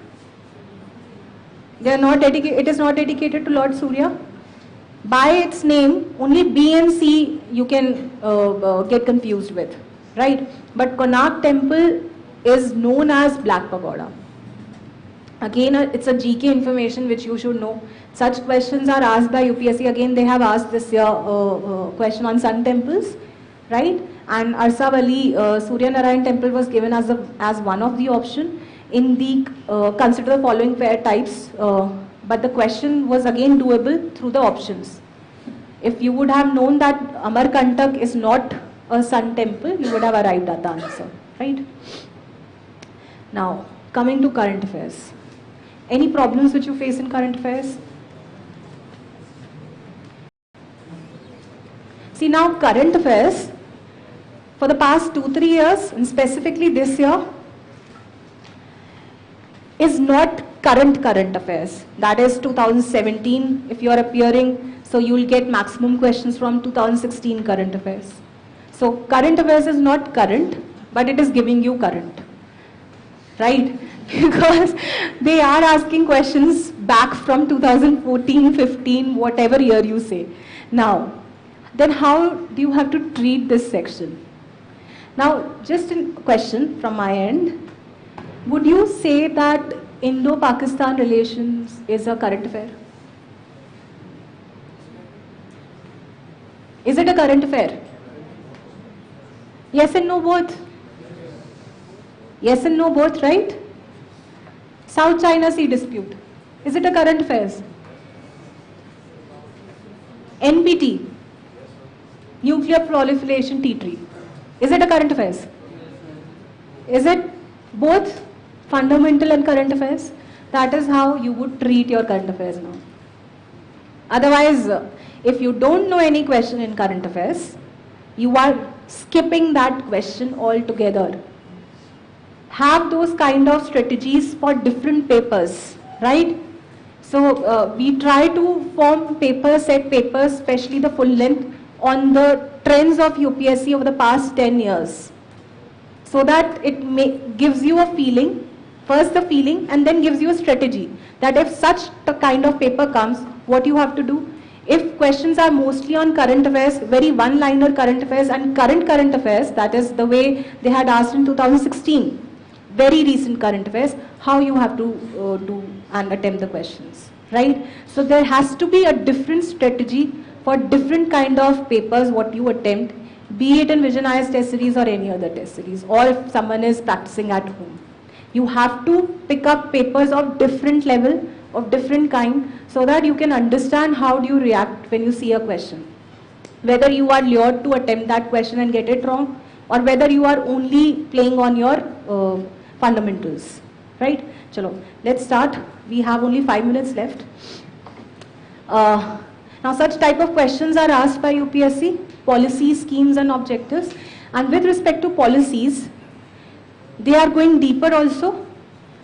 They are not it is not dedicated to Lord Surya. By its name, only B and C you can get confused with, right? But Konark temple is known as Black Pagoda. Again, it's a GK information which you should know. Such questions are asked by UPSC. Again, they have asked this year question on sun temples, right? And Arsavali Surya Narayan temple was given as one of the option in the consider the following pair types. But the question was again doable through the options. If you would have known that Amarkantak is not a sun temple, you would have arrived at the answer, right? Now, coming to current affairs. Any problems which you face in current affairs? See, now current affairs, for the past 2-3 years, and specifically this year, is not current affairs. That is 2017, if you are appearing, so you will get maximum questions from 2016 current affairs. So current affairs is not current, but it is giving you current, right? Because they are asking questions back from 2014, 15, whatever year you say. Now, then how do you have to treat this section? Now, just a question from my end. Would you say that Indo-Pakistan relations is a current affair? Is it a current affair? Yes and no both? Yes and no both, right? South China Sea dispute. Is it a current affairs? NPT, nuclear proliferation T3. Is it a current affairs? Is it both fundamental and current affairs? That is how you would treat your current affairs now. Otherwise, if you don't know any question in current affairs, you are skipping that question altogether. Have those kind of strategies for different papers, right? So we try to form set papers, especially the full length, on the trends of UPSC over the past 10 years. So that it gives you a feeling, first the feeling, and then gives you a strategy that if such a kind of paper comes, what you have to do. If questions are mostly on current affairs, very one-liner current affairs and current affairs, that is the way they had asked in 2016, very recent current affairs, how you have to do and attempt the questions, right? So there has to be a different strategy for different kind of papers what you attempt, be it in visionized test series or any other test series, or if someone is practicing at home. You have to pick up papers of different level, of different kind, so that you can understand how do you react when you see a question. Whether you are lured to attempt that question and get it wrong, or whether you are only playing on your fundamentals, right? Chalo, let's start. We have only 5 minutes left. Now such type of questions are asked by UPSC, policies, schemes and objectives. And with respect to policies, they are going deeper also,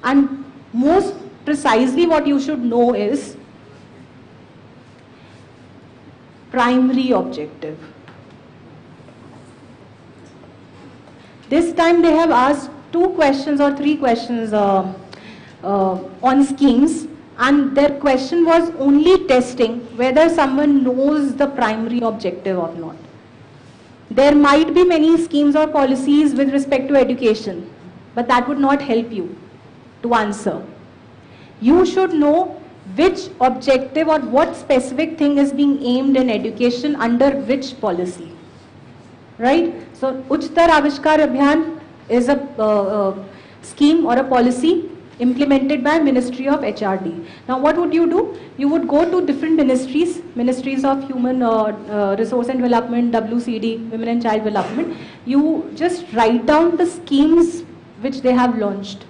and most precisely what you should know is primary objective. This time they have asked 2 questions or 3 questions on schemes, and their question was only testing whether someone knows the primary objective or not. There might be many schemes or policies with respect to education, but that would not help you to answer. You should know which objective or what specific thing is being aimed in education under which policy, right? So Uchtar Avishkar Abhiyan is a scheme or a policy implemented by Ministry of HRD. Now what would you do? You would go to different ministries, Ministries of Human Resource and Development, WCD, Women and Child Development. You just write down the schemes which they have launched,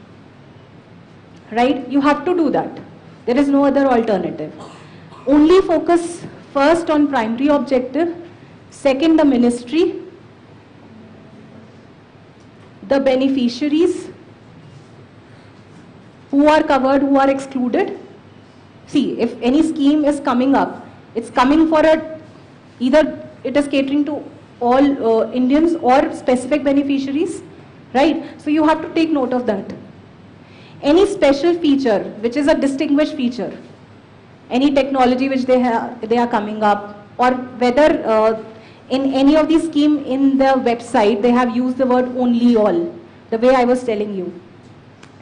right? You have to do that. There is no other alternative. Only focus first on primary objective, second the ministry, the beneficiaries, who are covered, who are excluded. See, if any scheme is coming up, it's coming for either it is catering to all Indians or specific beneficiaries, right? So you have to take note of that. Any special feature, which is a distinguished feature, any technology which they are coming up, or whether in any of these scheme in the website they have used the word only all, the way I was telling you.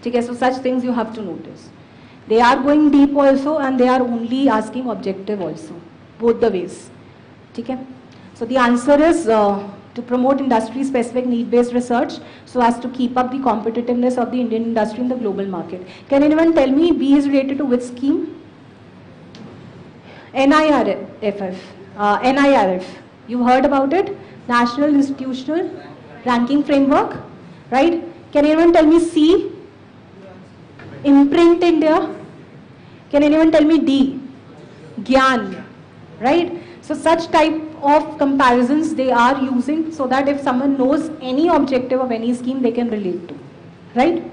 Okay, so such things you have to notice. They are going deep also, and they are only asking objective also, both the ways. Okay? So the answer is to promote industry-specific need-based research so as to keep up the competitiveness of the Indian industry in the global market. Can anyone tell me B is related to which scheme? NIRF. You heard about it? National Institutional Ranking Framework, right? Can anyone tell me C? Imprint India. Can anyone tell me D? Gyan, right? So such type of comparisons they are using so that if someone knows any objective of any scheme, they can relate to, right?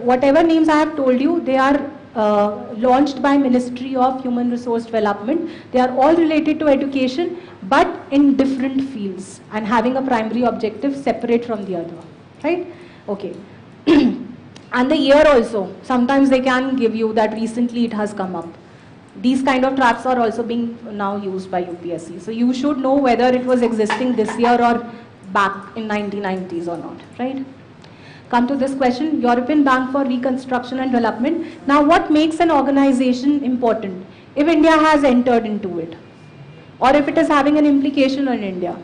Whatever names I have told you, they are launched by Ministry of Human Resource Development. They are all related to education, but in different fields and having a primary objective separate from the other, right? Okay. And the year also, sometimes they can give you that recently it has come up. These kind of traps are also being now used by UPSC. So you should know whether it was existing this year or back in 1990s or not, right? Come to this question, European Bank for Reconstruction and Development. Now what makes an organization important? If India has entered into it, or if it is having an implication on India,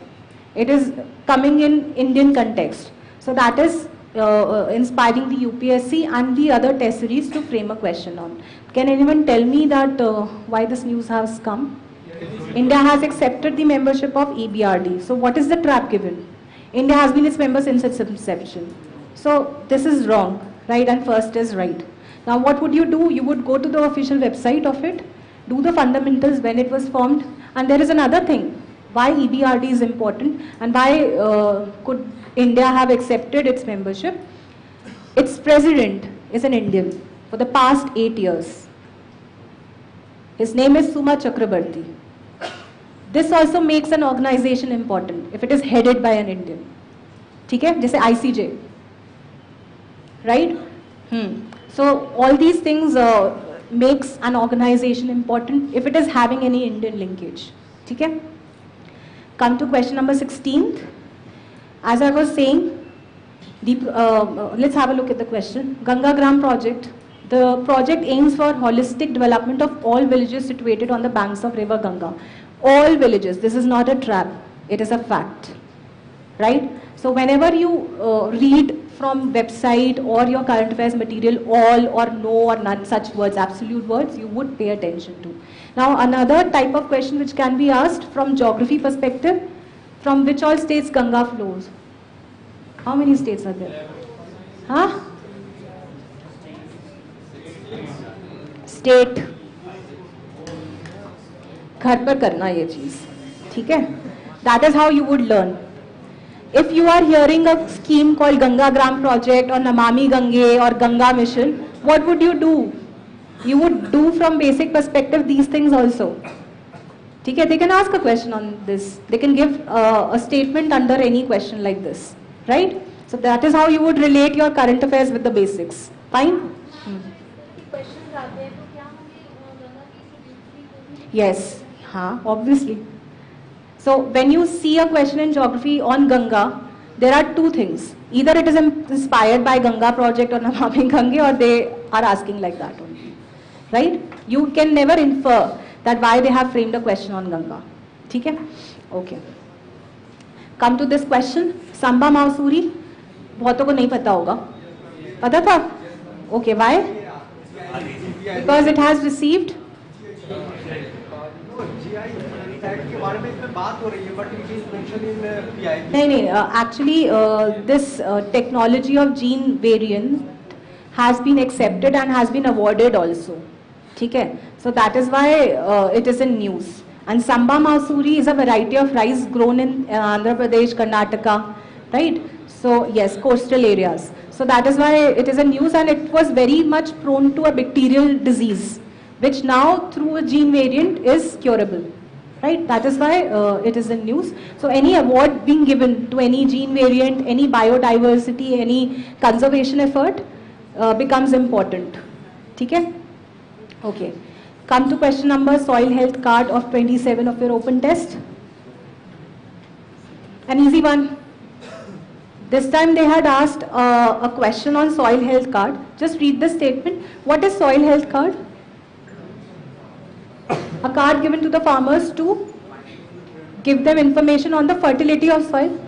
it is coming in Indian context. So that is inspiring the UPSC and the other test series to frame a question on. Can anyone tell me that why this news has come? India has accepted the membership of EBRD. So what is the trap given? India has been its member since its inception. So this is wrong, right? And first is right. Now what would you do? You would go to the official website of it, do the fundamentals when it was formed, and there is another thing. Why EBRD is important and why could India have accepted its membership? Its president is an Indian for the past 8 years. His name is Suma Chakrabarti. This also makes an organization important if it is headed by an Indian. ठीक है? जैसे ICJ, right? So all these things makes an organization important if it is having any Indian linkage. Okay? Come to question number 16. As I was saying, let's have a look at the question. Ganga Gram project. The project aims for holistic development of all villages situated on the banks of river Ganga. All villages. This is not a trap. It is a fact. Right? So whenever you read from website or your current affairs material, all or no or none such words, absolute words, you would pay attention to. Now another type of question which can be asked from geography perspective, from which all states Ganga flows? How many states are there? Huh? State. घर पर करना ये चीज, ठीक है? That is how you would learn. If you are hearing a scheme called Ganga Gram Project or Namami Gange or Ganga Mission, what would you do? You would do from basic perspective these things also. Okay? They can ask a question on this. They can give a statement under any question like this. Right? So that is how you would relate your current affairs with the basics. Fine? Yes. Obviously. So when you see a question in geography on Ganga, there are two things. Either it is inspired by Ganga project or Namami Gange, or they are asking like that only. Right? You can never infer that why they have framed a question on Ganga. Okay? Okay. Come to this question. Samba Mausuri. बहुतों को नहीं पता होगा. पता था? Okay, why? Because it has received. Actually, this technology of gene variant has been accepted and has been awarded also. Okay? So that is why it is in news. And Samba Mausuri is a variety of rice grown in Andhra Pradesh, Karnataka, right? So yes, coastal areas. So that is why it is in news, and it was very much prone to a bacterial disease, which now through a gene variant is curable. Right? That is why it is in news. So any award being given to any gene variant, any biodiversity, any conservation effort becomes important. Okay? Okay. Come to question number soil health card of 27 of your open test. An easy one. This time they had asked a question on soil health card. Just read the statement. What is soil health card? A card given to the farmers to give them information on the fertility of soil.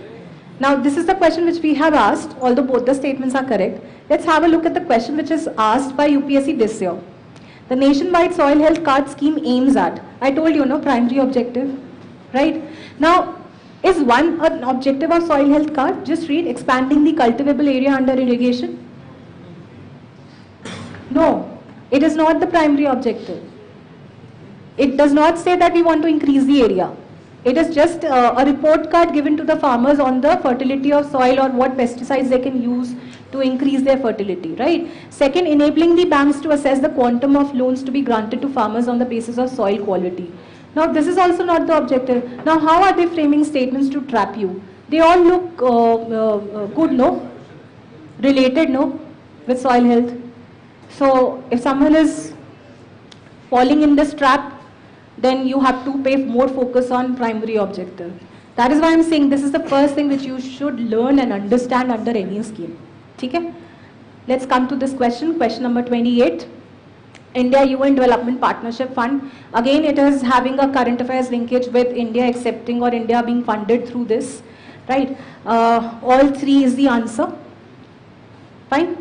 Now this is the question which we have asked, although both the statements are correct. Let's have a look at the question which is asked by UPSC this year. The nationwide soil health card scheme aims at, I told you, no, primary objective, right? Now, is one an objective of soil health card? Just read, expanding the cultivable area under irrigation. No, it is not the primary objective. It does not say that we want to increase the area. It is just a report card given to the farmers on the fertility of soil or what pesticides they can use to increase their fertility, right? Second, enabling the banks to assess the quantum of loans to be granted to farmers on the basis of soil quality. Now, this is also not the objective. Now, how are they framing statements to trap you? They all look good, no? Related, no? With soil health. So, if someone is falling in this trap, then you have to pay more focus on primary objective. That is why I'm saying this is the first thing which you should learn and understand under any scheme. Okay? Let's come to this question, question number 28. India UN Development Partnership Fund. Again, it is having a current affairs linkage with India accepting or India being funded through this. Right? All three is the answer. Fine?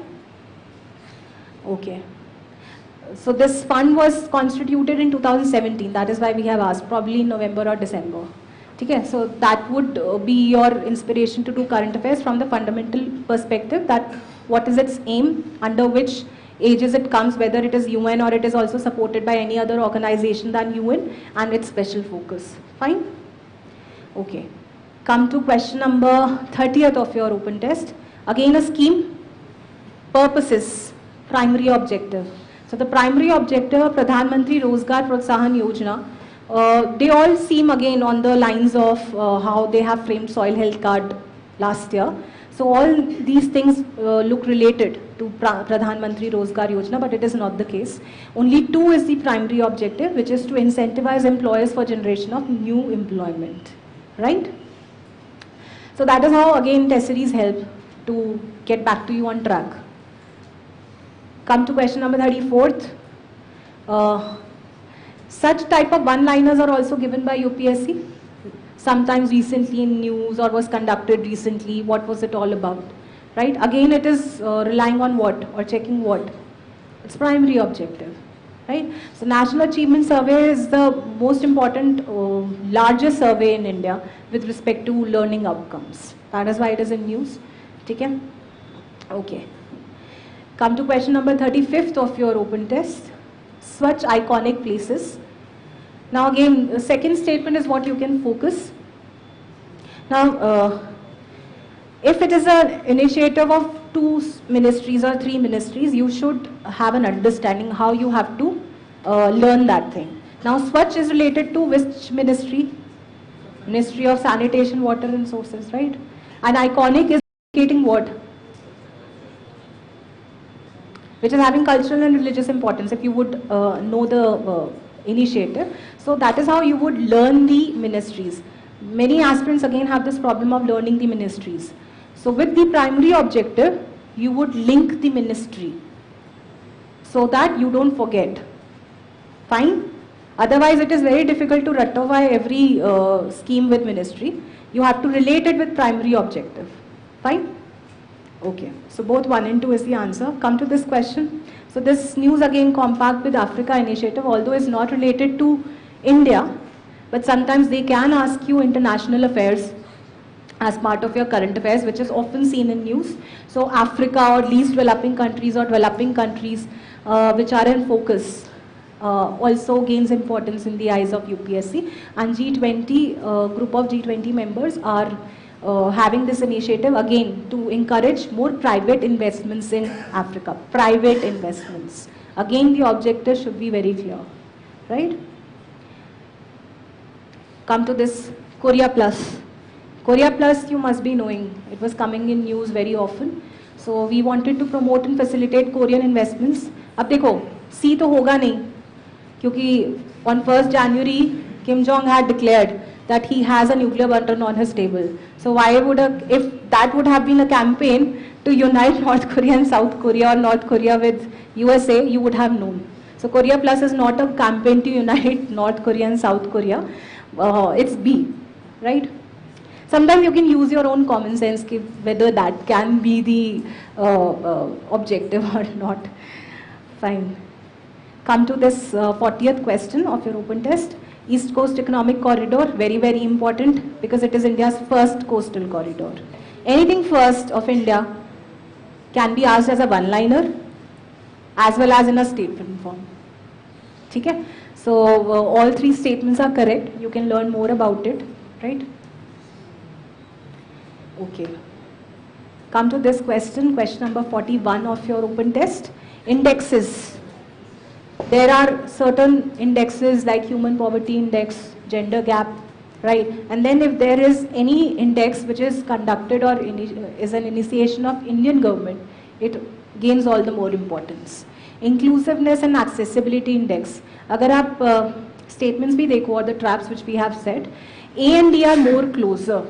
Okay. So this fund was constituted in 2017. That is why we have asked, probably in November or December. Okay, so that would be your inspiration to do current affairs from the fundamental perspective, that what is its aim, under which ages it comes, whether it is UN or it is also supported by any other organization than UN, and its special focus. Fine? Okay. Come to question number 30th of your open test. Again a scheme, purposes, primary objective. So the primary objective of Pradhan Mantri Rozgar Protsahan Yojana, they all seem again on the lines of how they have framed soil health card last year. So all these things look related. to Pradhan Mantri Rozgar Yojana, but it is not the case. Only 2 is the primary objective, which is to incentivize employers for generation of new employment, right? So that is how again TESSERIES help to get back to you on track. Come to question number 34th. Such type of one-liners are also given by UPSC. Sometimes recently in news or was conducted recently, what was it all about, right? Again, it is relying on what or checking what? It's primary objective, right? So National Achievement Survey is the most important, largest survey in India with respect to learning outcomes. That is why it is in news. Okay? Okay. Come to question number 35th of your open test. Such iconic places. Now again, the second statement is what you can focus. Now, if it is an initiative of 2 ministries or 3 ministries, you should have an understanding how you have to learn that thing. Now, Swachh is related to which ministry? Ministry of Sanitation, Water and Resources, right? And iconic is indicating what? Which is having cultural and religious importance, if you would know the initiative. So that is how you would learn the ministries. Many aspirants again have this problem of learning the ministries. So with the primary objective, you would link the ministry so that you don't forget. Fine? Otherwise it is very difficult to ratify every scheme with ministry. You have to relate it with primary objective. Fine? Okay, so both 1 and 2 is the answer. Come to this question. So this news again compact with Africa initiative, although it's not related to India, but sometimes they can ask you international affairs as part of your current affairs, which is often seen in news. So Africa or least developing countries or developing countries which are in focus also gains importance in the eyes of UPSC, and G20, group of G20 members are having this initiative again to encourage more private investments in Africa. Private investments. Again, the objective should be very clear, right? Come to this Korea Plus. Korea Plus you must be knowing. It was coming in news very often. So we wanted to promote and facilitate Korean investments. अब देखो, C तो होगा नहीं, क्योंकि on 1st January, Kim Jong had declared that he has a nuclear weapon on his table. So why would if that would have been a campaign to unite North Korea and South Korea, or North Korea with USA, you would have known. So Korea Plus is not a campaign to unite North Korea and South Korea. It's B, right? Sometimes you can use your own common sense whether that can be the objective or not. Fine. Come to this 40th question of your open test. East Coast Economic Corridor, very, very important because it is India's first coastal corridor. Anything first of India can be asked as a one-liner as well as in a statement form. Okay? So all 3 statements are correct. You can learn more about it, right? Okay. Come to this question, question number 41 of your open test. Indexes. There are certain indexes like Human Poverty Index, Gender Gap, right? And then if there is any index which is conducted or is an initiation of Indian government, it gains all the more importance. Inclusiveness and Accessibility Index. अगर आप statements भी देखो or the traps which we have said, A and D are more closer.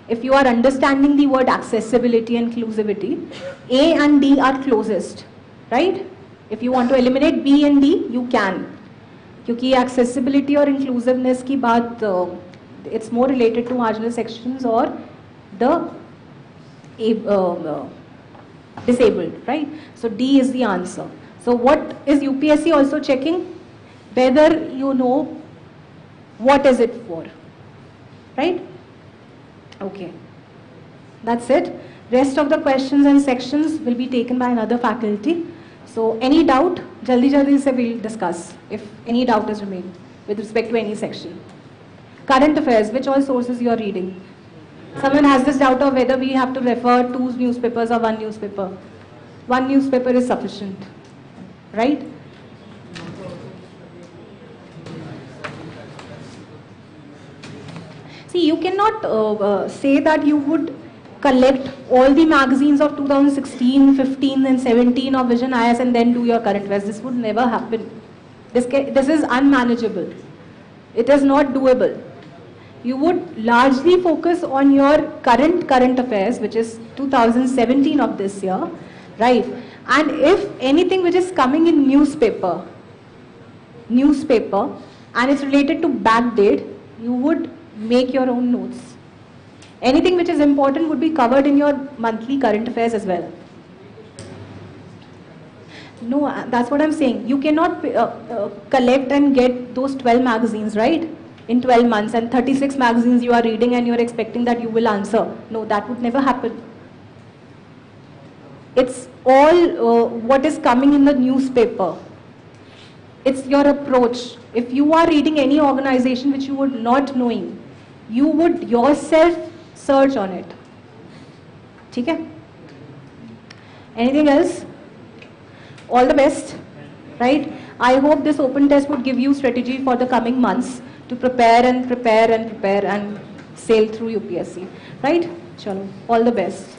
If you are understanding the word accessibility and inclusivity, A and D are closest, right? If you want to eliminate B and D, you can. क्योंकि accessibility और inclusiveness की बात, it's more related to marginal sections or the disabled, right? So D is the answer. So what is UPSC also checking? Whether you know what is it for, right? Okay, that's it. Rest of the questions and sections will be taken by another faculty. So any doubt, jaldi se we'll discuss if any doubt is remained with respect to any section. Current affairs, which all sources you are reading? Someone has this doubt of whether we have to refer 2 newspapers or 1 newspaper. 1 newspaper is sufficient, right? See, you cannot say that you would collect all the magazines of 2016, 15 and 17 of Vision IS and then do your current affairs. This would never happen. This is unmanageable. It is not doable. You would largely focus on your current affairs, which is 2017 of this year, right? And if anything which is coming in newspaper, and it's related to back date, you would make your own notes. Anything which is important would be covered in your monthly current affairs as well. No, that's what I'm saying. You cannot collect and get those 12 magazines, right? In 12 months, and 36 magazines you are reading and you're expecting that you will answer. No, that would never happen. It's all what is coming in the newspaper. It's your approach. If you are reading any organization which you would not knowing, you would yourself search on it. Okay? Anything else? All the best, right? I hope this open test would give you strategy for the coming months to prepare and sail through UPSC, right? Chalo, all the best.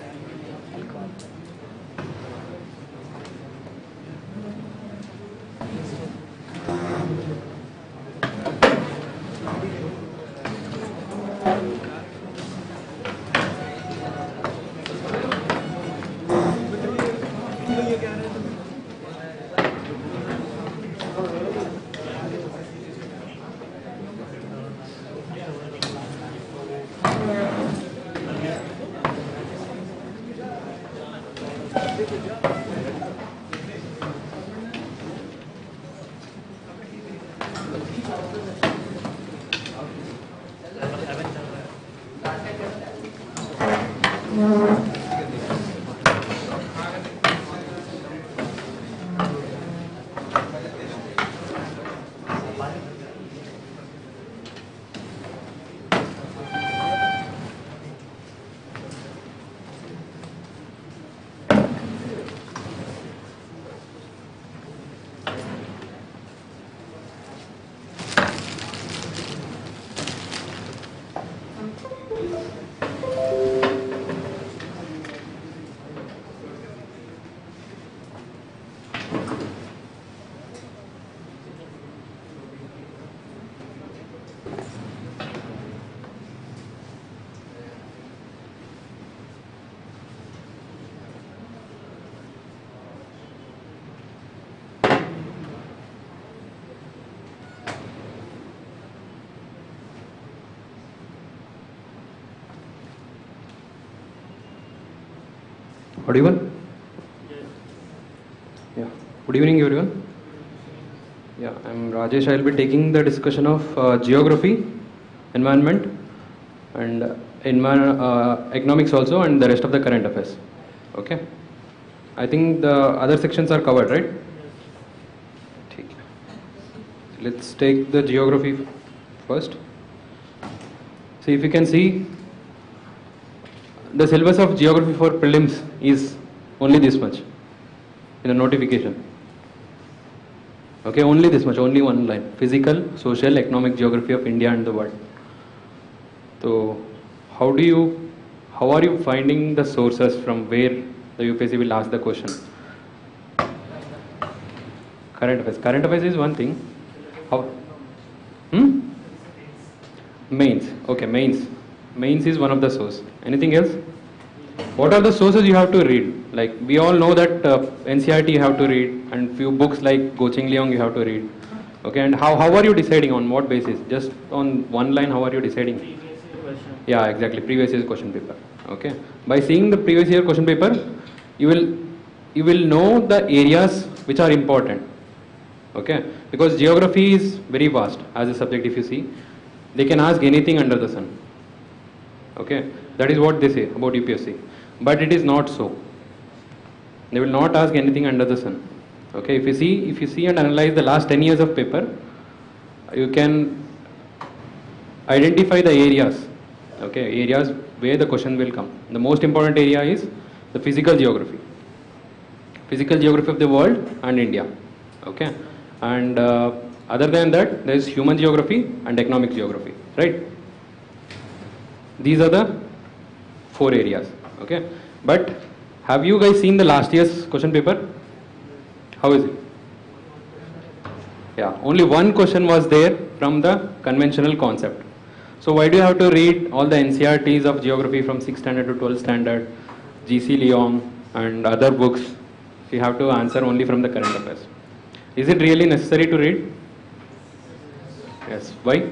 Audible? Yeah. Good evening, everyone. Yeah, I'm Rajesh. I'll be taking the discussion of geography, environment, and economics also, and the rest of the current affairs. Okay. I think the other sections are covered, right? Okay. Let's take the geography first. So if you can see, the syllabus of geography for prelims is only this much in the notification. Okay, only this much, only one line. Physical, social, economic geography of India and the world. So how are you finding the sources from where the UPSC will ask the question? Current affairs. Current affairs is one thing. How? Mains. Okay, mains. Mains is one of the source. Anything else? What are the sources you have to read? Like we all know that NCRT you have to read, and few books like Goching Leong you have to read. Okay, and how are you deciding, on what basis? Just on one line, how are you deciding? Previous year question. Yeah, exactly. Previous year's question paper. Okay. By seeing the previous year question paper, you will know the areas which are important. Okay, because geography is very vast as a subject. If you see, they can ask anything under the sun. Okay, that is what they say about UPSC. But it is not so. They will not ask anything under the sun. Okay, if you see and analyze the last 10 years of paper, you can identify the areas. Okay, areas where the question will come. The most important area is the physical geography. Physical geography of the world and India. Okay, and other than that, there is human geography and economic geography. Right? These are the 4 areas. Okay, But have you guys seen the last year's question paper? How is it? Yeah, only one question was there from the conventional concept. So why do you have to read all the NCRTs of geography from 6th standard to 12th standard, GC Leong and other books? You have to answer only from the current affairs. Is it really necessary to read? Yes. Why?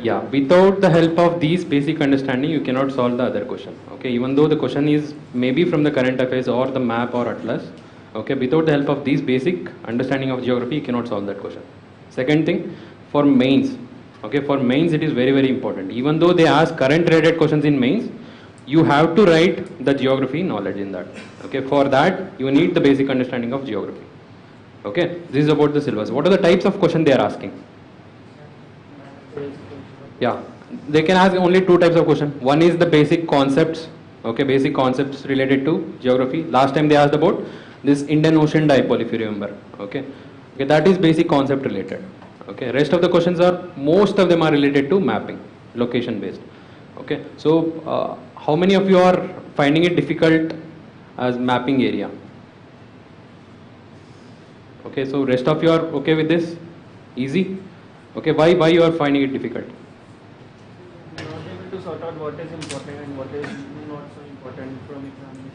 Yeah, without the help of these basic understanding, you cannot solve the other question. Okay, even though the question is maybe from the current affairs or the map or atlas. Okay, without the help of these basic understanding of geography, you cannot solve that question. Second thing, for mains. Okay, for mains it is very, very important. Even though they ask current related questions in mains, you have to write the geography knowledge in that. Okay, for that you need the basic understanding of geography. Okay, this is about the syllabus. What are the types of question they are asking? Yeah, they can ask only two types of question. One is the basic concepts. Okay, basic concepts related to geography. Last time they asked about this Indian Ocean dipole, if you remember. Okay, okay, that is basic concept related. Okay, rest of the questions are, most of them are related to mapping, location based. Okay, so how many of you are finding it difficult as mapping area? Okay, so rest of you are okay with this? Easy? Okay, why you are finding it difficult? Not able to sort out what is important and what is not so important from examination.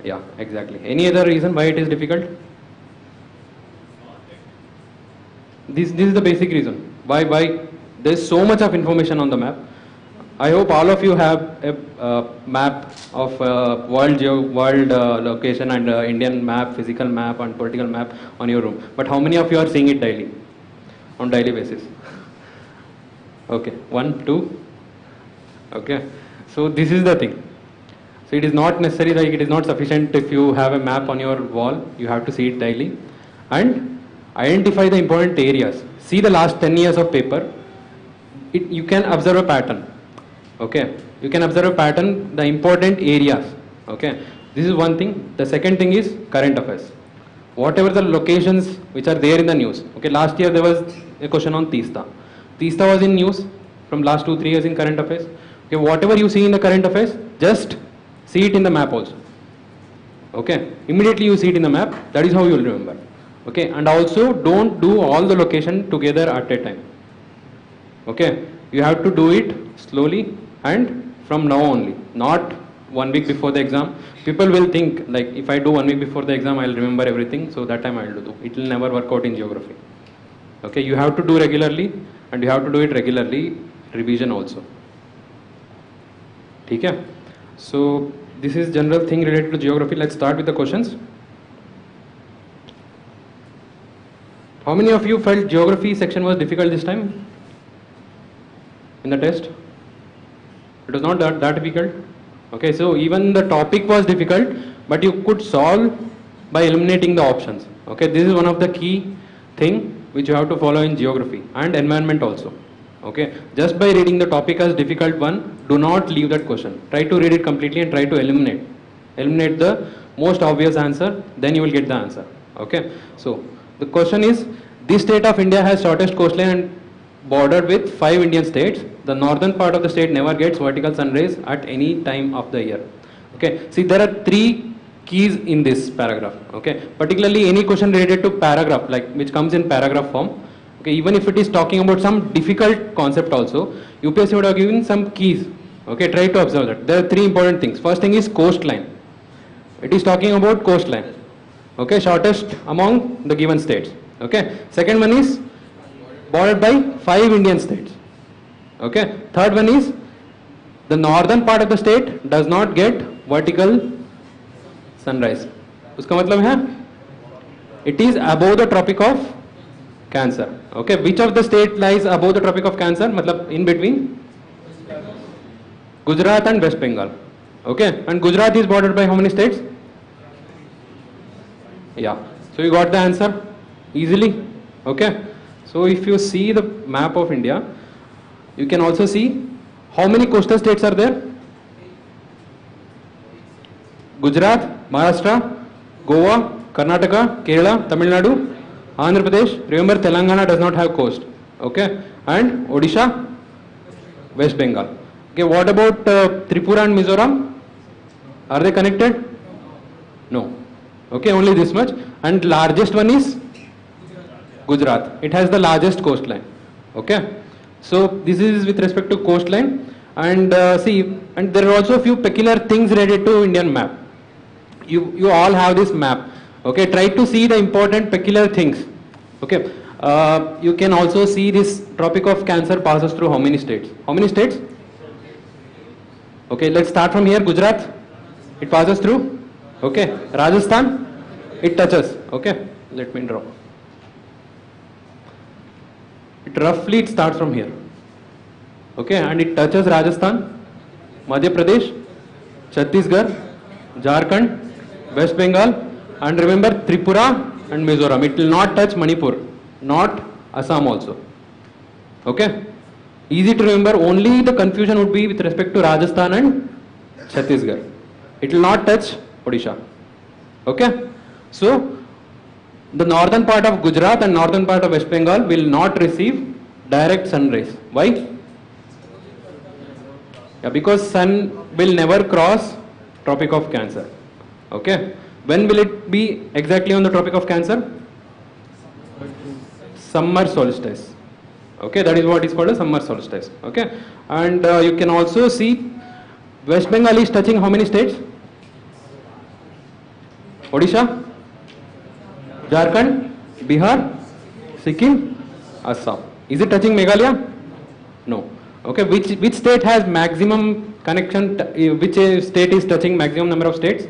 Yeah, exactly. Any other reason why it is difficult? This is the basic reason. Why there is so much of information on the map. I hope all of you have a map of world location and Indian map, physical map and political map on your room. But how many of you are seeing it daily? On daily basis? Okay, 1, 2. Okay, so this is the thing. So it is not necessary, like it is not sufficient if you have a map on your wall. You have to see it daily and identify the important areas. See the last 10 years of paper. You can observe a pattern. Okay, you can observe a pattern, the important areas. Okay, this is one thing. The second thing is current affairs. Whatever the locations which are there in the news. Okay, last year there was a question on Teesta. Teesta was in news from last 2-3 years in current affairs. Okay, whatever you see in the current affairs, just see it in the map also. Okay, immediately you see it in the map. That is how you will remember. Okay, and also don't do all the location together at a time. Okay, you have to do it slowly and from now only, not 1 week before the exam. People will think like if I do 1 week before the exam, I will remember everything. So that time I will do. It will never work out in geography. Okay, you have to do regularly and you have to do it regularly. Revision also. Okay. So this is general thing related to geography. Let's start with the questions. How many of you felt geography section was difficult this time in the test? It was not that difficult. Okay, so even the topic was difficult, but you could solve by eliminating the options. Okay, this is one of the key thing which you have to follow in geography and environment also. Okay, just by reading the topic as difficult one, do not leave that question. Try to read it completely and try to eliminate the most obvious answer, then you will get the answer. Okay, so the question is, this state of India has shortest coastline and bordered with 5 Indian states. The northern part of the state never gets vertical sun rays at any time of the year. Okay, see there are 3 keys in this paragraph. Okay, particularly any question related to paragraph, like which comes in paragraph form. Okay, even if it is talking about some difficult concept also, UPSC would have given some keys. Okay, try to observe that. There are 3 important things. First thing is coastline. It is talking about coastline. Okay, shortest among the given states. Okay, second one is bordered by 5 Indian states. Okay, third one is the northern part of the state does not get vertical sunrise. Uska matlab hai, it is above the Tropic of Cancer. Okay, which of the state lies above the Tropic of Cancer? Matlab in between Gujarat and West Bengal. Okay, and Gujarat is bordered by how many states? Yeah, so you got the answer easily. Okay, so if you see the map of India, you can also see how many coastal states are there. Gujarat, Maharashtra, Goa, Karnataka, Kerala, Tamil Nadu, Andhra Pradesh. Remember, Telangana does not have coast. Okay, and Odisha, West Bengal. Okay, what about Tripura and Mizoram? Are they connected? No. Okay, only this much. And largest one is Gujarat. It has the largest coastline. Okay. So this is with respect to coastline. And see, and there are also a few peculiar things related to Indian map. You all have this map. Okay, try to see the important peculiar things. Okay, you can also see this Tropic of Cancer passes through how many states? How many states? Okay, let's start from here. Gujarat, it passes through. Okay, Rajasthan, it touches. Okay, let me draw. It starts from here. Okay, and it touches Rajasthan, Madhya Pradesh, Chhattisgarh, Jharkhand, West Bengal, and remember Tripura and Mizoram. It will not touch Manipur, not Assam also. Okay, easy to remember. Only the confusion would be with respect to Rajasthan and Chhattisgarh. It will not touch Odisha. Okay, so the northern part of Gujarat and northern part of West Bengal will not receive direct sun rays. Why? Yeah, because sun will never cross Tropic of Cancer. Okay, when will it be exactly on the Tropic of Cancer? Summer solstice. Okay, that is what is called a summer solstice. Okay, and you can also see West Bengal is touching how many states? Odisha, Jharkhand, Bihar, Sikkim, Assam. Is it touching Meghalaya? No. Okay, which state has maximum connection? Which state is touching maximum number of states?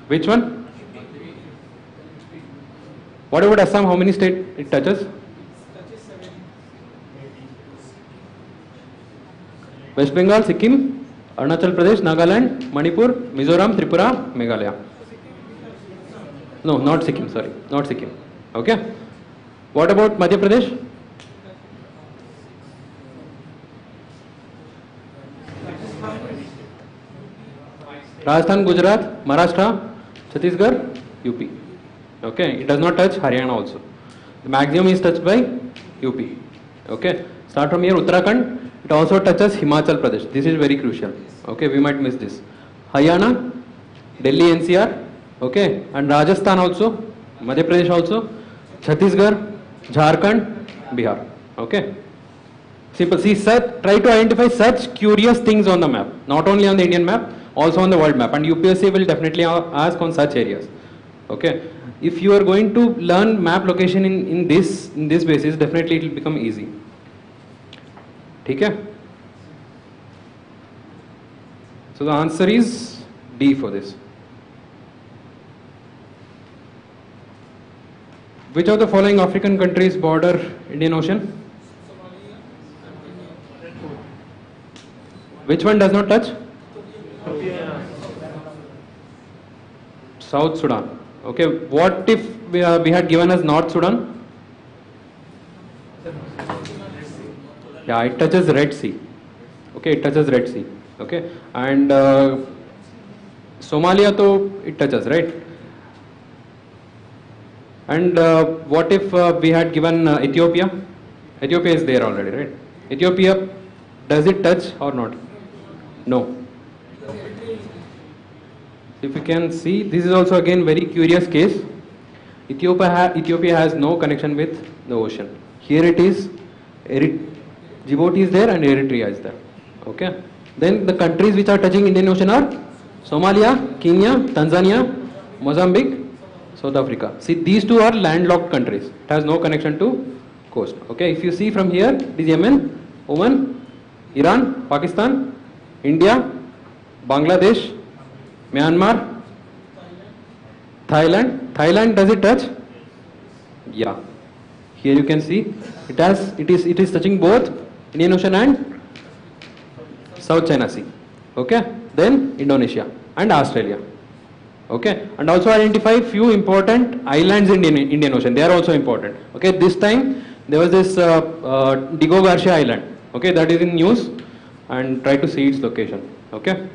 Which one? What about Assam? How many states it touches? West Bengal, Sikkim, Arunachal Pradesh, Nagaland, Manipur, Mizoram, Tripura, Meghalaya. No, not Sikkim, sorry, not Sikkim. Okay. What about Madhya Pradesh? Rajasthan, Gujarat, Maharashtra, Chhattisgarh, UP. Okay, it does not touch Haryana also. The maximum is touched by UP. Okay, start from here. Uttarakhand, it also touches Himachal Pradesh. This is very crucial. Okay, we might miss this. Haryana, Delhi NCR, okay, and Rajasthan also, Madhya Pradesh also, Chhattisgarh, Jharkhand, Bihar. Okay. Simple. See, try to identify such curious things on the map, not only on the Indian map, also on the world map, and UPSC will definitely ask on such areas. Okay. If you are going to learn map location in this basis, definitely it will become easy. Okay. So the answer is D for this. Which of the following African countries border Indian Ocean? Which one does not touch? South Sudan. Okay, what if we had given us North Sudan? Yeah, it touches Red Sea. Okay, it touches Red Sea. Okay, and Somalia, though, it touches, right? And what if we had given Ethiopia? Ethiopia is there already, right? Ethiopia, does it touch or not? No. If you can see, this is also again very curious case. Ethiopia has no connection with the ocean. Here it is, Djibouti is there and Eritrea is there. Okay. Then the countries which are touching Indian Ocean are Somalia, Kenya, Tanzania, Mozambique, South Africa. See, these two are landlocked countries. It has no connection to coast. Okay, if you see from here, it is Yemen, Oman, Iran, Pakistan, India, Bangladesh, Myanmar, Thailand. Thailand, does it touch? Yeah. Here you can see it is touching both Indian Ocean and South China Sea. Okay. Then Indonesia and Australia. Okay, and also identify few important islands in Indian Ocean. They are also important. Okay, this time there was this Diego Garcia Island. Okay, that is in news, and try to see its location. Okay.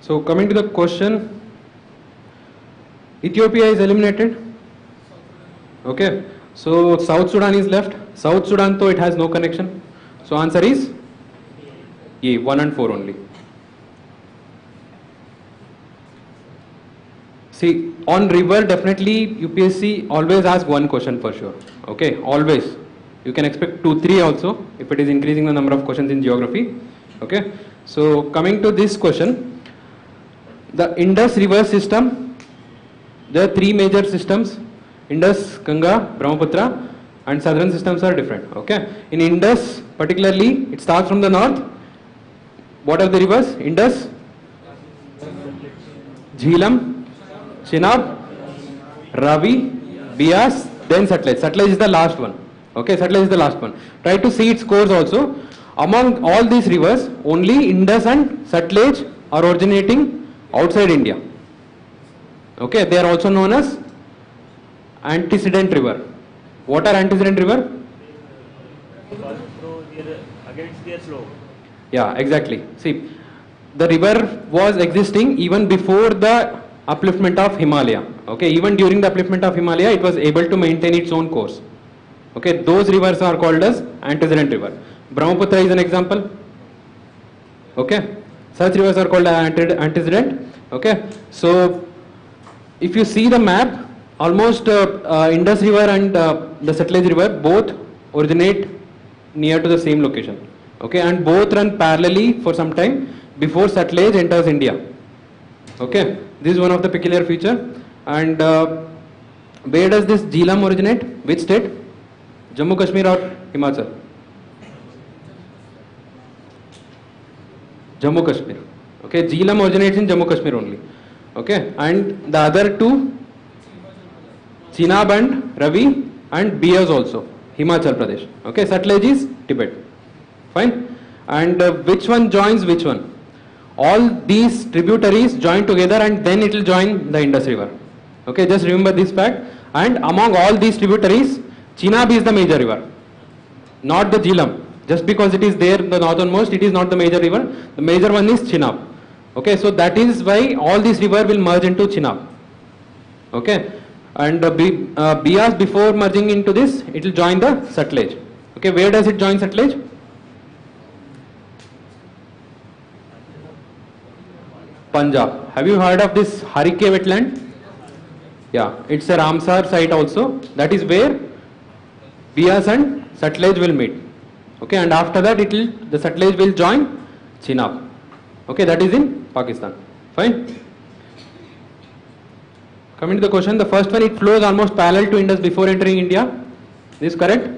So coming to the question, Ethiopia is eliminated. Okay, so South Sudan is left. South Sudan, though, it has no connection. So answer is A, 1 and 4 only. See, on river, definitely UPSC always asks one question for sure. Okay, always. You can expect 2, 3 also if it is increasing the number of questions in geography. Okay, so coming to this question, the Indus river system, there are 3 major systems: Indus, Ganga, Brahmaputra, and southern systems are different. Okay, in Indus particularly, it starts from the north. What are the rivers? Indus, Jhelum, Chenab, Ravi, Bias, then Sutlej. Sutlej is the last one. Okay, Sutlej is the last one. Try to see its course also. Among all these rivers, only Indus and Sutlej are originating outside India. Okay, they are also known as antecedent river. What are antecedent river? Against their slope. Yeah, exactly. See, the river was existing even before the upliftment of Himalaya. Okay, even during the upliftment of Himalaya, it was able to maintain its own course. Okay, those rivers are called as antecedent river. Brahmaputra is an example. Okay, such rivers are called antecedent. Okay, so if you see the map, almost Indus river and the Sutlej river both originate near to the same location. Okay, and both run parallelly for some time before Sutlej enters India. Okay, this is one of the peculiar feature. And where does this Jhelum originate? Which state? Jammu Kashmir or Himachal? Jammu Kashmir. Okay, Jhelum originates in Jammu Kashmir only. Okay, and the other two, Chenab and Ravi and Bias also, Himachal Pradesh. Okay, Sutlej is Tibet. Fine. And which one joins which one? All these tributaries join together and then it will join the Indus river. Okay, just remember this fact. And among all these tributaries, Chenab is the major river, not the Jhelum. Just because it is there, the northernmost, it is not the major river. The major one is Chenab. Okay, so that is why all these rivers will merge into Chenab. Okay, and Bias, before merging into this, it will join the Sutlej. Okay, where does it join Sutlej? Punjab. Have you heard of this Harike wetland? Yeah, it's a Ramsar site also. That is where Bias and Sutlej will meet. Okay, and after that the Sutlej will join Chenab. Okay, that is in Pakistan. Fine. Coming to the question, the first one, it flows almost parallel to Indus before entering India. This is correct.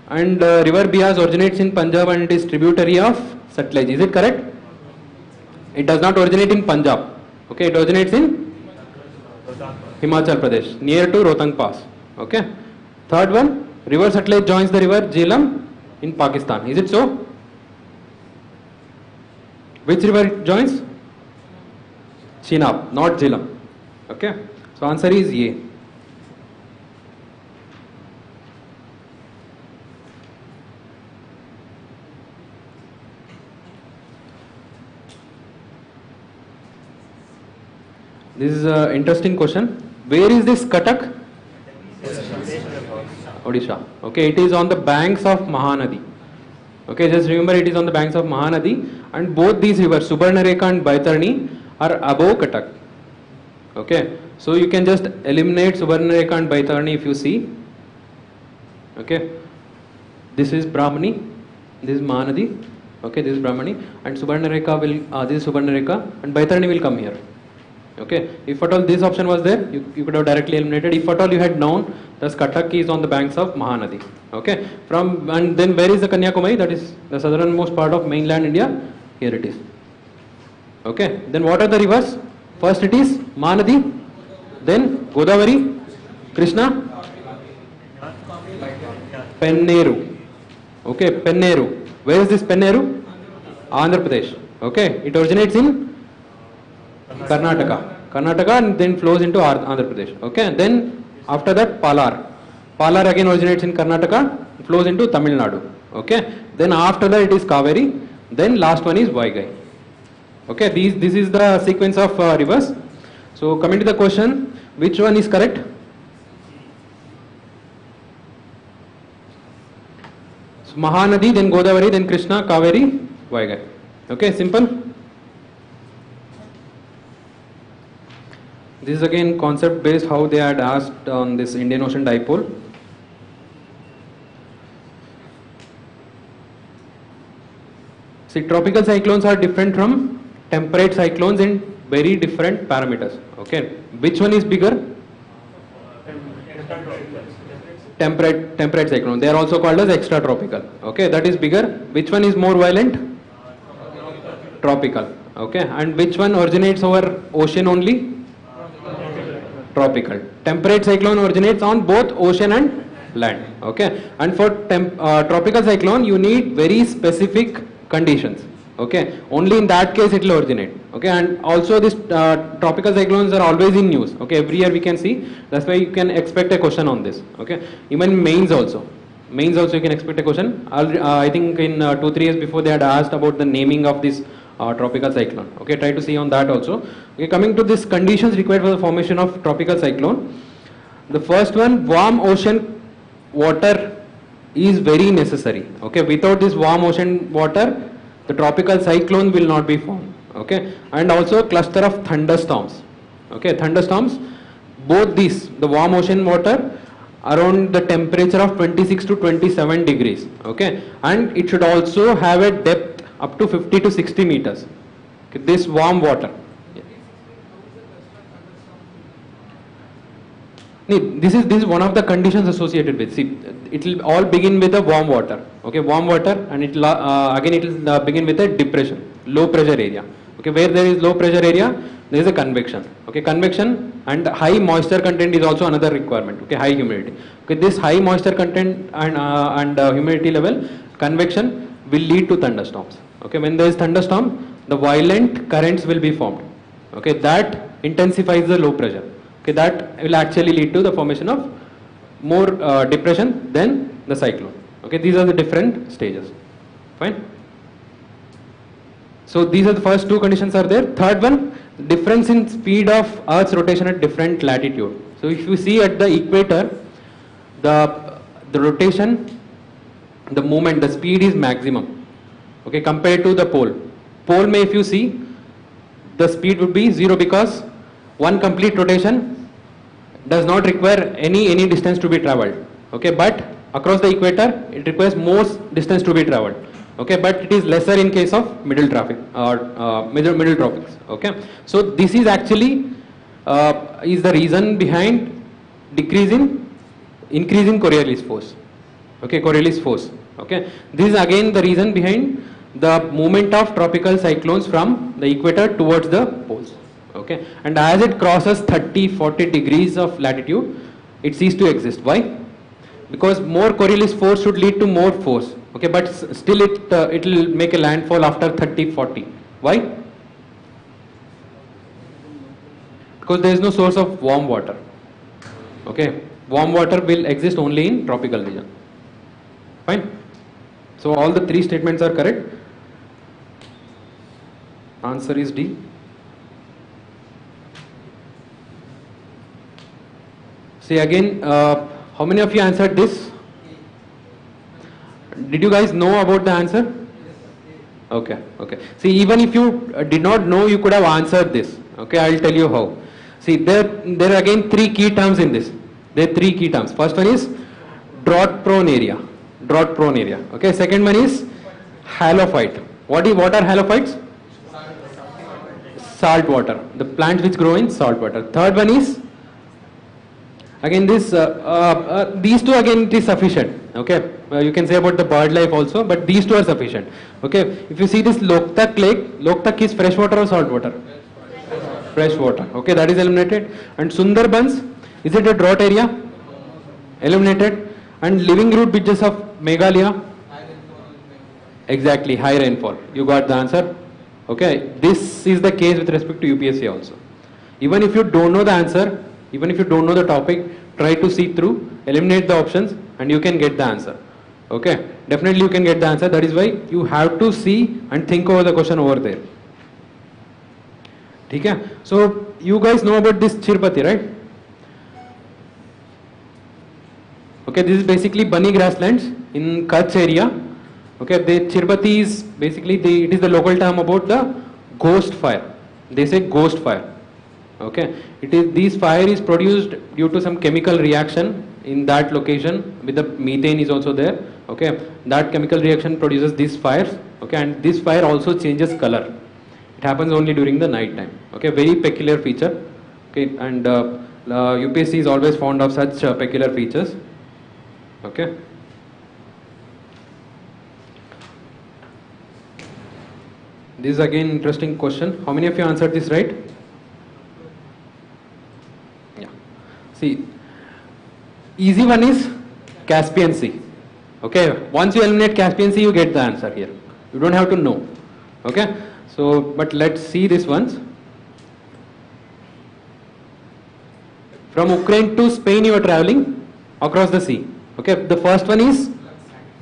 And river Bias originates in Punjab and it is tributary of Sutlej. Is it correct? It does not originate in Punjab. Okay, it originates in Himachal Pradesh, near to Rohtang Pass. Okay. Third one, river Sutlej joins the river Jhelum in Pakistan. Is it so? Which river it joins? Chenab, not Jhelum. Okay. So answer is A. This is an interesting question. Where is this Cuttack? Odisha. Okay, it is on the banks of Mahanadi. Okay, just remember it is on the banks of Mahanadi, and both these rivers, Subarnarekha and Baitarani, are above Cuttack. Okay, so you can just eliminate Subarnarekha and Baitarani if you see. Okay, this is Brahmani, this is Mahanadi. Okay, this is Brahmani, and Subarnarekha will, this is Subarnarekha, and Baitarani will come here. Okay, if at all this option was there, you could have directly eliminated. If at all you had known, thus Cuttack is on the banks of Mahanadi. Okay, and then where is the Kanyakumari? That is the southernmost part of mainland India. Here it is. Okay, then what are the rivers? First it is Mahanadi, then Godavari, Krishna, Penneru. Okay, Penneru. Where is this Penneru? Andhra Pradesh. Okay, it originates in Karnataka, and then flows into Andhra Pradesh. Okay, then after that Palar again originates in Karnataka, flows into Tamil Nadu. Okay, then after that it is Kaveri, then last one is Vaigai. Okay, this is the sequence of rivers. So coming to the question, which one is correct? So Mahanadi, then Godavari, then Krishna, Kaveri, Vaigai. Okay, simple. This is again concept based how they had asked on this Indian Ocean dipole. See, tropical cyclones are different from temperate cyclones in very different parameters. Okay, which one is bigger? Temperate cyclone. They are also called as extratropical. Okay, that is bigger. Which one is more violent? Tropical. Okay, and which one originates over ocean only? Tropical. Temperate cyclone originates on both ocean and land. Okay, and for tropical cyclone you need very specific conditions. Okay, only in that case it will originate. Okay, and also this tropical cyclones are always in news. Okay, every year we can see. That's why you can expect a question on this. Okay, even mains also you can expect a question. I think in 2-3 years before they had asked about the naming of this tropical cyclone. Okay, try to see on that also. Okay, coming to this conditions required for the formation of tropical cyclone. The first one, warm ocean water is very necessary. Okay, without this warm ocean water, the tropical cyclone will not be formed. Okay, and also cluster of thunderstorms. Okay, thunderstorms, both these, the warm ocean water around the temperature of 26 to 27 degrees. Okay, and it should also have a depth up to 50 to 60 meters. Okay, this warm water. This is one of the conditions associated with. See, it will all begin with a warm water. Okay, warm water, and it again it will begin with a depression, low pressure area. Okay, where there is low pressure area, there is a convection. Okay, convection and high moisture content is also another requirement. Okay, high humidity. Okay, this high moisture content and humidity level, convection will lead to thunderstorms. Okay, when there is thunderstorm, the violent currents will be formed. Okay, that intensifies the low pressure. Okay, that will actually lead to the formation of more depression than the cyclone. Okay, these are the different stages. Fine. So these are the first two conditions are there. Third one, difference in speed of Earth's rotation at different latitude. So if you see at the equator, the rotation, the movement, the speed is maximum. Okay, compared to the pole. Pole may, if you see, the speed would be 0 because one complete rotation does not require any distance to be traveled. Okay, but across the equator it requires more distance to be traveled. Okay, but it is lesser in case of middle traffic or middle tropics. Okay, so this is actually is the reason behind increasing Coriolis force. Okay, Coriolis force. Okay, this is again the reason behind the movement of tropical cyclones from the equator towards the poles. Okay, and as it crosses 30-40 degrees of latitude, it ceases to exist. Why? Because more Coriolis force should lead to more force. Okay, but still it will make a landfall after 30-40. Why? Because there is no source of warm water. Okay, warm water will exist only in tropical region. Fine. So all the three statements are correct. Answer is D. See again, how many of you answered this? Did you guys know about the answer? Okay, okay. See, even if you did not know, you could have answered this. Okay, I will tell you how. See, there are again three key terms in this. There are three key terms. First one is drought prone area. Drought prone area. Okay, second one is halophyte. What are halophytes? Salt water. The plants which grow in salt water. Third one is again this these two again it is sufficient. Okay, you can say about the bird life also, but these two are sufficient. Okay, if you see this Loktak lake, Loktak is fresh water or salt water? Fresh water. Okay, that is eliminated. And Sundarbans, is it a drought area? Eliminated. And living root bridges of Meghalaya? Exactly, high rainfall. You got the answer. Okay, this is the case with respect to UPSC also. Even if you don't know the answer, even if you don't know the topic, try to see through, eliminate the options, and you can get the answer. Okay, definitely you can get the answer. That is why you have to see and think over the question over there. ठीक है? So you guys know about this Chirpati, right? Okay, this is basically bunny grasslands in Kutch area. Okay, the Chirpati is basically it is the local term about the ghost fire. They say ghost fire. Okay, this fire is produced due to some chemical reaction in that location, with the methane is also there. Okay, that chemical reaction produces these fires. Okay, and this fire also changes color. It happens only during the night time. Okay, very peculiar feature. Okay, and UPSC is always fond of such peculiar features. Okay. This is again interesting question. How many of you answered this right? Yeah. See, easy one is Caspian Sea. Okay. Once you eliminate Caspian Sea, you get the answer here. You don't have to know. Okay. So, but let's see this once. From Ukraine to Spain, you are traveling across the sea. Okay. The first one is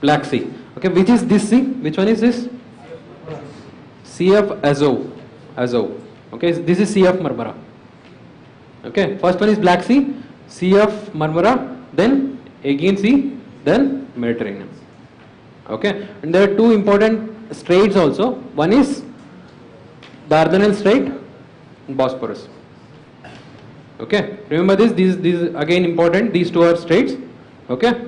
Black Sea. Okay. Which is this sea? Which one is this? Sea of Azov. Okay, this is Sea of Marmara. Okay, first one is Black Sea, Sea of Marmara, then Aegean Sea, then Mediterranean. Okay, and there are two important straits also. One is Dardanelles Strait and Bosporus. Okay, remember this. These again important. These two are straits. Okay,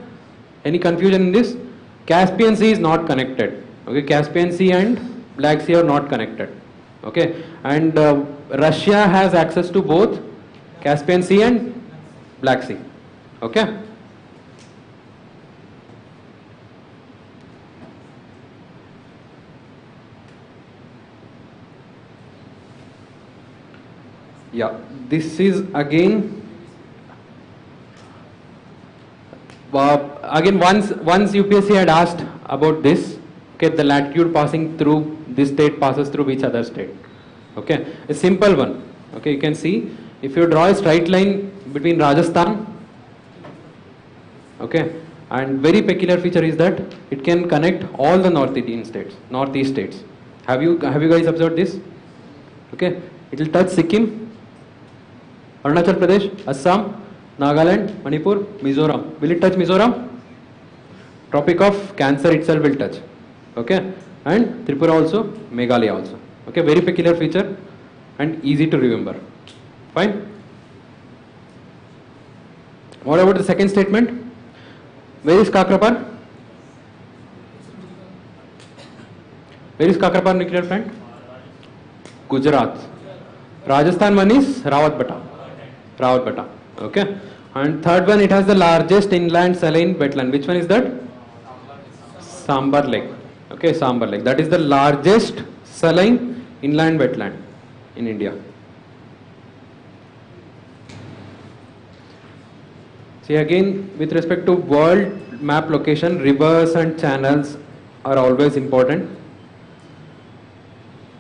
any confusion in this? Caspian Sea is not connected. Okay, Caspian Sea and Black Sea are not connected. Okay, and Russia has access to both Caspian Sea and Black Sea. Okay. Yeah, this is again once UPSC had asked about this. Okay, the latitude passing through this state passes through which other state. Okay, a simple one. Okay, you can see if you draw a straight line between Rajasthan, okay, and very peculiar feature is that it can connect all the northeast states. Have you guys observed this? Okay, it will touch Sikkim, Arunachal Pradesh, Assam, Nagaland, Manipur, Mizoram. Will it touch Mizoram? Tropic of Cancer itself will touch. Okay, and Tripura also, Meghalaya also. Okay, very peculiar feature and easy to remember. Fine. What about the second statement? Where is Kakrapar? Where is Kakrapar nuclear plant? Gujarat. Rajasthan one is Rawatbata. Okay, and third one, it has the largest inland saline wetland. Which one is that? Sambar Lake. Okay, Sambar Lake. That is the largest saline inland wetland in India. See, again, with respect to world map location, rivers and channels are always important.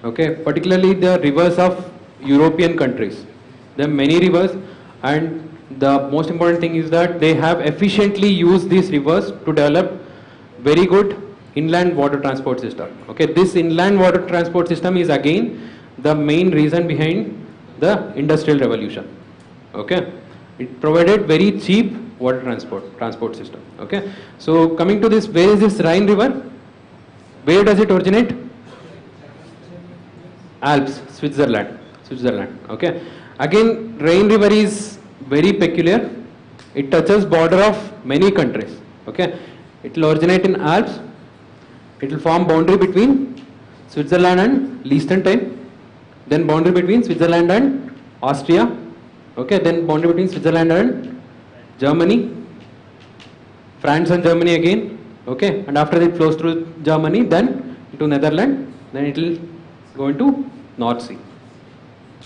Okay, particularly the rivers of European countries. There are many rivers, and the most important thing is that they have efficiently used these rivers to develop very good inland water transport system. Okay, this inland water transport system is again the main reason behind the industrial revolution. Okay, it provided very cheap water transport system. Okay, so coming to this, where is this Rhine river? Where does it originate? Alps, Switzerland. Okay, again Rhine river is very peculiar. It touches border of many countries. Okay, it will originate in Alps. It will form boundary between Switzerland and Liechtenstein, then boundary between Switzerland and Austria, okay, then boundary between Switzerland and Germany, France and Germany again, okay, and after it flows through Germany, then into Netherlands, then it will go into North Sea.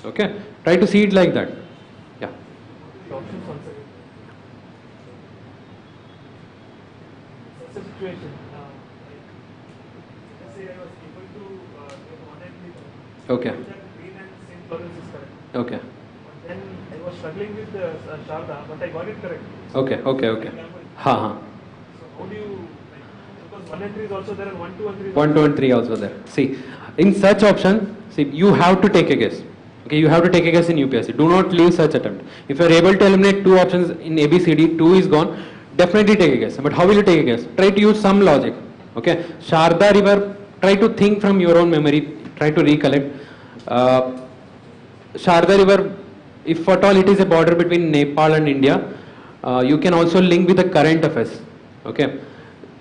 Okay, try to see it like that. Yeah. The options once again. Such a situation. Let's say I was able to get 180. Okay. That green and St. Lawrence is correct. Okay. But then I was struggling with the Sharda, but I got it correct. Okay. Ha. So how do you, because 1 and 3 is also there and 1, 2 and 3 is 1, 2 and 3 also there. See, in such option, see, you have to take a guess. Okay, you have to take a guess in UPSC. Do not leave such attempt. If you are able to eliminate 2 options in ABCD, 2 is gone, definitely take a guess. But how will you take a guess? Try to use some logic. Okay, Sharda River, try to think from your own memory, try to recollect. Sharda River, if at all it is a border between Nepal and India, you can also link with the current affairs. Okay,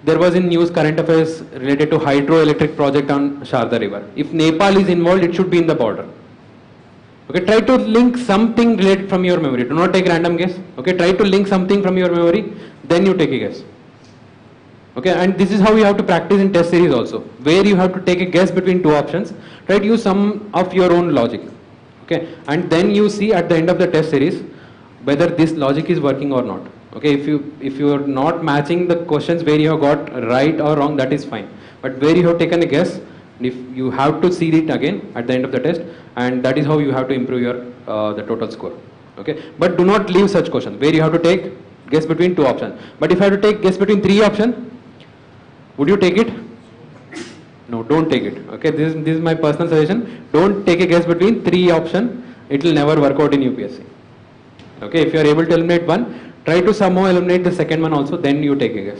there was in news current affairs related to hydroelectric project on Sharda River. If Nepal is involved, it should be in the border. Okay, try to link something related from your memory. Do not take random guess. Okay, try to link something from your memory, then you take a guess. Okay, and this is how you have to practice in test series also, where you have to take a guess between 2 options. Try to use some of your own logic. Okay, and then you see at the end of the test series whether this logic is working or not. Okay, if you are not matching the questions where you have got right or wrong, that is fine. But where you have taken a guess, if you have to see it again at the end of the test, and that is how you have to improve your the total score. Okay, but do not leave such questions where you have to take guess between 2 options. But if I have to take guess between 3 options, would you take it? No, don't take it. Okay, this is my personal suggestion. Don't take a guess between 3 options. It will never work out in UPSC. Okay, if you are able to eliminate one, try to somehow eliminate the second one also, then you take a guess.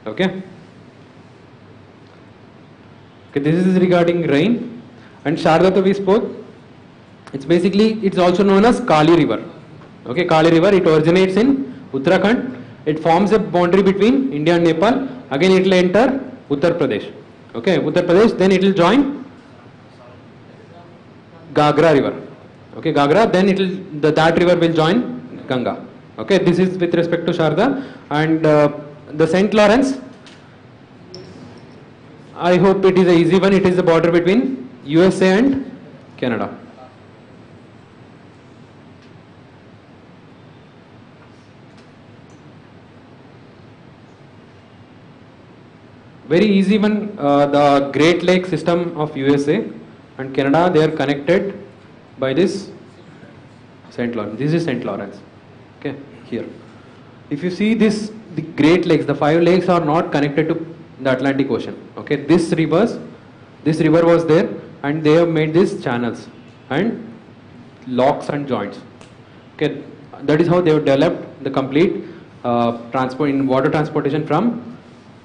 Okay. Okay, this is regarding rain. And Shardata we spoke. It's also known as Kali River. Okay, Kali River, it originates in Uttarakhand. It forms a boundary between India and Nepal. Again it will enter Uttar Pradesh. Okay, Uttar Pradesh, then it will join Gagra River. Okay, Gagra, then that river will join Ganga. Okay, this is with respect to Sharda. And the St. Lawrence, I hope it is an easy one. It is the border between USA and Canada. Very easy one. The Great Lake system of USA and Canada, they are connected by this St. Lawrence. This is St. Lawrence. Okay, here. If you see this, the Great Lakes, the 5 lakes are not connected to the Atlantic Ocean. Okay, this river was there, and they have made these channels and locks and joints. Okay, that is how they have developed the complete water transportation from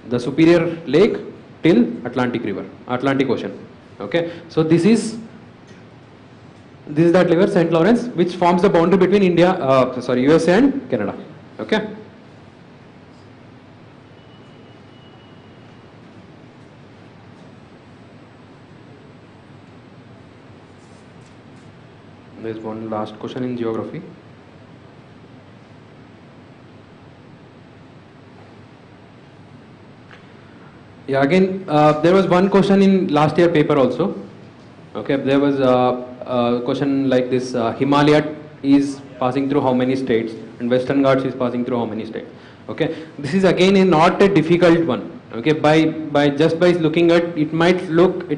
the Superior Lake till Atlantic Ocean. Okay, so this is that river, St. Lawrence, which forms the boundary between USA and Canada. Okay. There is one last question in geography. Yeah, again, there was one question in last year paper also. Okay, there was a question like this: Himalaya is passing through how many states, and Western Ghats is passing through how many states. Okay, this is again not a difficult one. Okay, by looking at it might look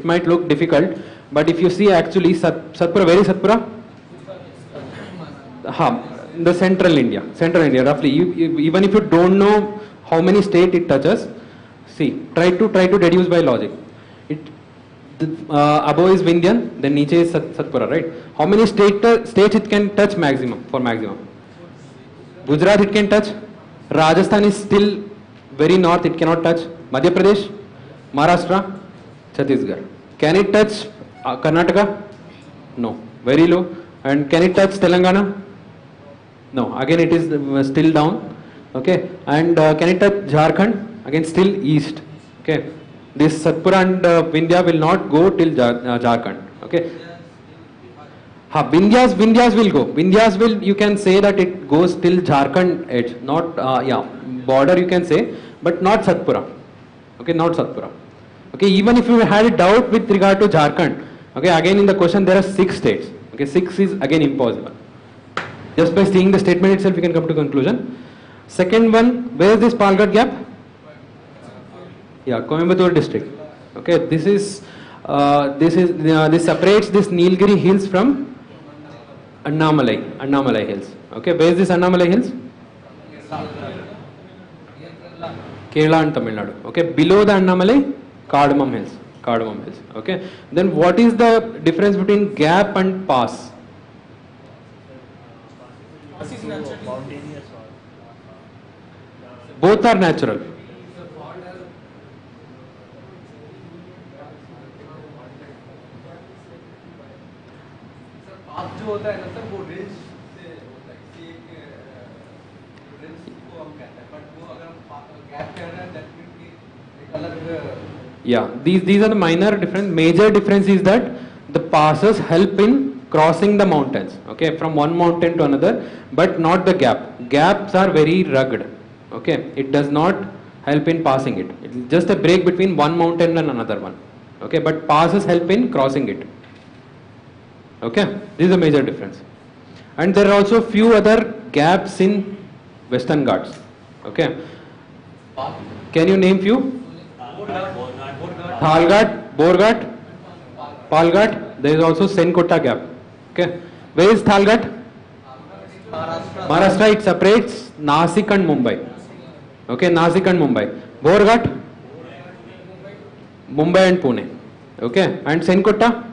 difficult, but if you see actually Satpura, where is Satpura? The central India, roughly. Even if you don't know how many states it touches, see, try to deduce by logic. Above is Vindhyan, then niche is Satpura, right? How many states it can touch maximum? Gujarat it can touch. Rajasthan is still very north, it cannot touch. Madhya Pradesh, Maharashtra, Chhattisgarh. Can it touch Karnataka? No, very low. And can it touch Telangana? No, again it is still down. Okay, and can it touch Jharkhand? Again still east. Okay, this Satpura and Vindhya will not go till Jharkhand. Okay, Vindhyas will go. Vindhyas will, you can say that it goes till Jharkhand edge, not border you can say, but not Satpura. Okay, not Satpura. Okay, even if you had a doubt with regard to Jharkhand, okay, again in the question there are 6 states. Okay, 6 is again impossible. Just by seeing the statement itself, we can come to conclusion. Second one, where is this Palghat gap? Yeah, Coimbatore district. Okay, this separates this Nilgiri hills from Annamalai hills. Okay, where is this Annamalai hills? Kerala and Tamil Nadu. Okay, below the Annamalai, Cardamom hills. Okay, then what is the difference between gap and pass? Both are natural. Path जो होता है ना sir वो range से होता है किसी एक रेंज को हम कहते हैं बट वो अगर हम गैप कह रहे हैं दैट मीन कि एक अलग Yeah, these are the minor difference. Major difference is that the passes help in crossing the mountains, okay, from one mountain to another, but not the gap. Gaps are very rugged, okay. It does not help in passing it. It's just a break between one mountain and another one, okay. But passes help in crossing it, okay. This is a major difference. And there are also few other gaps in Western Ghats, okay. Can you name few? Thalghat, Borghat, Palghat. There is also Senkotta gap. Okay, where is Thalghat? Maharashtra. It separates Nasik and Mumbai. Okay, Nasik and Mumbai. Borghat, Mumbai and Pune. Okay, and Senkotta?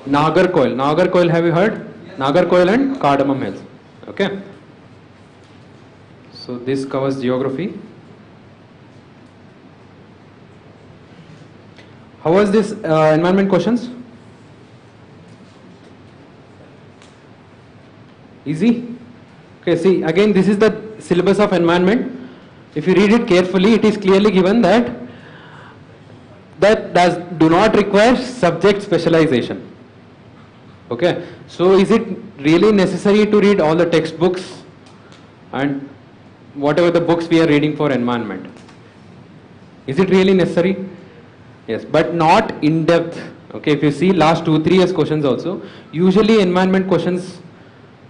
Nagarcoil. Nagarcoil, have you heard? Nagarcoil and Cardamom Hills. Okay. So this covers geography. How was this environment questions? Easy? Okay, see, again this is the syllabus of environment. If you read it carefully, it is clearly given that do not require subject specialization. Okay, so is it really necessary to read all the textbooks and whatever the books we are reading for environment? Is it really necessary? Yes, but not in depth. Okay, if you see last 2-3 years questions also, usually environment questions,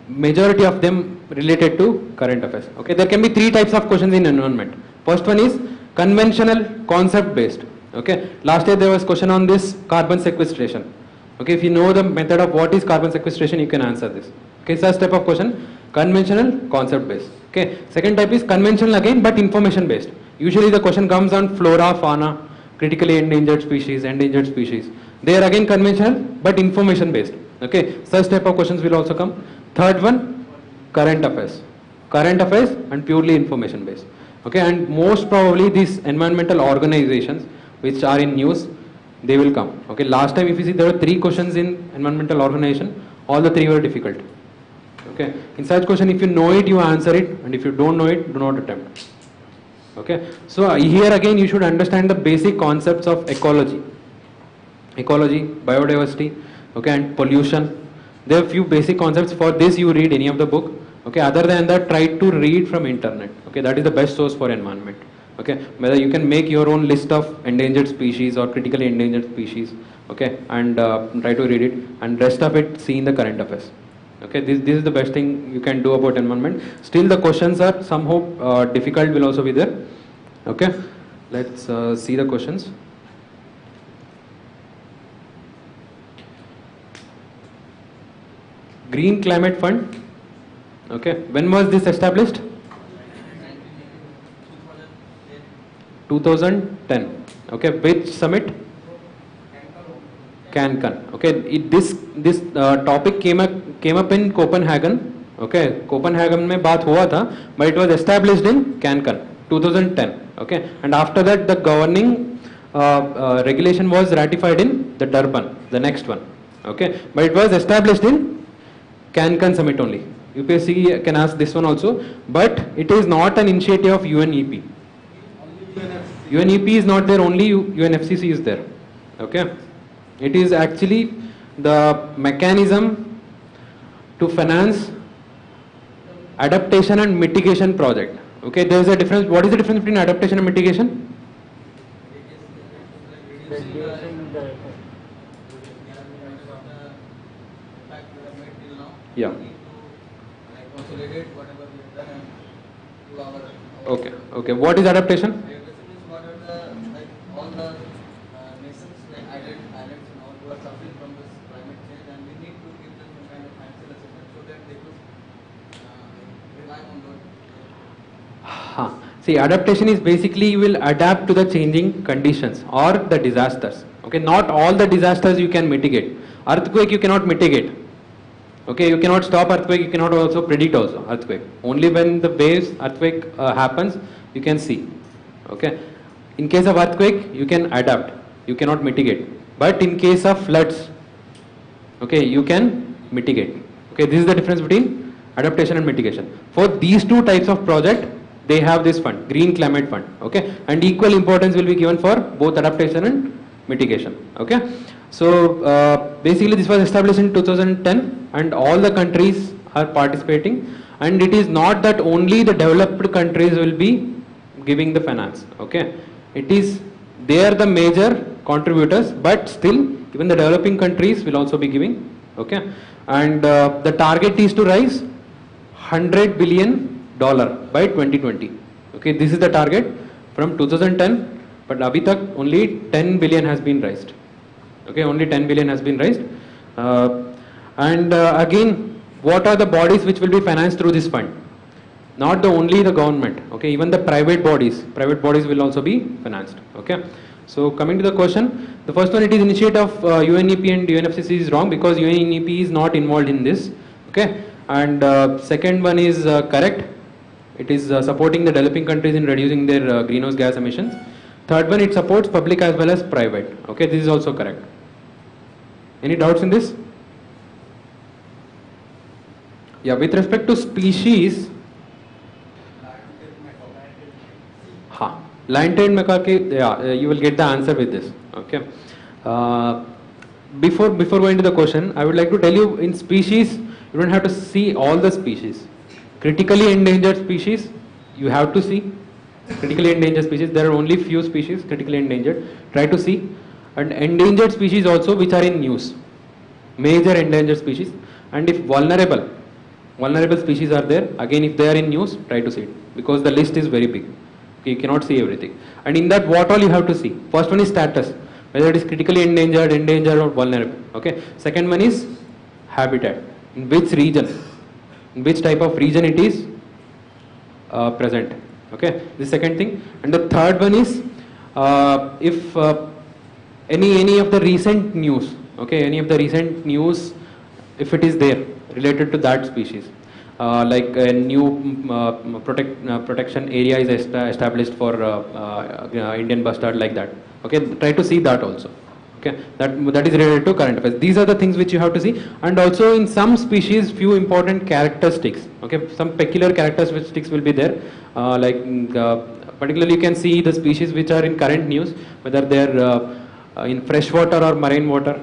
majority of them related to current affairs. Okay, there can be 3 types of questions in environment. First one is conventional concept based. Okay, last year there was question on this carbon sequestration. Okay, if you know the method of what is carbon sequestration, you can answer this. Okay, such type of question, conventional concept based. Okay, second type is conventional again but information based. Usually the question comes on flora, fauna, critically endangered species, endangered species. They are again conventional but information based. Okay, such type of questions will also come. Third one, current affairs. Current affairs and purely information based. Okay, and most probably these environmental organizations which are in news, they will come. Okay, last time if you see there were 3 questions in environmental organization, all the 3 were difficult. Okay, in such question if you know it, you answer it, and if you don't know it, do not attempt. Okay, so here again you should understand the basic concepts of ecology, biodiversity, okay, and pollution. There are few basic concepts. For this you read any of the book. Okay, other than that try to read from internet. Okay, that is the best source for environment. Okay, whether you can make your own list of endangered species or critically endangered species. Okay, and try to read it, and rest of it see in the current affairs. Okay, this is the best thing you can do about environment. Still the questions are somehow difficult will also be there. Okay, let's see the questions. Green Climate Fund. Okay, when was this established? 2010. Okay, which summit? Cancun. Okay, this topic came up in Copenhagen. Okay, Copenhagen में बात हुआ था, but it was established in Cancun 2010. Okay, and after that the governing regulation was ratified in the Durban, the next one. Okay, but it was established in Cancun summit only. UPSC can ask this one also, but it is not an initiative of UNEP. UNEP is not there, only UNFCCC is there. Okay, it is actually the mechanism to finance adaptation and mitigation project. Okay, there is a difference. What is the difference between adaptation and mitigation? Yeah. Okay. Okay. What is adaptation? See, adaptation is basically you will adapt to the changing conditions or the disasters. Okay, not all the disasters you can mitigate. Earthquake you cannot mitigate. Okay, you cannot stop earthquake, you cannot also predict also earthquake. Only when the waves earthquake happens, you can see. Okay, in case of earthquake, you can adapt, you cannot mitigate. But in case of floods, okay, you can mitigate. Okay, this is the difference between adaptation and mitigation. For these two types of project, they have this fund, Green Climate Fund. Okay, and equal importance will be given for both adaptation and mitigation. Okay, so basically this was established in 2010, and all the countries are participating. And it is not that only the developed countries will be giving the finance. Okay, it is they are the major contributors, but still even the developing countries will also be giving. Okay, and the target is to raise $100 billion by 2020. Okay, this is the target from 2010, but abhi tak only 10 billion has been raised. Okay, only 10 billion has been raised. Again, what are the bodies which will be financed through this fund? Not the only the government. Okay, even the private bodies will also be financed. Okay, so coming to the question, the first one, it is initiative of UNEP and UNFCCC is wrong because UNEP is not involved in this. Okay, and second one is correct. It is supporting the developing countries in reducing their greenhouse gas emissions. Third one, it supports public as well as private. Okay, this is also correct. Any doubts in this? Yeah, with respect to species, lion-tailed macaque, yeah, you will get the answer with this. Okay. Before going to the question, I would like to tell you, in species, you don't have to see all the species. Critically endangered species, you have to see. Critically endangered species, there are only few species critically endangered. Try to see. And endangered species also which are in news. Major endangered species. And if vulnerable species are there, again if they are in news, try to see it. Because the list is very big. Okay, you cannot see everything. And in that, what all you have to see? First one is status, whether it is critically endangered, or vulnerable. Okay. Second one is habitat. In which region, in which type of region it is present. Okay, the second thing. And the third one is if any of the recent news, okay, any of the recent news, if it is there related to that species, like a new protection area is established for Indian bustard, like that. Okay, try to see that also. Okay, that is related to current affairs. These are the things which you have to see. And also in some species, few important characteristics. Okay, some peculiar characteristics will be there. Particularly you can see the species which are in current news, whether they are in freshwater or marine water.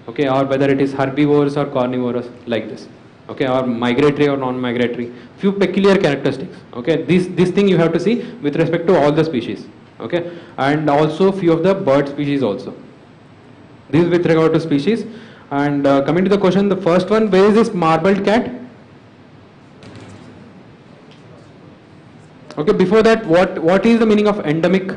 Okay, or whether it is herbivores or carnivores, like this. Okay, or migratory or non-migratory. Few peculiar characteristics. Okay, this thing you have to see with respect to all the species. Okay, and also few of the bird species also. This is with regard to species. And coming to the question, the first one, where is this marbled cat? Okay, before that, what is the meaning of endemic?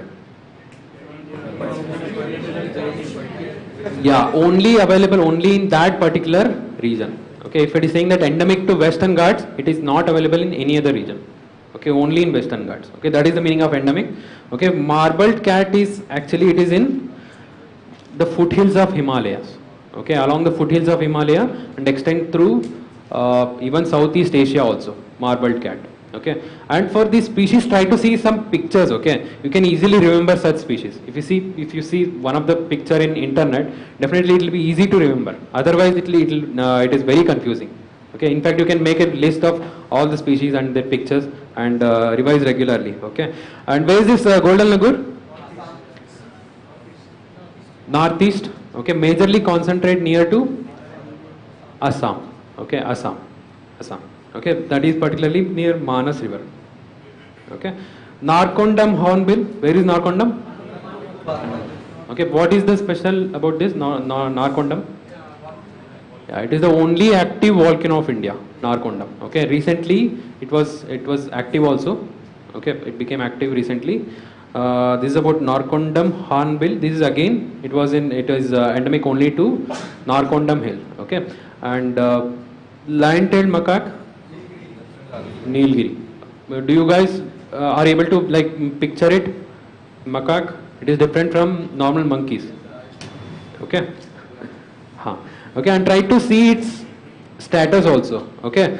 Yeah, only available only in that particular region. Okay, if it is saying that endemic to Western Ghats, it is not available in any other region. Okay, only in Western Ghats. Okay, that is the meaning of endemic. Okay, marbled cat is actually, it is in the foothills of Himalayas. Okay, along the foothills of Himalaya and extend through even Southeast Asia also, marbled cat. Okay, and for this species, try to see some pictures. Okay, you can easily remember such species. If you see one of the picture in internet, definitely it will be easy to remember. Otherwise, it is very confusing. Okay, in fact, you can make a list of all the species and their pictures and revise regularly. Okay, and where is this golden lagur? Northeast. Okay, majorly concentrate near to Assam. Okay, Assam. Okay, that is particularly near Manas river. Okay, Narcondam hornbill. Where is Narcondam? Okay, what is the special about this Narcondam? Yeah, it is the only active volcano of India, Narcondam. Okay, recently it was active also. Okay, it became active recently. This is about Narcondam hornbill. This is again, it is endemic only to Narcondam hill. Okay, and lion-tailed macaque, Nilgiri. Do you guys are able to like picture it? Macaque, it is different from normal monkeys. Okay. Okay, and try to see its status also. Okay,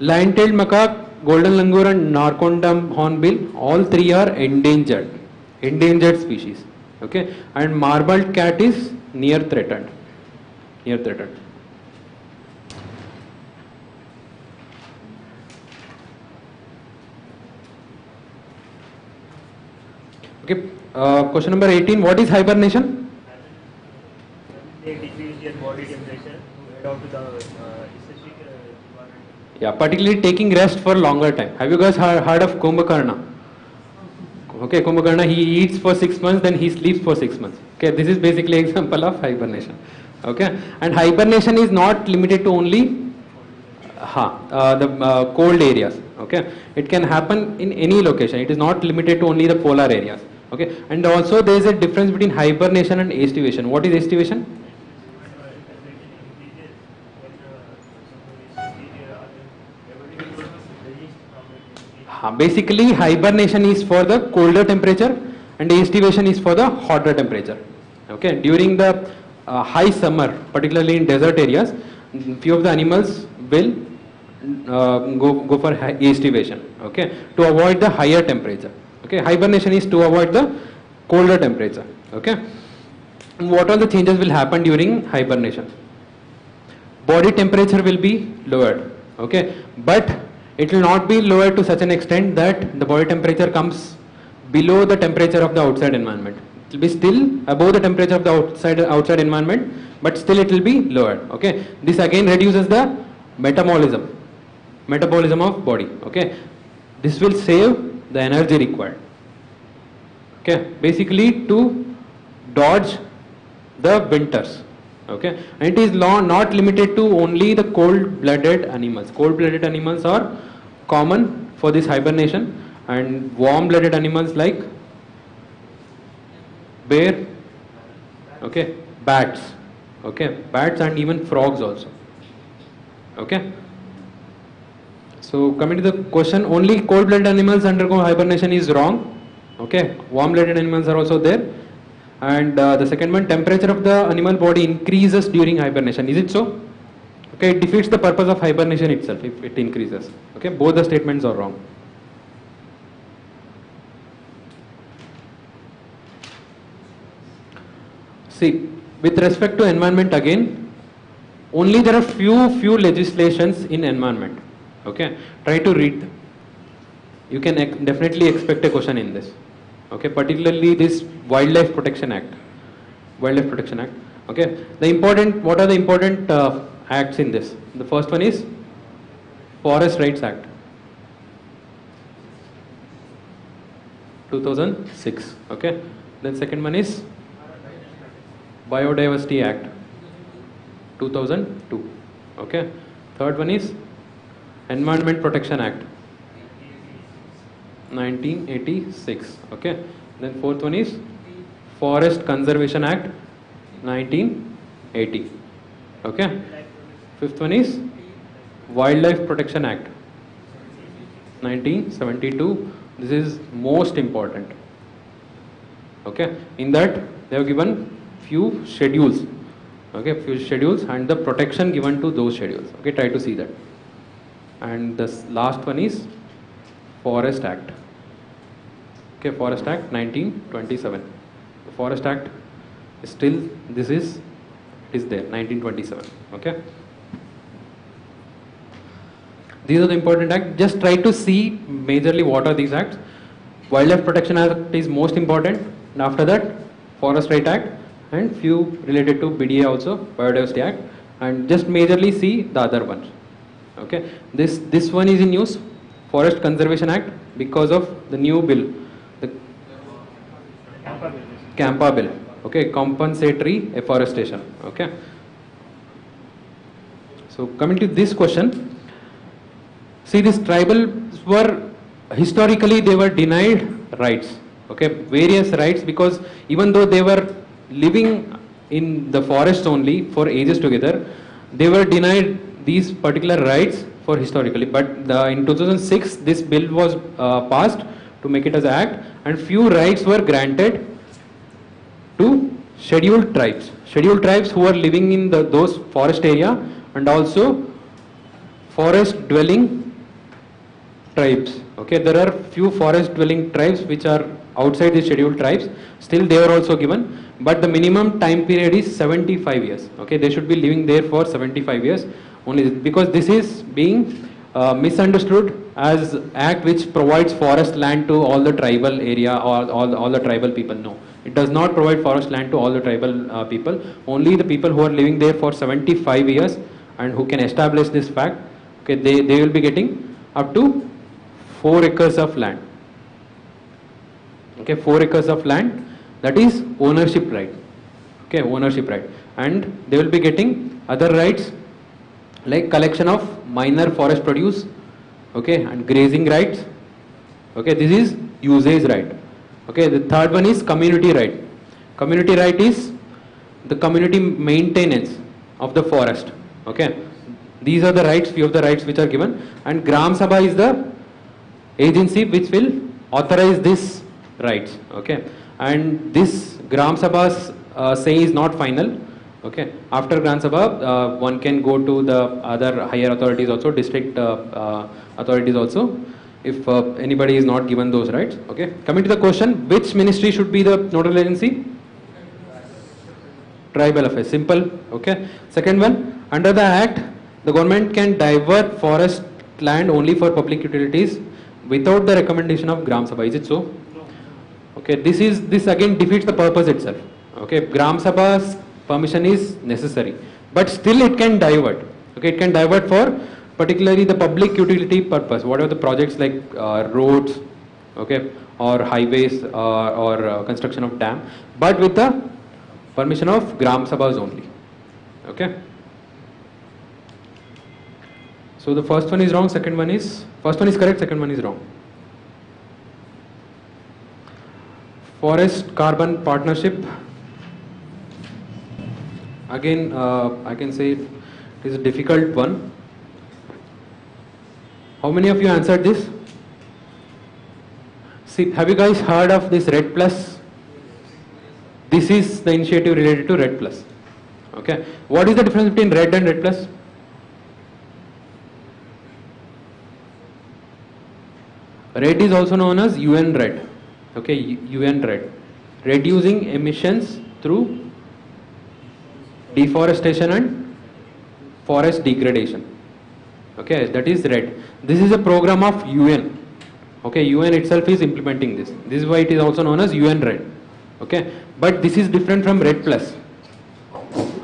lion-tailed macaque, golden langur, and narcondam hornbill, all three are endangered species. Okay, and marbled cat is near threatened. Near threatened. Okay, question number 18. What is hibernation? They decrease their body temperature to adapt to the specific environment. Yeah, particularly taking rest for longer time. Have you guys heard of Kumbhakarna? Okay, Kumbhakarna, he eats for 6 months, then he sleeps for 6 months. Okay, this is basically example of hibernation. Okay, and hibernation is not limited to only the cold areas. Okay, it can happen in any location. It is not limited to only the polar areas. Okay, and also there is a difference between hibernation and estivation. What is estivation? Basically, hibernation is for the colder temperature and estivation is for the hotter temperature. Okay, during the high summer, particularly in desert areas, few of the animals will go for estivation. Okay, to avoid the higher temperature. Okay, hibernation is to avoid the colder temperature. Okay, and what all the changes will happen during hibernation? Body temperature will be lowered. Okay, but it will not be lowered to such an extent that the body temperature comes below the temperature of the outside environment. It will be still above the temperature of the outside environment, but still it will be lowered. Okay, this again reduces the metabolism of body. Okay, this will save the energy required. Okay, basically to dodge the winters. Okay, and it is not limited to only the cold-blooded animals. Cold-blooded animals are common for this hibernation, and warm-blooded animals like bear, okay, bats, okay, bats and even frogs also. Okay. So coming to the question, only cold-blooded animals undergo hibernation is wrong. Okay, warm-blooded animals are also there. And the second one, temperature of the animal body increases during hibernation. Is it so? Okay, it defeats the purpose of hibernation itself if it increases. Okay, both the statements are wrong. See, with respect to environment again, only there are few legislations in environment. Okay, try to read them. You can definitely expect a question in this. Okay, particularly this Wildlife Protection Act. Wildlife Protection Act. Okay, what are the important acts in this? The first one is Forest Rights Act, 2006. Okay, then second one is Biodiversity Act, 2002. Okay, third one is Environment Protection Act, 1986. Okay, then fourth one is Forest Conservation Act, 1980. Okay, fifth one is Wildlife Protection Act, 1972. This is most important. Okay, in that they have given few schedules. Okay, few schedules and the protection given to those schedules. Okay, try to see that. And the last one is Forest Act. Okay, Forest Act 1927. The Forest Act is still is there 1927. Okay. These are the important acts. Just try to see majorly what are these acts. Wildlife Protection Act is most important. And after that, Forest Right Act and few related to BDA also, Biodiversity Act. And just majorly see the other ones. Okay. This one is in use, Forest Conservation Act, because of the new bill, the Campa bill. Okay, compensatory afforestation. Okay. So coming to this question, see, these tribals were historically they were denied rights. Okay, various rights, because even though they were living in the forest only for ages together, they were denied these particular rights for historically. But in 2006, this bill was passed to make it as an act, and few rights were granted to scheduled tribes who are living in those forest area, and also forest dwelling tribes. Okay, there are few forest dwelling tribes which are outside the scheduled tribes. Still they are also given, but the minimum time period is 75 years. Okay, they should be living there for 75 years only, because this is being misunderstood as act which provides forest land to all the tribal area or all the tribal people. No, it does not provide forest land to all the tribal people. Only the people who are living there for 75 years and who can establish this fact, okay, they will be getting up to 4 acres of land. Okay, 4 acres of land, that is ownership right. Okay, ownership right. And they will be getting other rights like collection of minor forest produce, okay, and grazing rights. Okay, this is usage right. Okay, the third one is community right. Community right is the community maintenance of the forest. Okay, these are the rights, few of the rights which are given. And Gram Sabha is the agency which will authorize these rights. Okay, and this Gram Sabha's say is not final. Okay, after Gram Sabha, one can go to the other higher authorities also, district authorities also, if anybody is not given those rights. Okay, coming to the question, which ministry should be the nodal agency? Tribal affairs, simple. Okay, second one, under the act, the government can divert forest land only for public utilities without the recommendation of Gram Sabha. Is it so? Okay, this again defeats the purpose itself. Okay, Gram Sabha's permission is necessary, but still it can divert. Okay, it can divert for particularly the public utility purpose, whatever the projects like roads, okay, or highways or construction of dam, but with the permission of Gram Sabhas only. Okay. So the first one is wrong, first one is correct, second one is wrong. Forest carbon partnership. Again, I can say it is a difficult one. How many of you answered this? See, have you guys heard of this Red Plus? This is the initiative related to Red Plus. Okay. What is the difference between Red and Red Plus? Red is also known as UN Red. Okay, UN Red. Reducing emissions through deforestation and forest degradation. Okay, that is Red. This is a program of UN. Okay, UN itself is implementing this. This is why it is also known as UN Red. Okay, but this is different from Red Plus.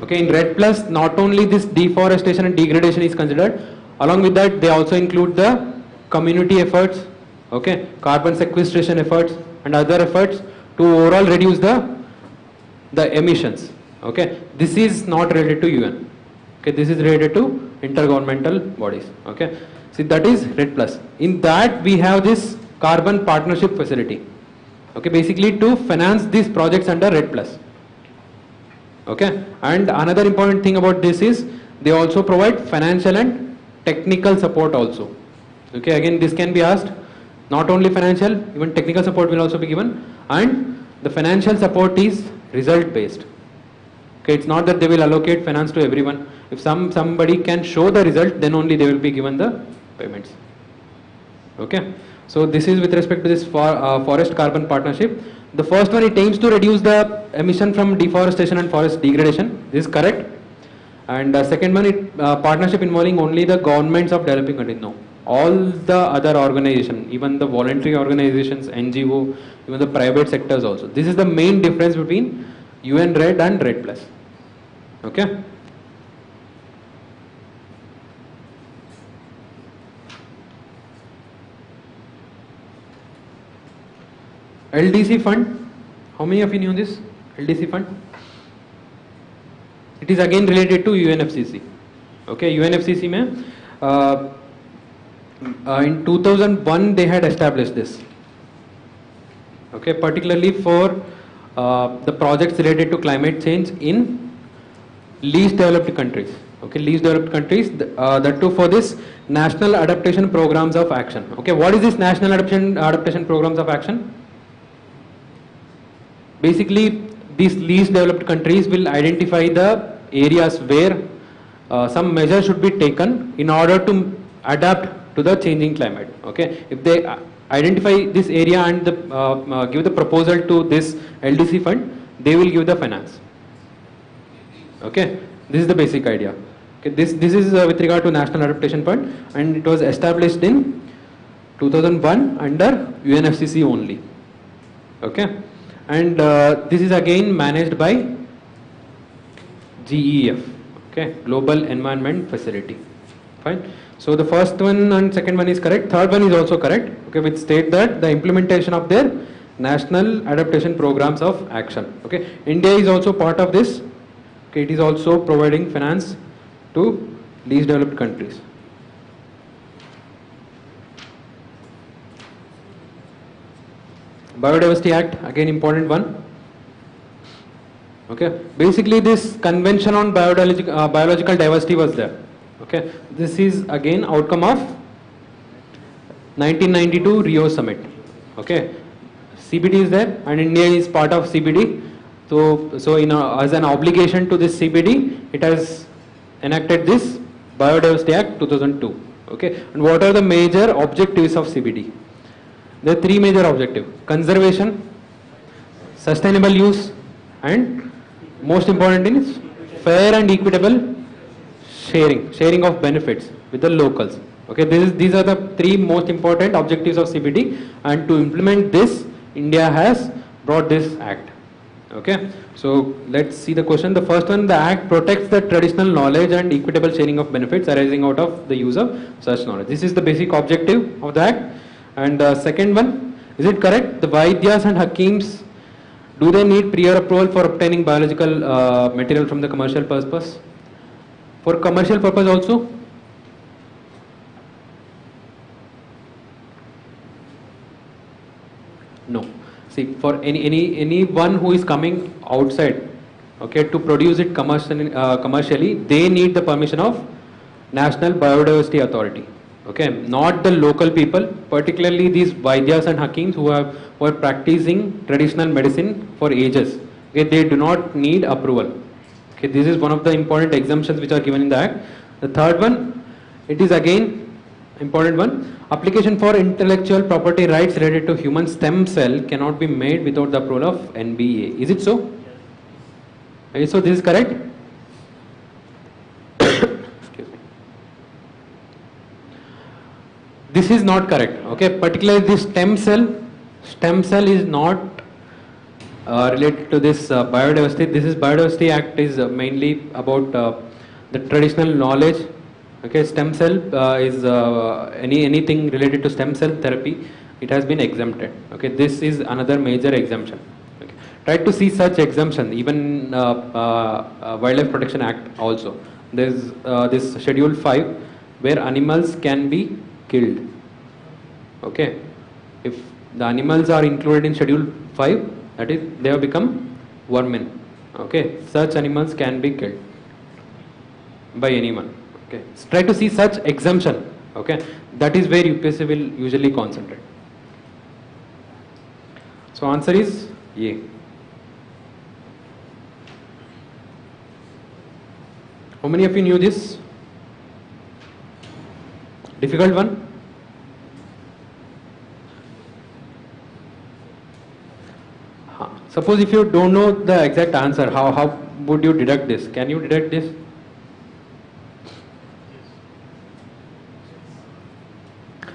Okay, in Red Plus, not only this deforestation and degradation is considered, along with that they also include the community efforts, okay, carbon sequestration efforts and other efforts to overall reduce the emissions. Okay, this is not related to UN. Okay, this is related to intergovernmental bodies. Okay, see, that is Red Plus. In that we have this carbon partnership facility. Okay, basically to finance these projects under Red Plus. Okay, and another important thing about this is they also provide financial and technical support also. Okay, again this can be asked, not only financial, even technical support will also be given, and the financial support is result based. Okay, it's not that they will allocate finance to everyone. If somebody can show the result, then only they will be given the payments. Okay, so this is with respect to this forest carbon partnership. The first one, it aims to reduce the emission from deforestation and forest degradation. This is correct. And the second one, partnership involving only the governments of developing countries. No, all the other organizations, even the voluntary organizations, NGO, even the private sectors also. This is the main difference between UN Red and Red Plus. Okay. LDC fund, how many of you knew this? LDC fund? It is again related to UNFCCC. Okay, UNFCCC mein, in 2001 they had established this. Okay, particularly for the projects related to climate change in least developed countries. Okay, least developed countries, that too for this national adaptation programs of action. Okay, what is this national adaptation programs of action? Basically, these least developed countries will identify the areas where some measures should be taken in order to adapt to the changing climate. Okay, if they identify this area and give the proposal to this LDC fund, they will give the finance. Okay, this is the basic idea. Okay, this is with regard to National Adaptation Fund, and it was established in 2001 under UNFCCC only. Okay, and this is again managed by GEF. Okay, Global Environment Facility. Fine. So the first one and second one is correct. Third one is also correct. Okay, which state that the implementation of their national adaptation programs of action. Okay, India is also part of this. Okay, it is also providing finance to least developed countries. Biodiversity Act, again important one. Okay, basically this convention on biological diversity was there. Okay, this is again outcome of 1992 Rio Summit. Okay, CBD is there and India is part of CBD. So as an obligation to this CBD, it has enacted this Biodiversity Act 2002. Okay, and what are the major objectives of CBD? There are three major objectives: conservation, sustainable use, and most important is fair and equitable sharing of benefits with the locals. Okay, these are the three most important objectives of CBD, and to implement this, India has brought this act. Okay, so let's see the question. The first one: the act protects the traditional knowledge and equitable sharing of benefits arising out of the use of such knowledge. This is the basic objective of the act. And the second one, is it correct? The Vaidyas and Hakims, do they need prior approval for obtaining biological material from the commercial purpose? For commercial purpose also? No. See, for anyone who is coming outside, okay, to produce it commercially, they need the permission of National Biodiversity Authority. Okay, not the local people, particularly these Vaidyas and Hakims who are practicing traditional medicine for ages. Okay, they do not need approval. Okay, this is one of the important exemptions which are given in the Act. The third one, it is again important one. Application for intellectual property rights related to human stem cell cannot be made without the approval of NBA. Is it so? Yes. So this is correct? Excuse me. This is not correct. Okay, particularly this stem cell is not related to this biodiversity. This is Biodiversity Act is mainly about the traditional knowledge. Okay, stem cell is anything related to stem cell therapy. It has been exempted. Okay, this is another major exemption. Okay. Try to see such exemption. Even Wildlife Protection Act also. There is this Schedule 5 where animals can be killed. Okay, if the animals are included in Schedule 5, that is, they have become vermin. Okay, such animals can be killed by anyone. Okay, so try to see such exemption. Okay, that is where UPSC will usually concentrate. So answer is A. How many of you knew this? Difficult one? Suppose if you don't know the exact answer, how would you deduct this? Can you deduct this?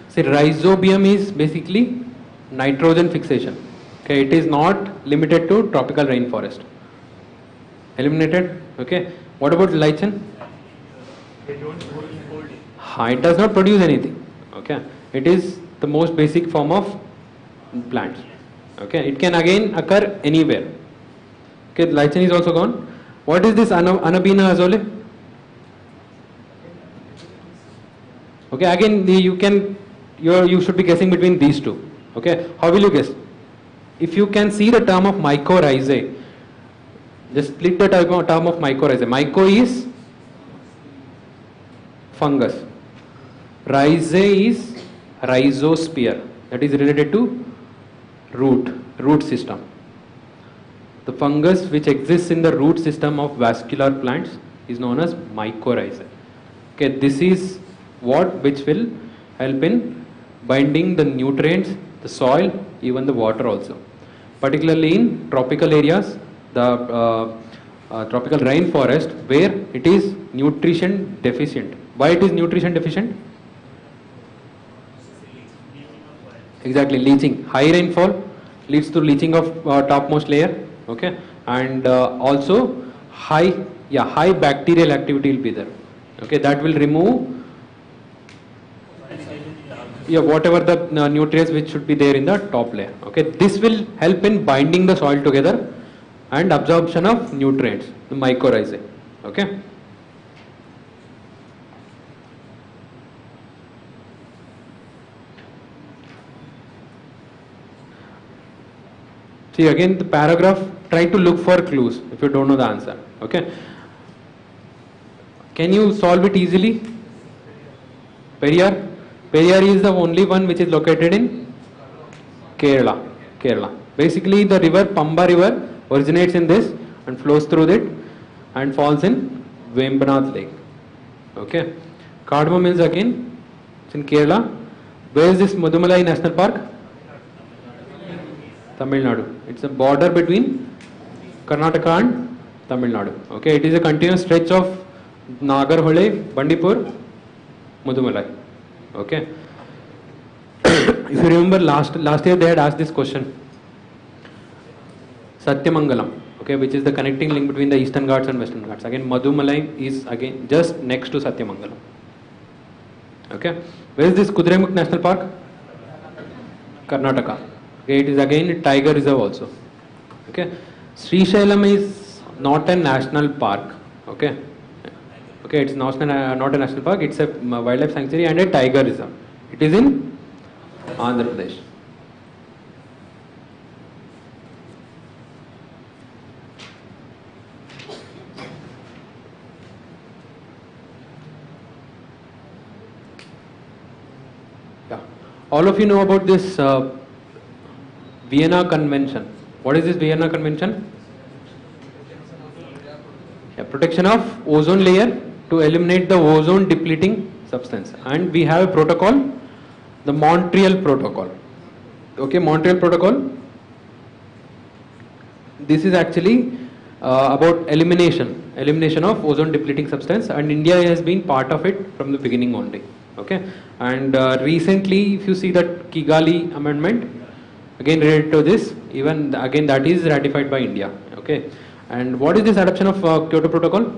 See, rhizobium is basically nitrogen fixation. Okay, it is not limited to tropical rainforest. Eliminated. Okay. What about lichen? It does not produce anything. Okay. It is the most basic form of plants. Okay. It can again occur anywhere. Okay. Lichen is also gone. What is this Anabina azole? Okay. Again, you should be guessing between these two. Okay. How will you guess? If you can see the term of mycorrhizae, just split the term of mycorrhizae. Myco is fungus. Rhizae is rhizosphere. That is related to root system. The fungus which exists in the root system of vascular plants is known as mycorrhizae. Okay, this is which will help in binding the nutrients, the soil, even the water also. Particularly in tropical areas, the tropical rainforest, where it is nutrition deficient. Why it is nutrition deficient? Exactly, leaching. High rainfall leads to leaching of topmost layer, okay, and also high bacterial activity will be there, okay, that will remove whatever the nutrients which should be there in the top layer, okay. This will help in binding the soil together and absorption of nutrients, the mycorrhizae, okay. See again the paragraph, try to look for clues if you don't know the answer, okay. Can you solve it easily? Periyar is the only one which is located in Kerala. Basically the river, Pamba river, originates in this and flows through it and falls in Vembanad lake, okay. Cardamom is again, it's in Kerala. Where is this Mudumalai National Park? Tamil Nadu. It's a border between Karnataka and Tamil Nadu. Okay, it is a continuous stretch of Nagarhole, Bandipur, Mudumalai. Okay. If you remember last year they had asked this question. Satyamangalam, okay, which is the connecting link between the Eastern Ghats and Western Ghats. Again, Mudumalai is again just next to Satyamangalam. Okay. Where is this Kudremukh National Park? Karnataka. Okay, it is again a tiger reserve also. Okay, Srisailam is not a national park. Okay, it's not a national park. It's a wildlife sanctuary and a tiger reserve. It is in Andhra Pradesh. Yeah, all of you know about this Vienna Convention. What is this Vienna Convention? Yeah, protection of ozone layer to eliminate the ozone depleting substance. And we have a protocol, the Montreal Protocol. Okay, Montreal Protocol. This is actually about elimination of ozone depleting substance, and India has been part of it from the beginning only. Okay, and recently if you see that Kigali Amendment, again related to this, even again that is ratified by India. Okay, and what is this adoption of Kyoto Protocol?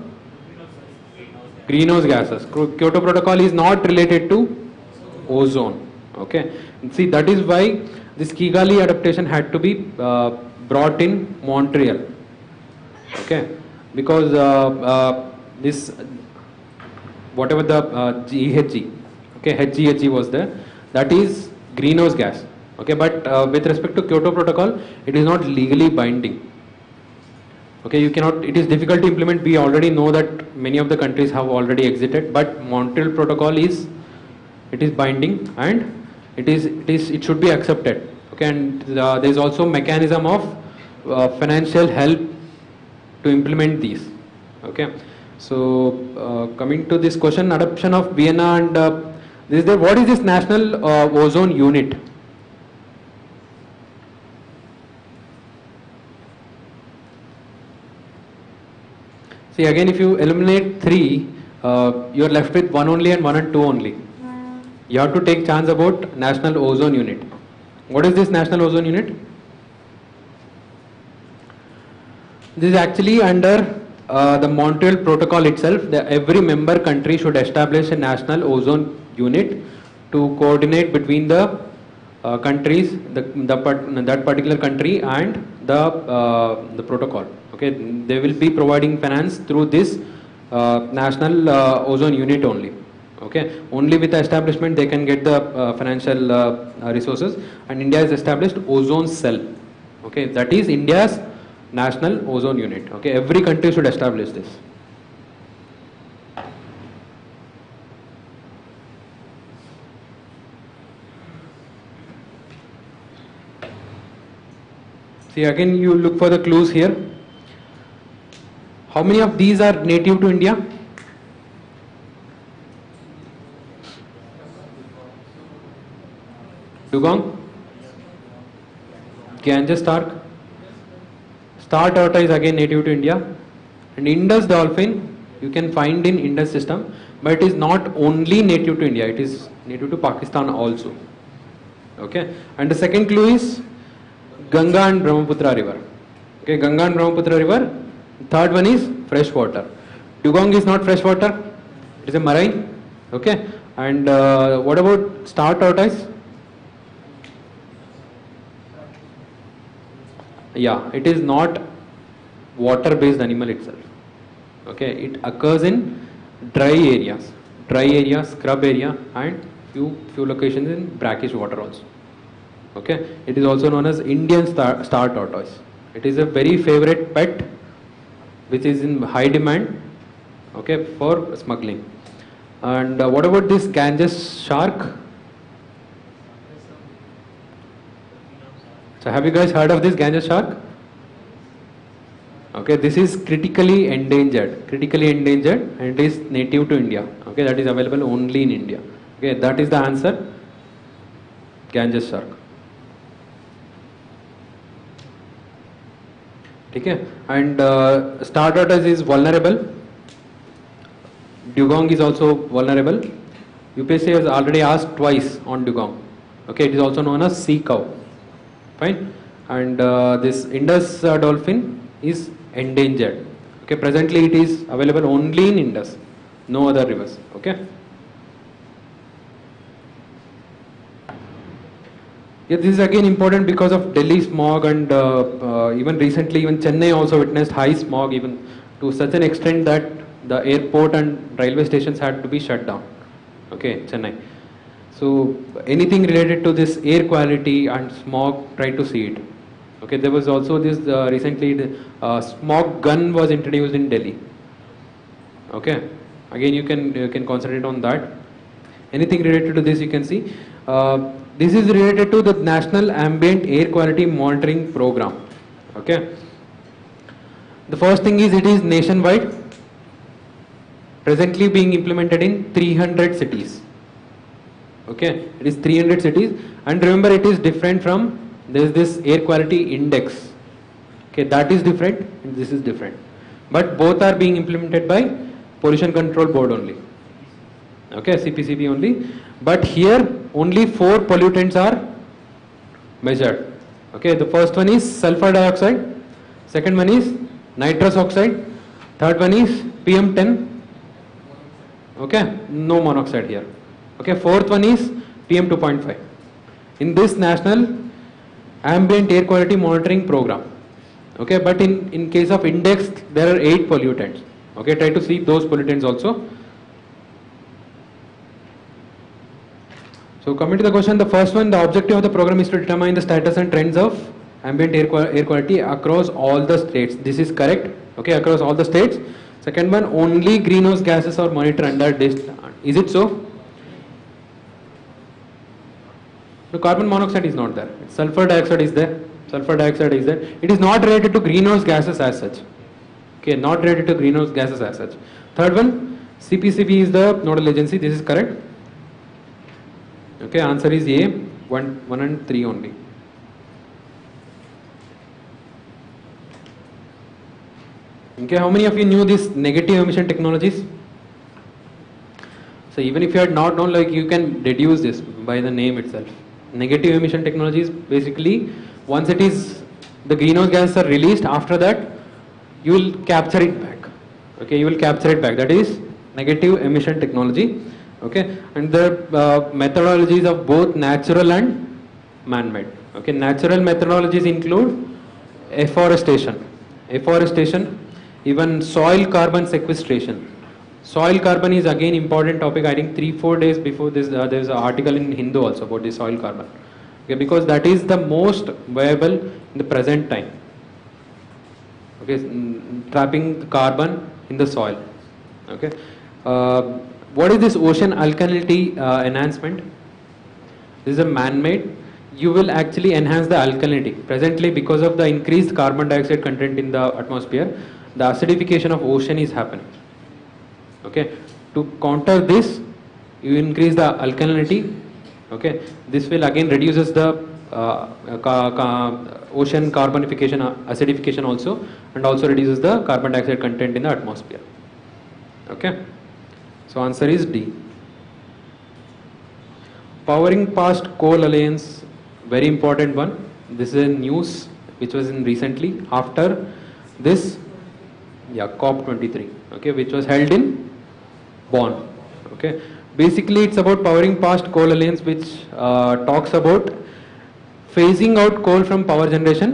Greenhouse gases. Kyoto Protocol is not related to ozone. Okay, see that is why this Kigali adaptation had to be brought in Montreal. Okay, because this whatever the GHG, okay, HGHG was there, that is greenhouse gas. Okay, but with respect to Kyoto Protocol, it is not legally binding. Okay, you cannot. It is difficult to implement. We already know that many of the countries have already exited, but Montreal Protocol is binding and it should be accepted. Okay, and there is also mechanism of financial help to implement these. Okay, so coming to this question, adoption of Vienna and what is this National Ozone Unit? See again, if you eliminate 3, you are left with 1 only and 1 and 2 only. You have to take chance about National Ozone Unit. What is this National Ozone Unit? This is actually under the Montreal Protocol itself. Every member country should establish a National Ozone Unit to coordinate between the countries, that particular country and the protocol. Okay, they will be providing finance through this National Ozone Unit only. Okay, only with the establishment they can get the financial resources, and India has established Ozone Cell. Okay, that is India's National Ozone Unit. Okay, every country should establish this. See again, you look for the clues here. How many of these are native to India? Dugong, Ganges shark, star tortoise again native to India, and Indus dolphin you can find in Indus system, but it is not only native to India, it is native to Pakistan also. Okay, and the second clue is Ganga and Brahmaputra river. Okay, Ganga and Brahmaputra river. Third one is fresh water. Dugong is not fresh water, it is a marine. Okay, and what about star tortoise? Yeah, it is not water based animal itself. Okay, it occurs in dry areas, scrub area, and few locations in brackish water also. Okay, it is also known as Indian star tortoise. It is a very favorite pet which is in high demand, okay, for smuggling. And what about this Ganges shark? So have you guys heard of this Ganges shark? Okay, this is critically endangered, and it is native to India. Okay, that is available only in India. Okay, that is the answer. Ganges shark. Okay, and star tortoise is vulnerable. Dugong is also vulnerable. UPSC has already asked twice on dugong. Okay, it is also known as sea cow. Fine, and this Indus dolphin is endangered. Okay, presently it is available only in Indus, no other rivers. Okay. Yeah, this is again important because of Delhi smog, and even recently, even Chennai also witnessed high smog, even to such an extent that the airport and railway stations had to be shut down. Okay, Chennai. So anything related to this air quality and smog, try to see it. Okay, there was also this recently the smog gun was introduced in Delhi. Okay, again you can concentrate on that. Anything related to this you can see. This is related to the National Ambient Air Quality Monitoring Program. Okay. The first thing is it is nationwide, presently being implemented in 300 cities. Okay, it is 300 cities, and remember it is different from, there is this air quality index. Okay, that is different and this is different, but both are being implemented by Pollution Control Board only. Okay, CPCB only, but here only 4 pollutants are measured. Okay, the first one is sulfur dioxide, second one is nitrous oxide, third one is PM10. Okay, no monoxide here. Okay, fourth one is PM2.5 in this National Ambient Air Quality Monitoring Program. Okay, but in case of index there are 8 pollutants. Okay, try to see those pollutants also. So coming to the question, the first one, the objective of the program is to determine the status and trends of ambient air quality across all the states. This is correct. Okay, across all the states. Second one, only greenhouse gases are monitored under this. Is it so? The carbon monoxide is not there. Sulfur dioxide is there. Sulfur dioxide is there. It is not related to greenhouse gases as such. Okay, not related to greenhouse gases as such. Third one, CPCB is the nodal agency. This is correct. Okay, answer is A, 1 and 3 only. Okay, how many of you knew this negative emission technologies? So even if you had not known, like you can deduce this by the name itself. Negative emission technologies, basically once it is, the greenhouse gases are released, after that you will capture it back. Okay, you will capture it back. That is negative emission technology. Okay, and the methodologies of both natural and man-made. Okay, natural methodologies include afforestation, even soil carbon sequestration. Soil carbon is again important topic. I think 3-4 days before this, there is an article in Hindu also about the soil carbon. Okay, because that is the most viable in the present time. Okay, trapping the carbon in the soil. Okay. What is this ocean alkalinity enhancement? This is a man-made. You will actually enhance the alkalinity. Presently, because of the increased carbon dioxide content in the atmosphere, the acidification of ocean is happening. Okay, to counter this, you increase the alkalinity. Okay, this will again reduces the ocean carbonification, acidification also, and also reduces the carbon dioxide content in the atmosphere. Okay, so answer is D. Powering past coal alliance, very important one. This is a news which was in recently after this, yeah, COP23, okay, which was held in Bonn. Okay, basically it's about powering past coal alliance, which talks about phasing out coal from power generation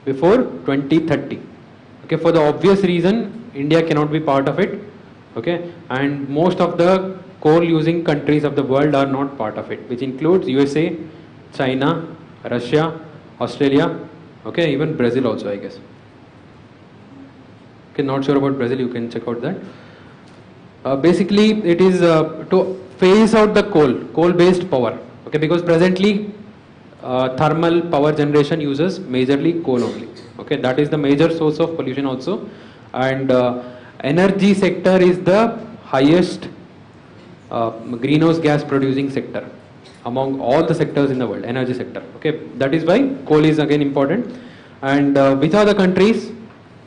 before 2030. Okay, for the obvious reason, India cannot be part of it. Okay, and most of the coal using countries of the world are not part of it, which includes USA, China, Russia, Australia, okay, even Brazil also, I guess. Okay, not sure about Brazil, you can check out that. Basically, it is to phase out the coal-based power. Okay, because presently thermal power generation uses majorly coal only. Okay, that is the major source of pollution also, and energy sector is the highest greenhouse gas producing sector among all the sectors in the world. Energy sector. Okay, that is why coal is again important. And which are the countries?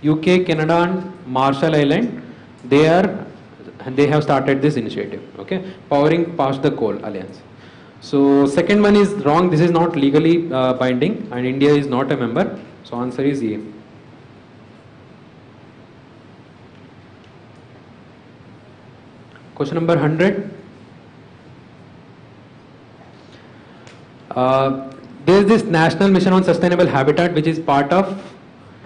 UK, Canada, and Marshall Island. They have started this initiative. Okay, powering past the coal alliance. So second one is wrong. This is not legally binding, and India is not a member. So answer is A. Question number 100. There is this National Mission on Sustainable Habitat, which is part of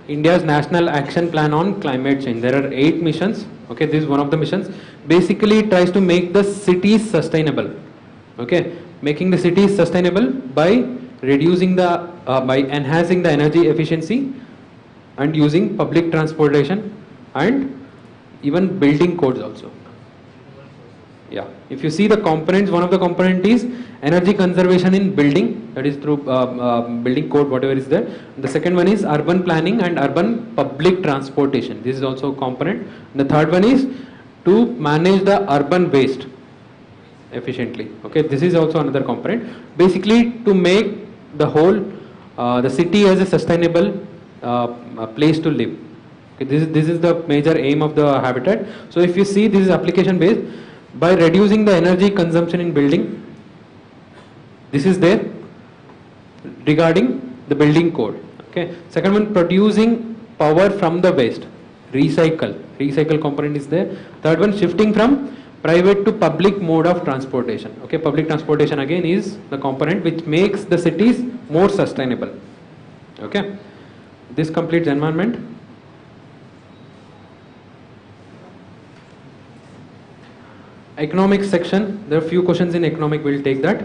India's National Action Plan on Climate Change. There are 8 missions. Okay, this is one of the missions. Basically, it tries to make the cities sustainable. Okay, making the cities sustainable by reducing the, by enhancing the energy efficiency and using public transportation and even building codes also. Yeah, if you see the components, one of the component is energy conservation in building, that is through building code, whatever is there. The second one is urban planning and urban public transportation. This is also a component. The third one is to manage the urban waste efficiently. Okay, this is also another component. Basically, to make the whole the city as a sustainable place to live. Okay, this is the major aim of the habitat. So if you see, this is application based. By reducing the energy consumption in building, this is there regarding the building code. Okay. Second one, producing power from the waste, recycle component is there. Third one, shifting from private to public mode of transportation. Okay, public transportation again is the component which makes the cities more sustainable. Okay, this completes environment. Economics section, there are few questions in economic, we'll take that.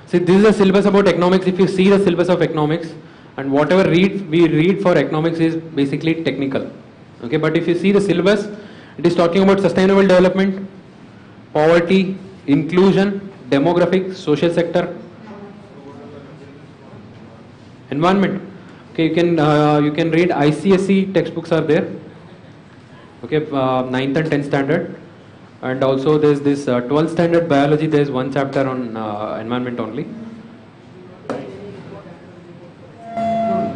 See, this is a syllabus about economics. If you see the syllabus of economics, and whatever we read for economics is basically technical. Okay, but if you see the syllabus, it is talking about sustainable development, poverty, inclusion, demographic, social sector, environment. Okay, you can read ICSE textbooks are there. Okay, 9th and 10th standard, and also there's this 12th standard biology. There's one chapter on environment only.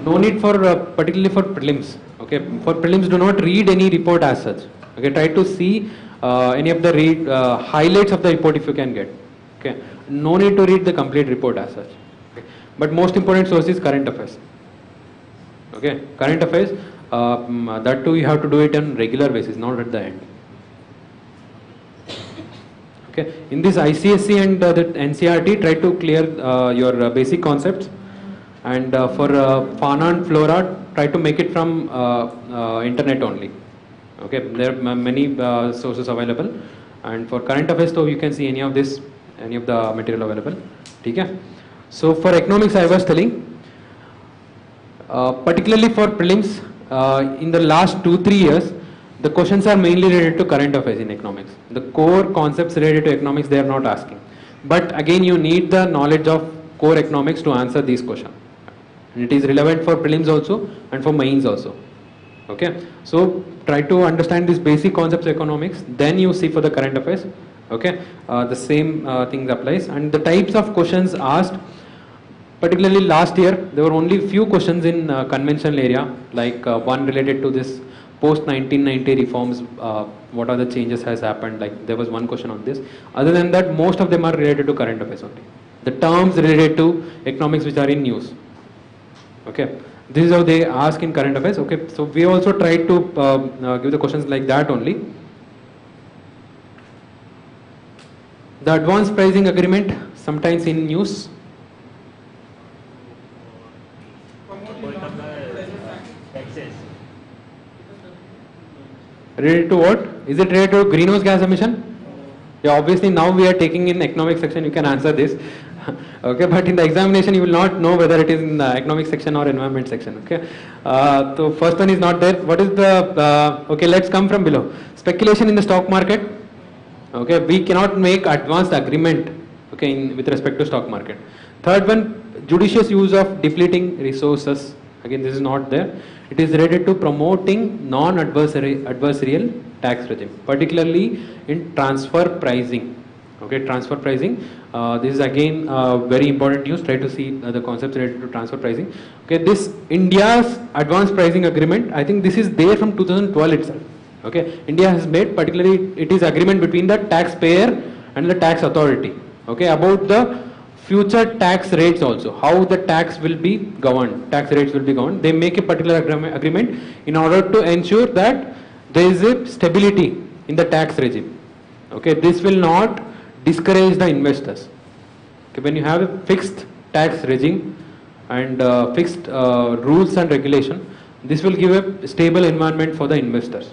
No need for particularly for prelims. Okay, for prelims, do not read any report as such. Okay, try to see any of the highlights of the report if you can get. Okay, no need to read the complete report as such. Okay. But most important source is current affairs. Okay, current affairs, that too you have to do it on regular basis, not at the end. Okay, in this ICSE and the NCRT, try to clear your basic concepts, and for fauna and flora, try to make it from internet only. Okay, there are many sources available, and for current affairs, so you can see any of the material available. Okay, so for economics, I was telling. Particularly for prelims, in the last 2-3 years, the questions are mainly related to current affairs in economics. The core concepts related to economics they are not asking. But again, you need the knowledge of core economics to answer these questions. And it is relevant for prelims also and for mains also. Okay, so try to understand these basic concepts of economics, then you see for the current affairs. Okay, the same thing applies, and the types of questions asked. Particularly last year, there were only few questions in conventional area, like one related to this post 1990 reforms. What are the changes has happened? Like there was one question on this. Other than that, most of them are related to current affairs only. The terms related to economics which are in news. Okay, this is how they ask in current affairs. Okay, so we also try to give the questions like that only. The advanced pricing agreement, sometimes in news. Taxes. Related to what? Is it related to greenhouse gas emission? Yeah, obviously now we are taking in economic section, you can answer this. Okay, but in the examination you will not know whether it is in the economic section or environment section. Okay, so first one is not there. What is the, okay, let's come from below. Speculation in the stock market. Okay, we cannot make advanced agreement, okay, with respect to stock market. Third one, judicious use of depleting resources. Again, this is not there. It is related to promoting non-adversarial tax regime, particularly in transfer pricing. Okay, transfer pricing. This is again very important news. Try to see the concepts related to transfer pricing. Okay, this India's advanced pricing agreement, I think this is there from 2012 itself. Okay, India has made, particularly it is agreement between the taxpayer and the tax authority. Okay, about the future tax rates also, how the tax will be governed, tax rates will be governed. They make a particular agreement in order to ensure that there is a stability in the tax regime. Okay, this will not discourage the investors. Okay, when you have a fixed tax regime and fixed rules and regulation, this will give a stable environment for the investors.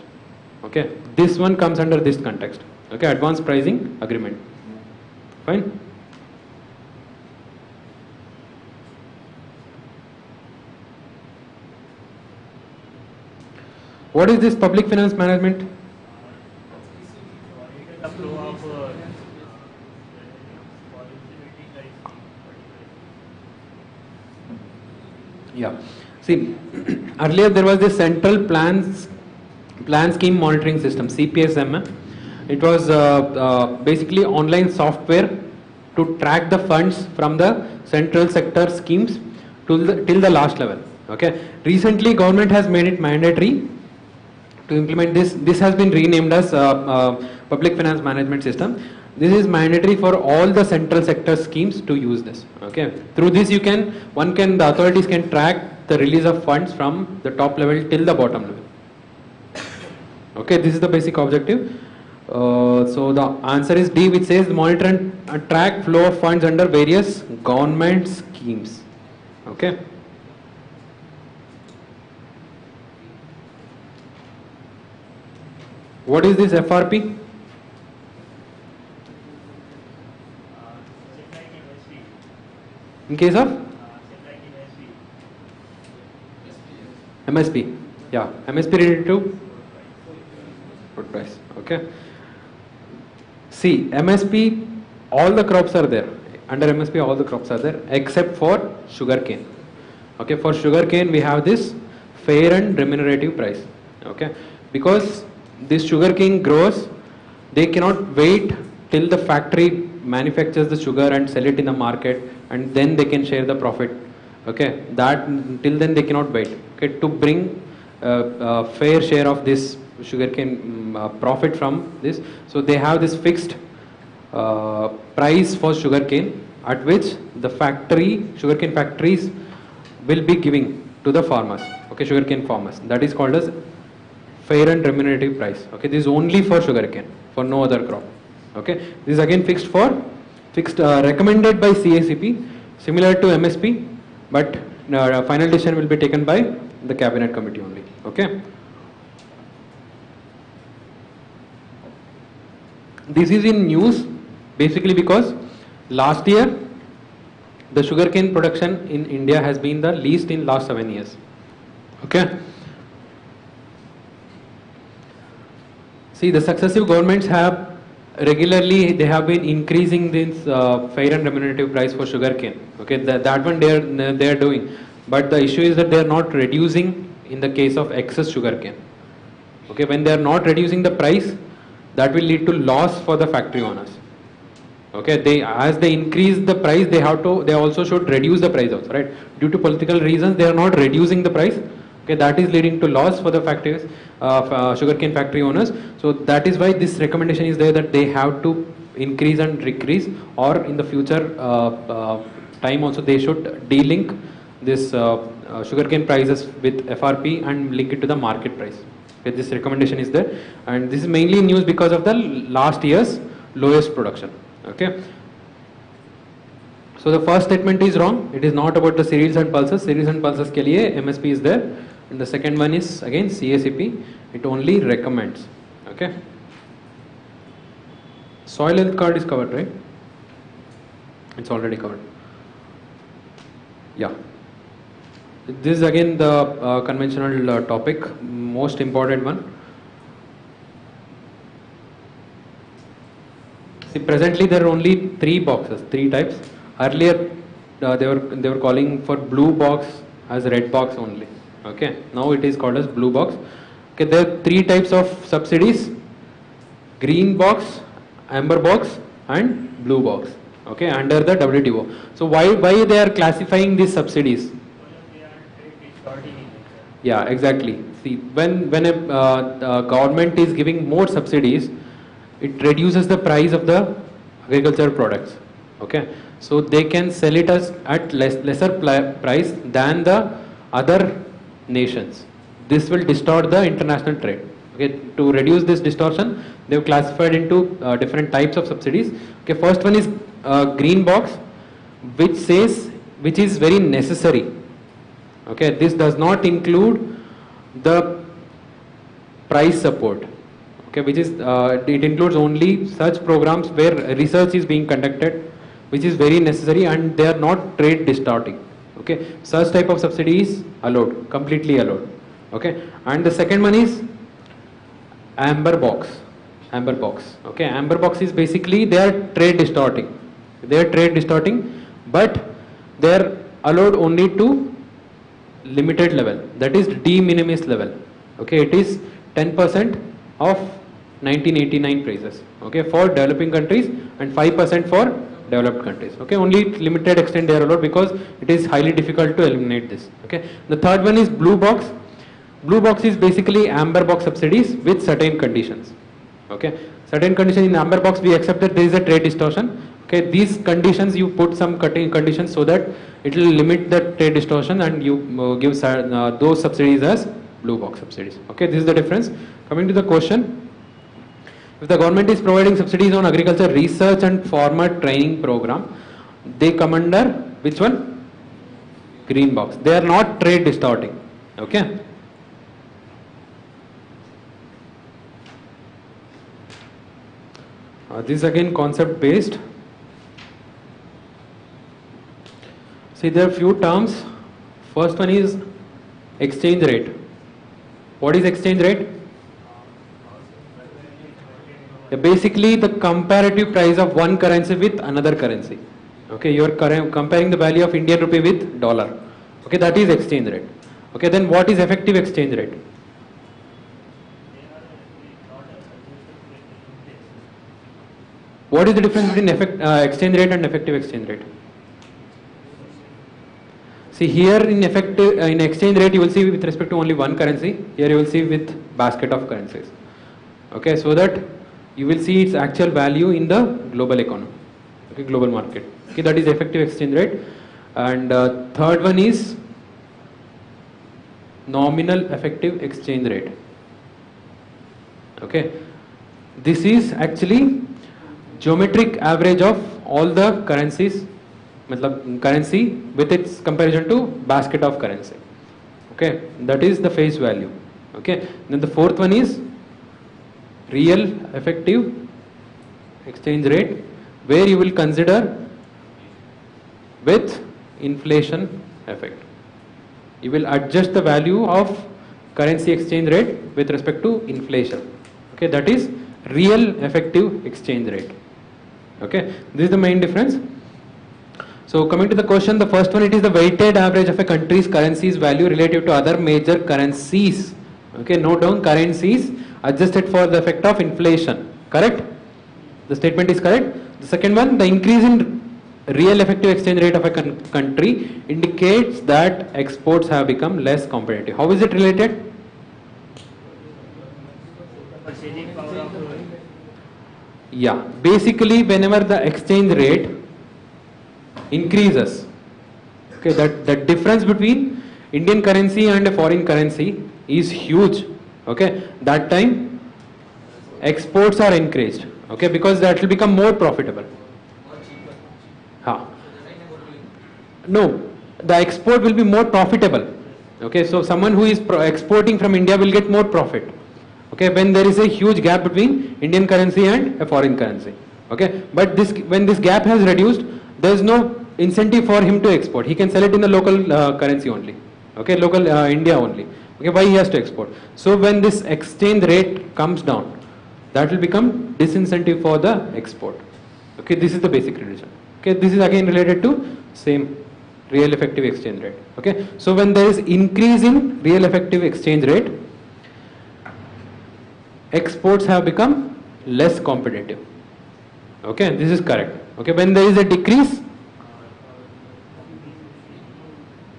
Okay, this one comes under this context. Okay, advanced pricing agreement. Fine. What is this public finance management? It is the flow of policy like Yeah. See, earlier there was this central plan scheme monitoring system, CPSM. It was basically online software to track the funds from the central sector schemes till the last level. Okay. Recently, government has made it mandatory to implement this. This has been renamed as public finance management system. This is mandatory for all the central sector schemes to use this. Okay. Through this, the authorities can track the release of funds from the top level till the bottom level. Okay, this is the basic objective. So the answer is D, which says monitor and track flow of funds under various government schemes. Okay. What is this FRP? Check like MSP. In case of Check like MSP. MSP. Yeah, MSP related to food price. Okay. See, MSP, all the crops are there. Under MSP, all the crops are there except for sugarcane. Okay, for sugarcane, we have this fair and remunerative price. Okay, because this sugarcane growers, they cannot wait till the factory manufactures the sugar and sell it in the market, and then they can share the profit. Okay, that till then they cannot wait. Okay, to bring a fair share of this sugarcane profit from this, so they have this fixed price for sugarcane at which the sugarcane factories will be giving to the farmers. Okay, sugarcane farmers. That is called as fair and remunerative price. Okay, this is only for sugarcane, for no other crop. Okay, this is again recommended by CACP, similar to MSP, but final decision will be taken by the cabinet committee only. Okay. This is in news basically because last year the sugarcane production in India has been the least in last 7 years. Okay. See, the successive governments have regularly, they have been increasing this fair and remunerative price for sugarcane. Okay, that one they are doing, but the issue is that they are not reducing in the case of excess sugarcane. Okay, when they are not reducing the price, that will lead to loss for the factory owners. Okay, as they increase the price, they also should reduce the price also, right? Due to political reasons, they are not reducing the price. Okay, that is leading to loss for the factories, sugarcane factory owners. So that is why this recommendation is there, that they have to increase and decrease, or in the future time also they should de-link this sugarcane prices with FRP and link it to the market price. Okay, this recommendation is there, and this is mainly news because of the last year's lowest production. Okay. So the first statement is wrong. It is not about the cereals and pulses. Cereals and pulses ke liye MSP is there. And the second one is again CACP. It only recommends. Okay. Soil health card is covered, right? It's already covered. Yeah. This is again the conventional topic, most important one. See, presently there are only 3 boxes, 3 types. Earlier they were calling for blue box as red box only. Okay, now it is called as blue box. Okay, there are 3 types of subsidies: green box, amber box, and blue box. Okay, under the WTO. So why they are classifying these subsidies? Yeah, exactly. See, when a government is giving more subsidies, it reduces the price of the agricultural products. Okay, so they can sell it as at lesser price than the other nations. This will distort the international trade. Okay, to reduce this distortion, they have classified into different types of subsidies. Okay, first one is green box, which is very necessary. Okay, this does not include the price support. Okay, which is it includes only such programs where research is being conducted, which is very necessary, and they are not trade distorting. Okay, such type of subsidy is allowed, completely allowed. Okay, and the second one is amber box. Amber box. Okay, amber box is basically they are trade distorting. They are trade distorting, but they are allowed only to limited level. That is de minimis level. Okay, it is 10% of 1989 prices. Okay, for developing countries and 5% for developed countries. Okay, only limited extent they are allowed because it is highly difficult to eliminate this. Okay, the third one is blue box. Blue box is basically amber box subsidies with certain conditions. Okay, certain conditions in amber box we accept that there is a trade distortion. Okay, these conditions you put some cutting conditions so that it will limit the trade distortion, and you give those subsidies as blue box subsidies. Okay, this is the difference. Coming to the question, if the government is providing subsidies on agriculture research and farmer training program, they come under which one? Green box. They are not trade distorting. Okay. This is again concept based. See, there are few terms. First one is exchange rate. What is exchange rate? Basically the comparative price of one currency with another currency. Okay, you are comparing the value of Indian rupee with dollar. Okay, that is exchange rate. Okay, then what is effective exchange rate? What is the difference between exchange rate and effective exchange rate? See, here in exchange rate you will see with respect to only one currency. Here you will see with basket of currencies. Okay, so that you will see its actual value in the global economy. Okay, global market. Okay, that is effective exchange rate. And third one is nominal effective exchange rate. Okay, this is actually geometric average of all the currencies, currency with its comparison to basket of currency. Okay, that is the face value. Okay, then the fourth one is real effective exchange rate, where you will consider with inflation effect. You will adjust the value of currency exchange rate with respect to inflation. Okay, that is real effective exchange rate. Okay, this is the main difference. So coming to the question, the first one, it is the weighted average of a country's currency's value relative to other major currencies. Okay, note down currencies adjusted for the effect of inflation. Correct? The statement is correct. The second one, the increase in real effective exchange rate of a country indicates that exports have become less competitive. How is it related? Purchasing power of Yeah, basically whenever the exchange rate increases, okay, that difference between Indian currency and a foreign currency is huge. Okay, that time exports are encouraged. Okay, because that will become more profitable. No, the export will be more profitable. Okay, so someone who is exporting from India will get more profit. Okay, when there is a huge gap between Indian currency and a foreign currency. Okay, but when this gap has reduced, there is no incentive for him to export. He can sell it in the local currency only. Okay, local India only. Okay, why he has to export? So when this exchange rate comes down, that will become disincentive for the export. Okay, this is the basic reason. Okay, this is again related to same real effective exchange rate. Okay, so when there is increase in real effective exchange rate, exports have become less competitive. Okay, this is correct. Okay, when there is a decrease,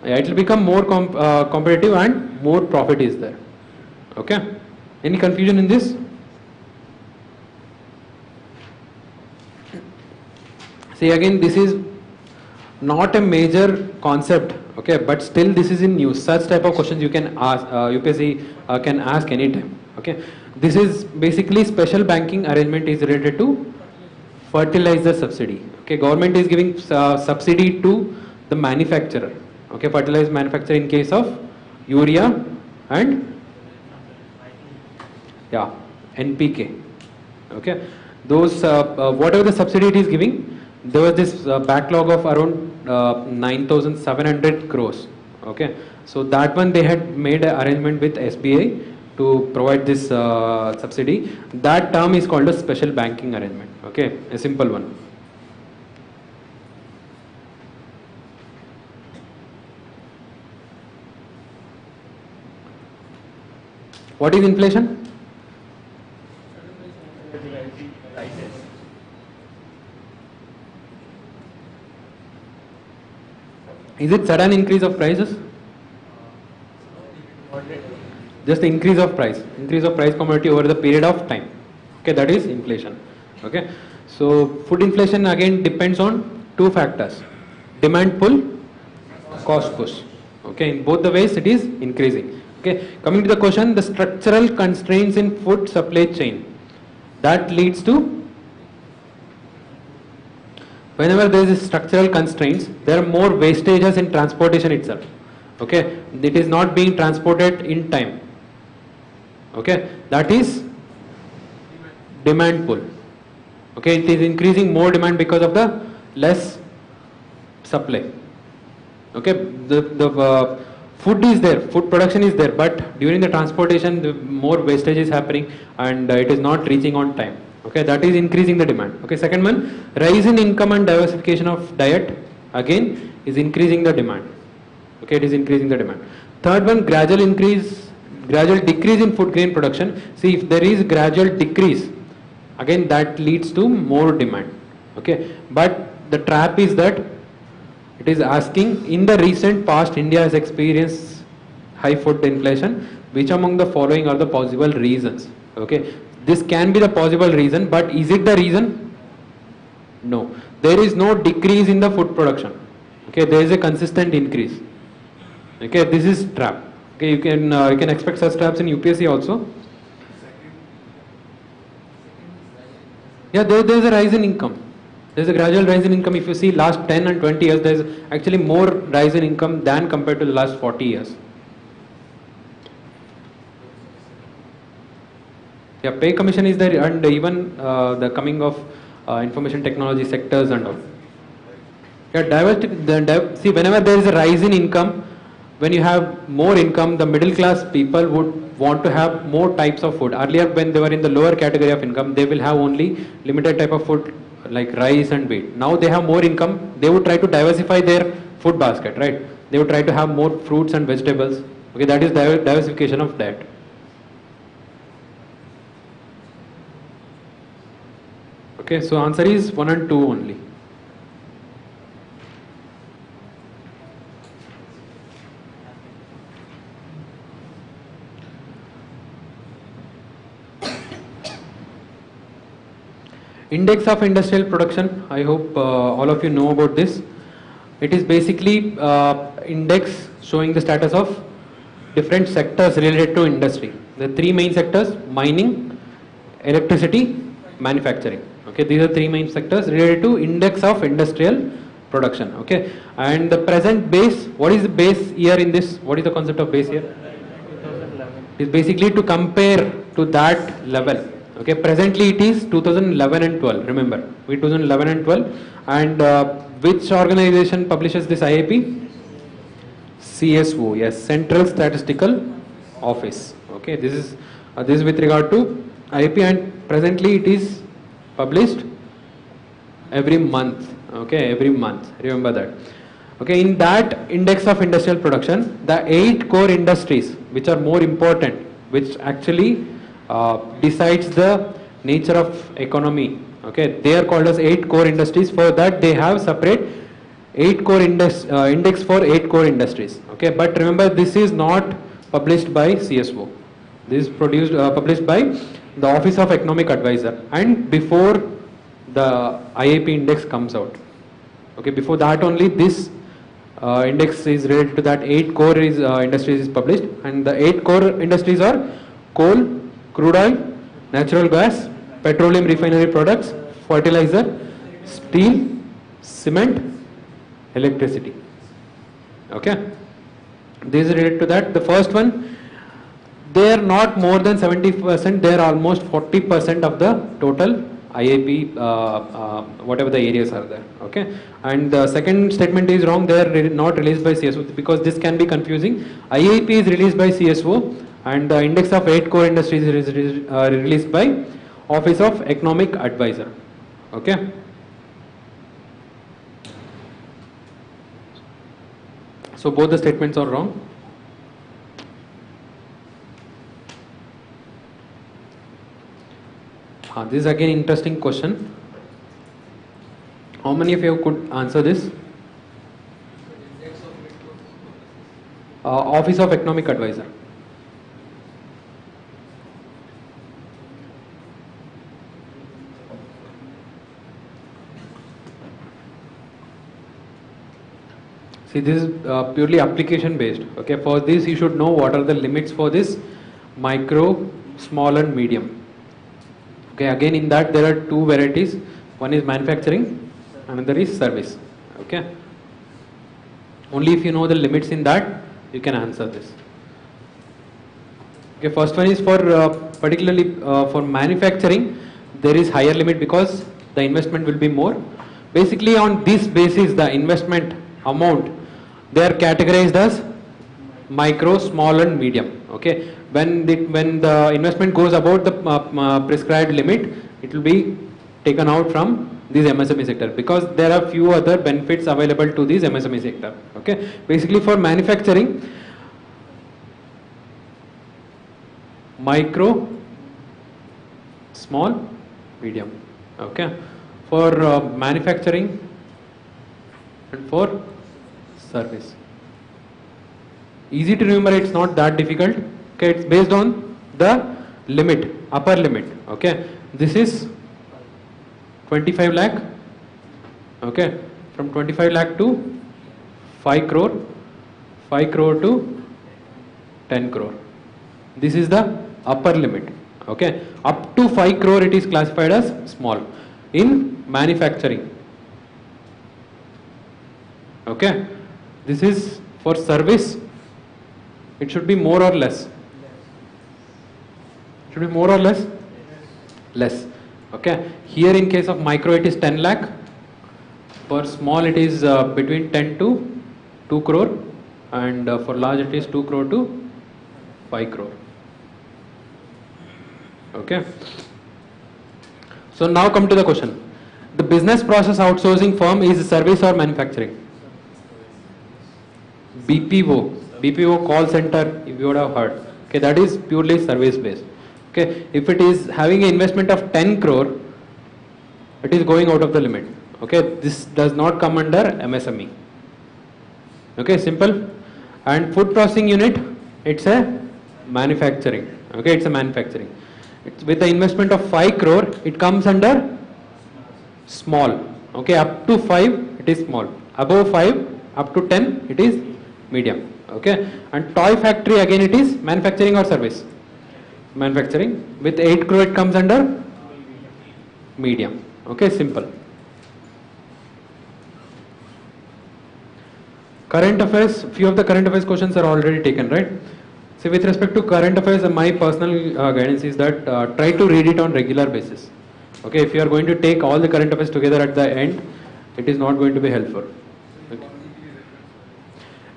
it will become more competitive and more profit is there. Okay, any confusion in this? See, again, this is not a major concept, okay, but still this is in news. Such type of questions you can ask, UPSC can ask anytime. Okay, this is basically special banking arrangement is related to fertilizer subsidy. Okay, government is giving subsidy to the manufacturer. Okay, fertilizer manufacturer in case of urea and NPK. Okay, those whatever the subsidy it is giving, there was this backlog of around 9,700 crores. Okay, so that one they had made an arrangement with SBI to provide this subsidy. That term is called a special banking arrangement. Okay, a simple one. What is inflation? Is it sudden increase of prices? Just the increase of price commodity over the period of time. Okay, that is inflation. Okay, so food inflation again depends on two factors: demand pull, cost push. Okay, in both the ways it is increasing. Okay, coming to the question, the structural constraints in food supply chain that leads to. Whenever there is structural constraints, there are more wastages in transportation itself. Okay, it is not being transported in time. Okay, that is demand pull. Okay, it is increasing more demand because of the less supply. Okay, the food is there, food production is there, but during the transportation, the more wastage is happening and it is not reaching on time. Okay, that is increasing the demand. Okay, second one, rise in income and diversification of diet again is increasing the demand. Okay, it is increasing the demand. Third one, gradual decrease in food grain production. See, if there is gradual decrease, again that leads to more demand. Okay, but the trap is that it is asking, in the recent past India has experienced high food inflation. Which among the following are the possible reasons? Okay, this can be the possible reason, but is it the reason? No, there is no decrease in the food production. Okay, there is a consistent increase. Okay, this is trap. Okay, you can expect such traps in UPSC also. Yeah, there is a rise in income. There is a gradual rise in income. If you see last 10 and 20 years, there is actually more rise in income than compared to the last 40 years. Yeah, pay commission is there, and even the coming of information technology sectors and all. Yeah, see, whenever there is a rise in income, when you have more income, the middle class people would want to have more types of food. Earlier, when they were in the lower category of income, they will have only limited type of food like rice and wheat. Now they have more income, they would try to diversify their food basket, right? They would try to have more fruits and vegetables. Okay, that is diversification of diet. Okay, so answer is 1 and 2 only. Index of industrial production, I hope all of you know about this. It is basically index showing the status of different sectors related to industry. The three main sectors: mining, electricity, manufacturing. Okay, these are three main sectors related to index of industrial production. Okay, and the present base, what is the base year in this? What is the concept of base year? 2011. It is basically to compare to that level. Okay, presently it is 2011 and 12. Remember, we 2011 and 12. And which organization publishes this IAP? CSO, yes, Central Statistical Office. Okay, this is with regard to IAP, and presently it is published every month. Okay, every month. Remember that. Okay, in that index of industrial production, the 8 core industries which are more important, which actually decides the nature of economy. Okay, they are called as 8 core industries. For that, they have separate 8 core index for 8 core industries. Okay, but remember, this is not published by CSO. This is published by the Office of Economic Advisor, and before the IAP index comes out. Okay, before that only this index is related to that 8 core industries is published, and the 8 core industries are coal, crude oil, natural gas, petroleum refinery products, fertilizer, steel, cement, electricity. Okay, this is related to that. The first one, they are not more than 70%, they are almost 40% of the total IAP, whatever the areas are there. Okay, and the second statement is wrong. They are not released by CSO, because this can be confusing. IAP is released by CSO, and the index of 8 core industries is released by Office of Economic Advisor. Okay. So both the statements are wrong. This is again interesting question. How many of you could answer this? Office of Economic Advisor. See, this is purely application based. Okay, for this you should know what are the limits for this micro, small and medium. Okay, again in that there are two varieties. One is manufacturing, another is service. Okay, only if you know the limits in that you can answer this. Okay, first one is for particularly for manufacturing, there is higher limit because the investment will be more. Basically on this basis the investment amount, they are categorized as micro, small and medium. Okay, when the investment goes above the prescribed limit, it will be taken out from this MSME sector, because there are few other benefits available to this MSME sector. Okay, basically for manufacturing, micro, small, medium. Okay, for manufacturing and for service. Easy to remember, it's not that difficult. Okay, it's based on the limit, upper limit. Okay, this is 25 lakh. Okay, from 25 lakh to 5 crore, 5 crore to 10 crore. This is the upper limit. Okay, up to 5 crore it is classified as small in manufacturing. Okay, this is for service. It should be more or less. Should be more or less? Less. Okay, here in case of micro it is 10 lakh. For small it is between 10 to 2 crore, and for large it is 2 crore to 5 crore. Okay, so now come to the question. The business process outsourcing firm is service or manufacturing? BPO call center, if you would have heard. Okay, that is purely service based. Okay, if it is having an investment of 10 crore, it is going out of the limit. Okay, this does not come under MSME. Okay, simple. And food processing unit, it's a manufacturing. Okay, it's a manufacturing. It's with the investment of 5 crore, it comes under small. Okay, up to 5, it is small. Above 5, up to 10, it is medium. Okay, and toy factory, again it is manufacturing or service? Manufacturing. With 8 crore, it comes under medium. Okay, simple. Current affairs, few of the current affairs questions are already taken, right? So with respect to current affairs, my personal guidance is that try to read it on regular basis. Okay, if you are going to take all the current affairs together at the end, it is not going to be helpful. Okay.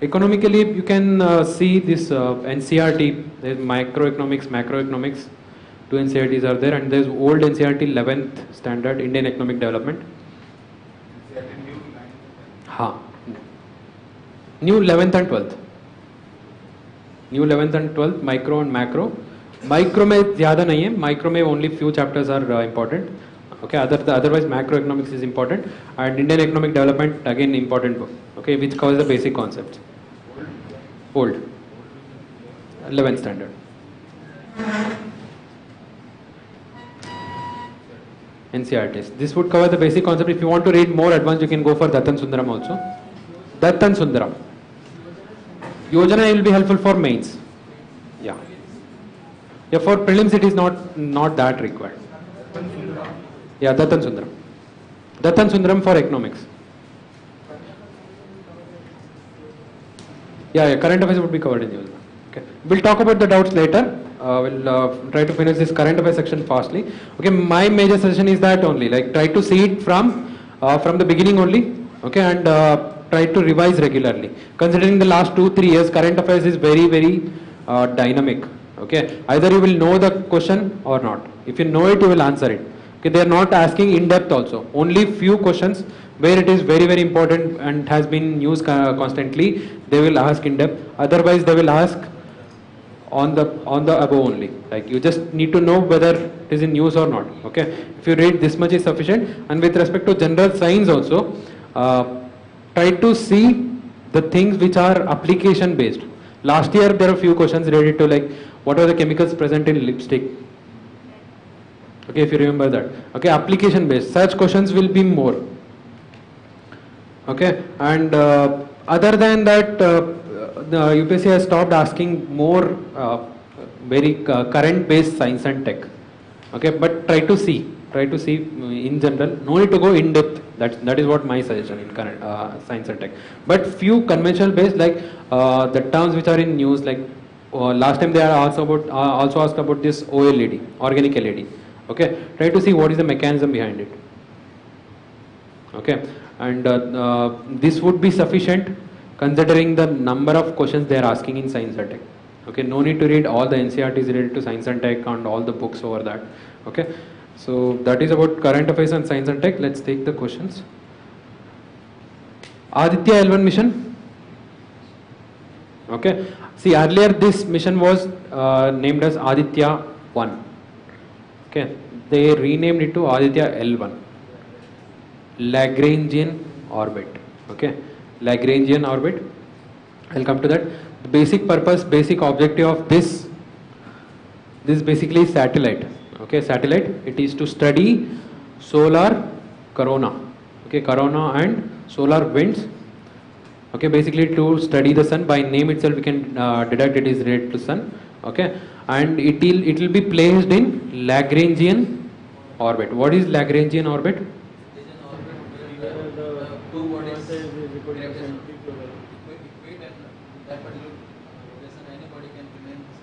Economically, you can see this NCRT, there is microeconomics, macroeconomics, two NCRTs are there, and there is old NCRT 11th standard, Indian Economic Development. हाँ, new 11th and 12th. New 11th and 12th, micro and macro. Micro में ज़्यादा नहीं है, micro में only few chapters are important. Okay, otherwise macroeconomics is important, and Indian Economic Development again important book. Okay, which covers the basic concepts. Old 11th standard. NCRTs. This would cover the basic concept. If you want to read more advanced, you can go for Datt and Sundaram also. Datt and Sundaram. Yojana will be helpful for mains. Yeah. Yeah, for prelims it is not that required. Yeah, Datt and Sundaram. Datt and Sundaram for economics. Yeah, current affairs would be covered in Yojana. Okay. We'll talk about the doubts later. We'll try to finish this current affairs section fastly. Okay, my major suggestion is that only, like try to see it from the beginning only. Okay, and try to revise regularly. Considering the last 2-3 years, current affairs is very dynamic. Okay, either you will know the question or not. If you know it, you will answer it. Okay, they are not asking in depth also. Only few questions where it is very important and has been used constantly, they will ask in depth. Otherwise, they will ask on the above only. Like you just need to know whether it is in use or not. Okay, if you read this much is sufficient. And with respect to general science also, try to see the things which are application based. Last year there are few questions related to like what are the chemicals present in lipstick. Okay, if you remember that. Okay, application based. Such questions will be more. Okay, and other than that, the UPSC has stopped asking more very current based science and tech. Okay, but try to see in general. No need to go in depth. That is what my suggestion in current science and tech. But few conventional based, like the terms which are in news, like last time they are also asked about this OLED, organic LED. Okay, try to see what is the mechanism behind it. Okay, and this would be sufficient considering the number of questions they are asking in science and tech. Okay, no need to read all the NCRTs related to science and tech and all the books over that. Okay, so that is about current affairs and science and tech. Let's take the questions. Aditya L1 mission. Okay, see earlier this mission was named as Aditya 1. Okay, they renamed it to Aditya L1. Lagrangian orbit. Okay, Lagrangian orbit. I'll come to that. The basic purpose, basic objective of this basically is satellite. Okay, satellite. It is to study solar corona. Okay, corona and solar winds. Okay, basically to study the sun. By name itself, we can deduct it is related to sun. Okay, and it will be placed in Lagrangian orbit. What is Lagrangian orbit?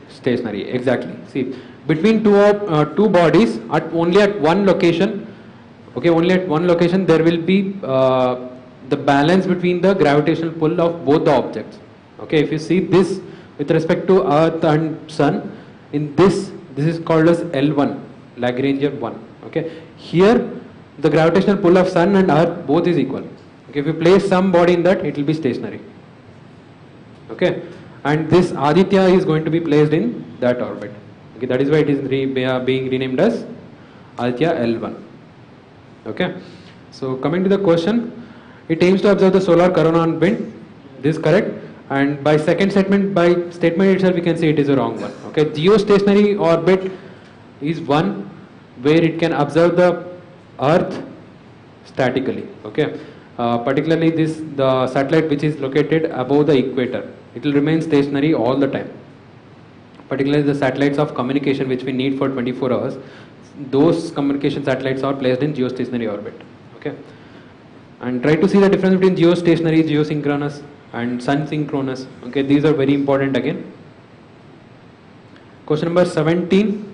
Stationary, exactly. See, between two bodies only at one location. Okay, only at one location there will be the balance between the gravitational pull of both the objects. Okay, if you see this with respect to Earth and Sun, in this is called as L1, Lagrangian 1. Okay, here the gravitational pull of sun and earth both is equal. Okay, if you place some body in that, it will be stationary. Okay, and this Aditya is going to be placed in that orbit. Okay, that is why it is being renamed as Aditya L1. Okay, so coming to the question, it aims to observe the solar corona on wind. This is correct, and by second statement, by statement itself, we can say it is a wrong one. Okay, geostationary orbit is one where it can observe the Earth statically. Okay, particularly the satellite which is located above the equator, it will remain stationary all the time. Particularly the satellites of communication which we need for 24 hours, those communication satellites are placed in geostationary orbit. Okay, and try to see the difference between geostationary, geosynchronous and sun synchronous. Okay, these are very important again. Question number 17.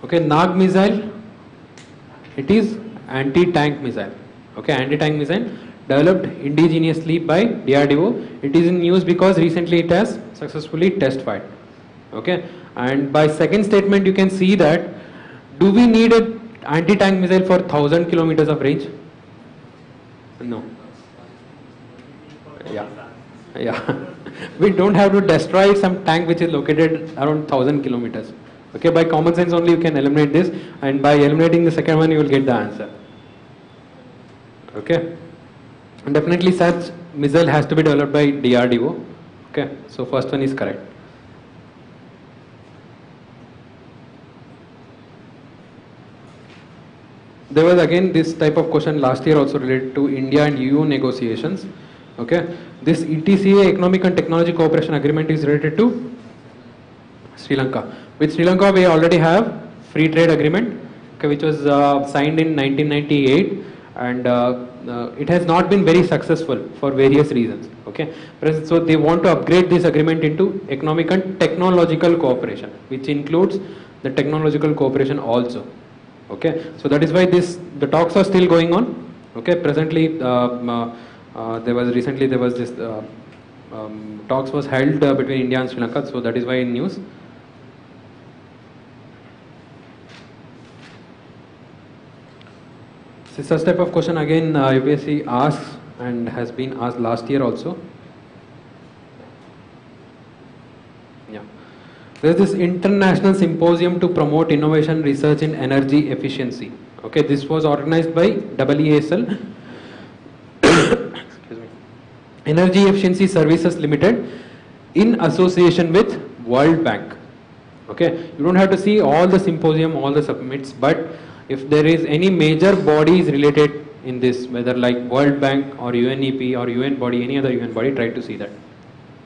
Okay, Nag missile, it is anti-tank missile. Okay, anti-tank missile developed indigenously by DRDO. It is in news because recently it has successfully test fired. Okay, and by second statement you can see that, do we need a anti-tank missile for 1000 kilometers of range? No. Yeah. We don't have to destroy some tank which is located around 1000 kilometers. Okay, by common sense only you can eliminate this, and by eliminating the second one you will get the answer. Okay, and definitely such missile has to be developed by DRDO. Okay, so first one is correct. There was again this type of question last year also related to India and EU negotiations. Okay, this ETCA, Economic and Technology Cooperation Agreement, is related to Sri Lanka. With Sri Lanka we already have free trade agreement, okay, which was signed in 1998, and it has not been very successful for various reasons. Okay, so they want to upgrade this agreement into economic and technological cooperation, which includes the technological cooperation also. Okay, so that is why the talks are still going on. Okay, presently there was this talks was held between India and Sri Lanka, so that is why in news. So such type of question again UPSC asks and has been asked last year also. Yeah, there is this international symposium to promote innovation research in energy efficiency. Okay, this was organized by EESL excuse me, Energy Efficiency Services Limited in association with World Bank. Okay, you don't have to see all the symposium, all the summits, but if there is any major bodies related in this, whether like World Bank or UNEP or UN body, any other UN body, try to see that.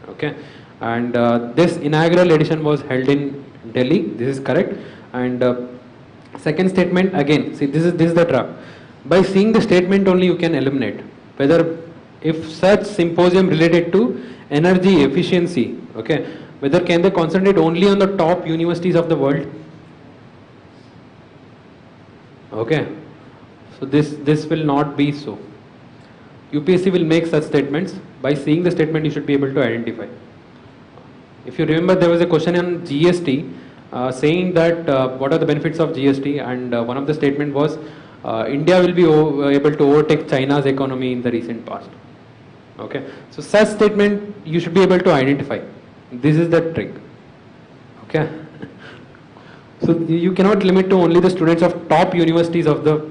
Okay, and this inaugural edition was held in Delhi. This is correct. And second statement again. See, this is the trap. By seeing the statement only you can eliminate whether if such symposium related to energy efficiency. Okay, whether can they concentrate only on the top universities of the world. Okay, so this will not be so. UPSC will make such statements. By seeing the statement you should be able to identify. If you remember, there was a question on GST saying that what are the benefits of GST, and one of the statement was India will be able to overtake China's economy in the recent past. Okay, so such statement you should be able to identify. This is the trick. Okay. So you cannot limit to only the students of top universities of the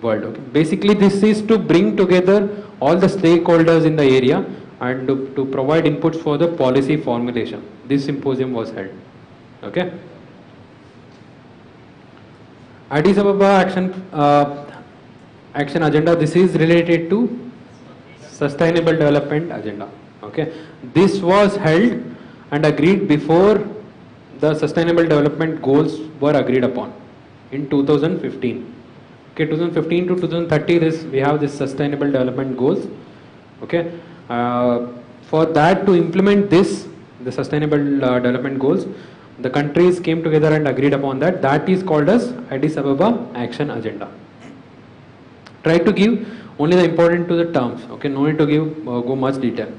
world. Okay? Basically, this is to bring together all the stakeholders in the area and to provide inputs for the policy formulation. This symposium was held. Okay. Addis Ababa action agenda. This is related to Sustainable Development Agenda. Okay. This was held and agreed before the Sustainable Development Goals were agreed upon in 2015. Okay, 2015 to 2030, we have this Sustainable Development Goals. Okay, for that to implement the Sustainable Development Goals, the countries came together and agreed upon that. That is called as Addis Ababa Action Agenda. Try to give only the important to the terms. Okay, no need to give go much detail.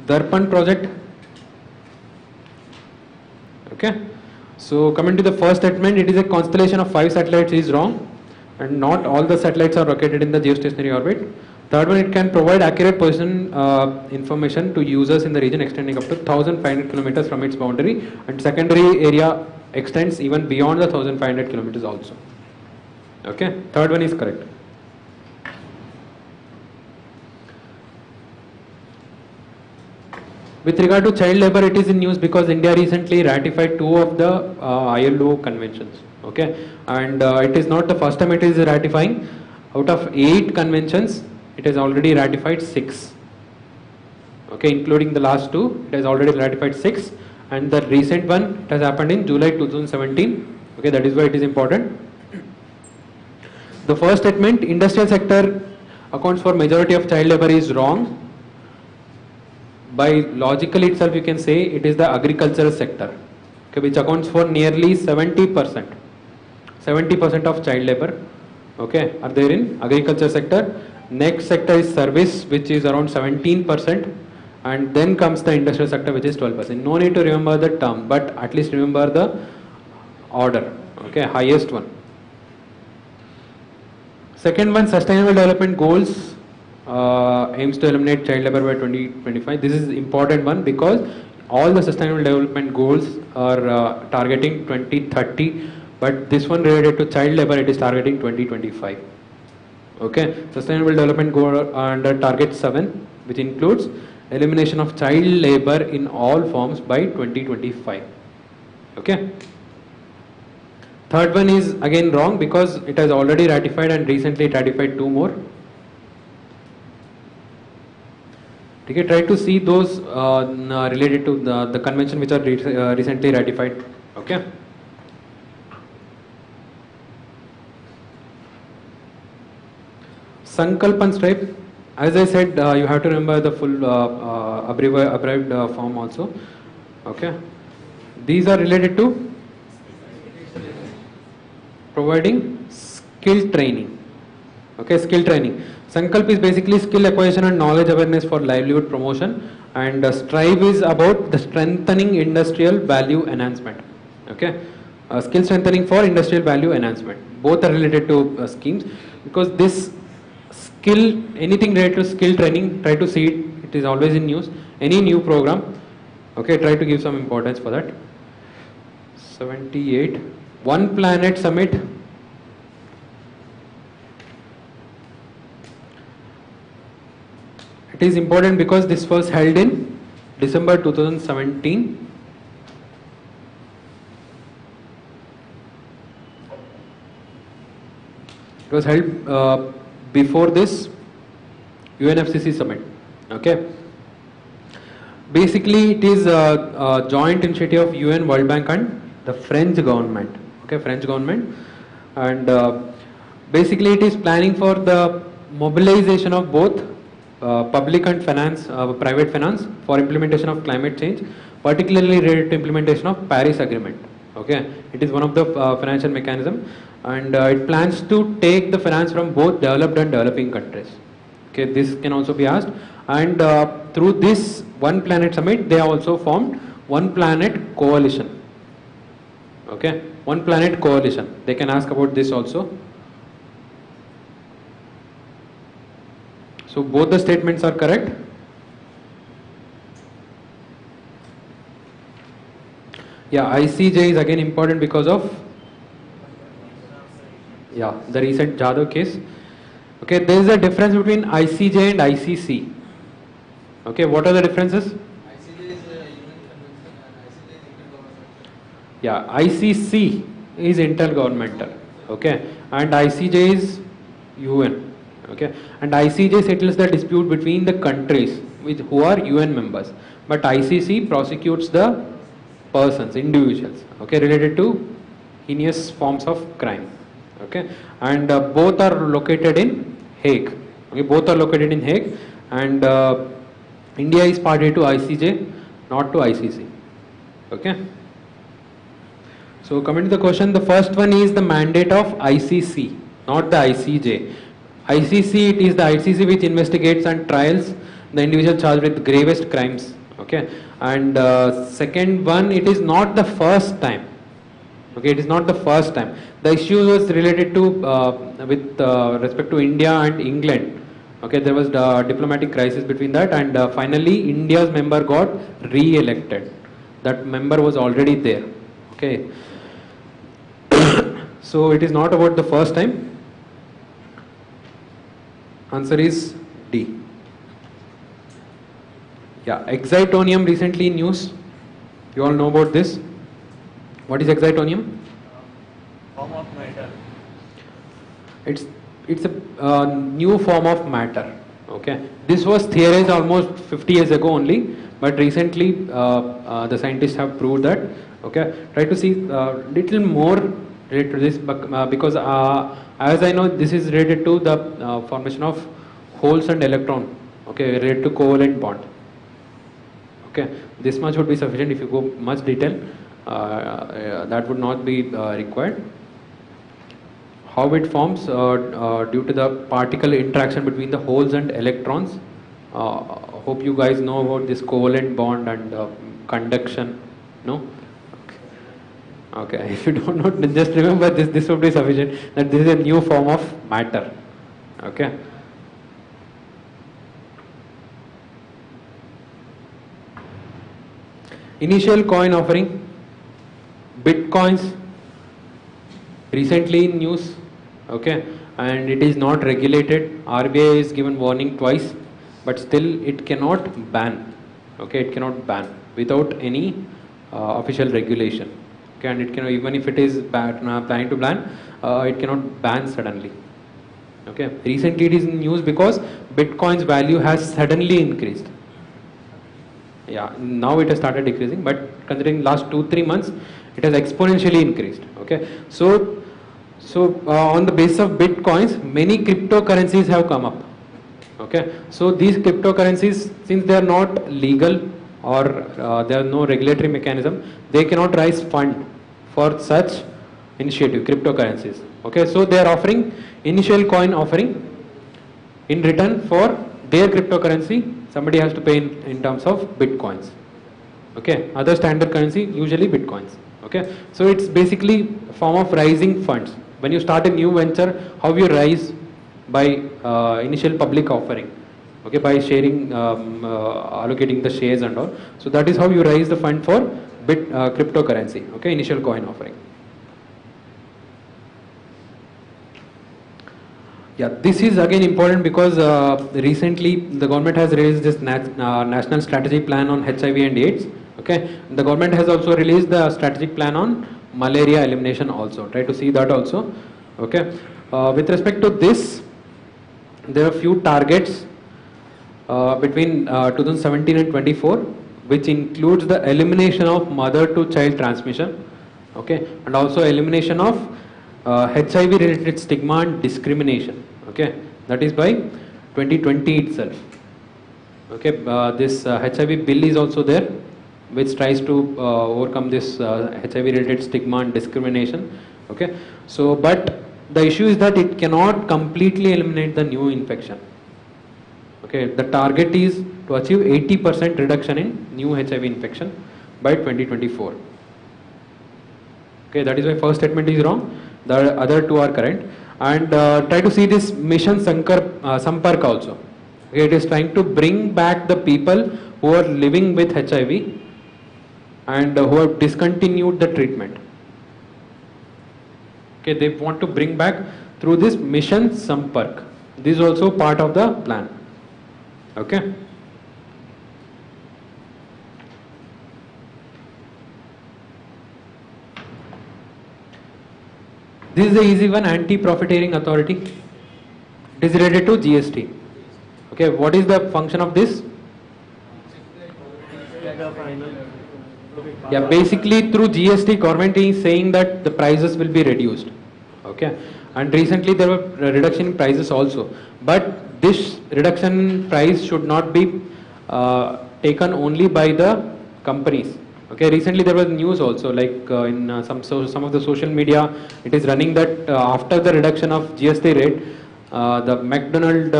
Darpan project, Okay. So coming to the first statement, it is a constellation of 5 satellites is wrong, and not all the satellites are located in the geostationary orbit. Third one, it can provide accurate position information to users in the region extending up to 1500 kilometers from its boundary, and secondary area extends even beyond the 1500 kilometers also. Okay, third one is correct. With regard to child labor, it is in news because India recently ratified 2 of the ILO conventions. Okay, and it is not the first time it is ratifying. Out of 8 conventions, it has already ratified 6. Okay, including the last 2, it has already ratified 6, and the recent one it has happened in July 2017. Okay, that is why it is important. The first statement, industrial sector accounts for majority of child labor, is wrong. By logical itself, you can say it is the agricultural sector, okay, which accounts for nearly 70%. 70% of child labor, okay, are there in agriculture sector. Next sector is service, which is around 17%, and then comes the industrial sector, which is 12%. No need to remember the term, but at least remember the order. Okay, highest one. Second one, sustainable development goals aims to eliminate child labor by 2025. This is important one because all the sustainable development goals are targeting 2030, but this one related to child labor, it is targeting 2025. Okay, sustainable development goal under target 7, which includes elimination of child labor in all forms by 2025. Okay. Third one is again wrong because it has already ratified and recently ratified 2 more. Okay, try to see those related to the convention which are recently ratified. Okay. Sankalp and stripe. As I said, you have to remember the full abbreviated form also. Okay. These are related to providing skill training. Okay, skill training. Sankalp is basically skill acquisition and knowledge awareness for livelihood promotion, and strive is about the strengthening industrial value enhancement. Okay, skill strengthening for industrial value enhancement. Both are related to schemes because this skill, anything related to skill training, try to see it. It is always in news. Any new program, okay, try to give some importance for that. 78. One Planet Summit. It is important because this was held in December 2017. It was held before this UNFCCC summit. Okay. Basically, it is a joint initiative of UN, World Bank, and the French government. Okay, French government, and basically it is planning for the mobilization of both public and finance, private finance for implementation of climate change, particularly related to implementation of Paris Agreement. Okay, it is one of the financial mechanism, and it plans to take the finance from both developed and developing countries. Okay, this can also be asked, and through this One Planet Summit, they also formed One Planet Coalition. Okay, One Planet Coalition. They can ask about this also. So both the statements are correct. Yeah, ICJ is again important because of the recent Jadhav case. Okay, there is a difference between ICJ and ICC. Okay, what are the differences? ICJ is a UN convention and ICJ is intergovernmental. Yeah, ICC is intergovernmental. Okay, and ICJ is UN. Okay, and ICJ settles the dispute between the countries who are UN members, but ICC prosecutes the persons, individuals. Okay, related to heinous forms of crime. Okay, and both are located in Hague. Okay, both are located in Hague, and India is party to ICJ, not to ICC. Okay. So coming to the question, the first one is the mandate of ICC, not the ICJ. ICC, it is the ICC which investigates and trials the individual charged with gravest crimes. Okay. Okay, and second one, it is not the first time. Okay, it is not the first time. The issue was related to with respect to India and England. Okay, there was the diplomatic crisis between that, and finally India's member got re-elected. That member was already there. Okay, so it is not about the first time. Answer is D. Yeah, excitonium recently in news. You all know about this. What is excitonium? Form of matter. It's a new form of matter. Okay, this was theorized almost 50 years ago only, but recently the scientists have proved that. Okay, try to see little more related to this, because as I know, this is related to the formation of holes and electron. Okay, related to covalent bond. Okay, this much would be sufficient. If you go much detail, that would not be required. How it forms due to the particle interaction between the holes and electrons. Hope you guys know about this covalent bond and conduction. No? Okay. If you don't know, then just remember this. This would be sufficient. That this is a new form of matter. Okay. Initial coin offering. Bitcoins. Recently in news. Okay, and it is not regulated. RBI is given warning twice, but still it cannot ban. Okay, it cannot ban without any official regulation. Okay, and it cannot, even if it is planning to ban, it cannot ban suddenly. Okay, recently it is in news because Bitcoin's value has suddenly increased. Yeah, now it has started decreasing, but considering last 2-3 months, it has exponentially increased. Okay, so on the basis of Bitcoins, many cryptocurrencies have come up. Okay, so these cryptocurrencies, since they are not legal or there are no regulatory mechanism, they cannot raise fund for such initiative, cryptocurrencies. Okay, so they are offering initial coin offering. In return for their cryptocurrency, somebody has to pay in terms of Bitcoins. Okay, other standard currency, usually Bitcoins. Okay, so it's basically a form of raising funds. When you start a new venture, how you rise? By initial public offering. Okay, by sharing, allocating the shares and all. So that is how you raise the fund for cryptocurrency. Okay, initial coin offering. Yeah, this is again important because recently the government has released this national strategic plan on HIV and AIDS. Okay, the government has also released the strategic plan on malaria elimination also. Try to see that also. Okay, with respect to this, there are few targets between 2017 and 24, which includes the elimination of mother to child transmission. Okay, and also elimination of HIV related stigma and discrimination. Okay, that is by 2020 itself. Okay, this HIV bill is also there, which tries to overcome this HIV related stigma and discrimination. Okay, so but the issue is that it cannot completely eliminate the new infection. Okay, the target is to achieve 80% reduction in new HIV infection by 2024. Okay, that is why first statement is wrong, the other two are correct. And try to see this mission Sampark also. Okay, it is trying to bring back the people who are living with HIV and who have discontinued the treatment. Okay, they want to bring back through this mission Sampark. This is also part of the plan. Okay. This is the easy one, anti-profiteering authority. It is related to GST. Okay, what is the function of this? Yeah, basically through GST, government is saying that the prices will be reduced. Okay, and recently there were reduction in prices also. But this reduction in price should not be taken only by the companies. Okay, recently there was news also, like in some of the social media, it is running that after the reduction of GST rate, the McDonald's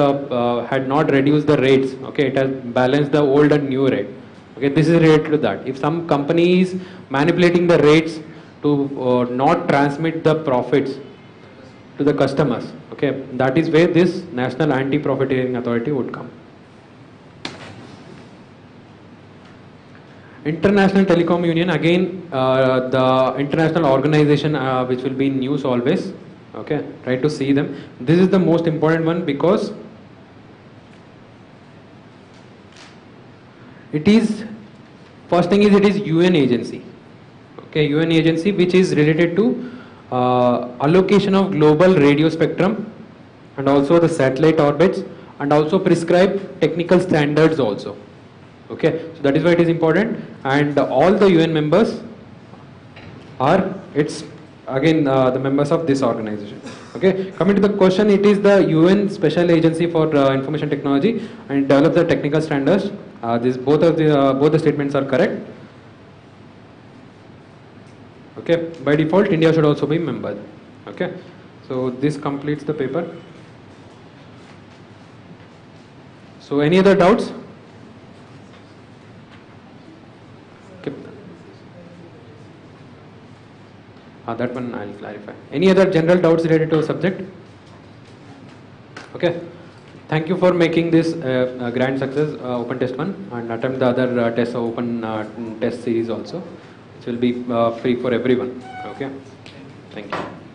had not reduced the rates. Okay, it has balanced the old and new rate. Okay, this is related to that. If some company is manipulating the rates to not transmit the profits to the customers, okay, that is where this National Anti-Profiteering Authority would come. International Telecom Union, again, the international organization which will be in news always. Okay, try to see them. This is the most important one because it is, first thing is it is UN agency. Okay, UN agency which is related to allocation of global radio spectrum and also the satellite orbits and also prescribe technical standards also. Okay, so that is why it is important, and all the UN members are, it's again the members of this organization. Okay, coming to the question, it is the UN Special Agency for Information Technology and develop the technical standards. Both the statements are correct. Okay, by default India should also be member. Okay, so this completes the paper. So any other doubts? Okay. That one I'll clarify. Any other general doubts related to the subject? Okay. Thank you for making this a grand success, open test 1, and attempt the other tests, open test series also. It will be free for everyone. Okay. Thank you.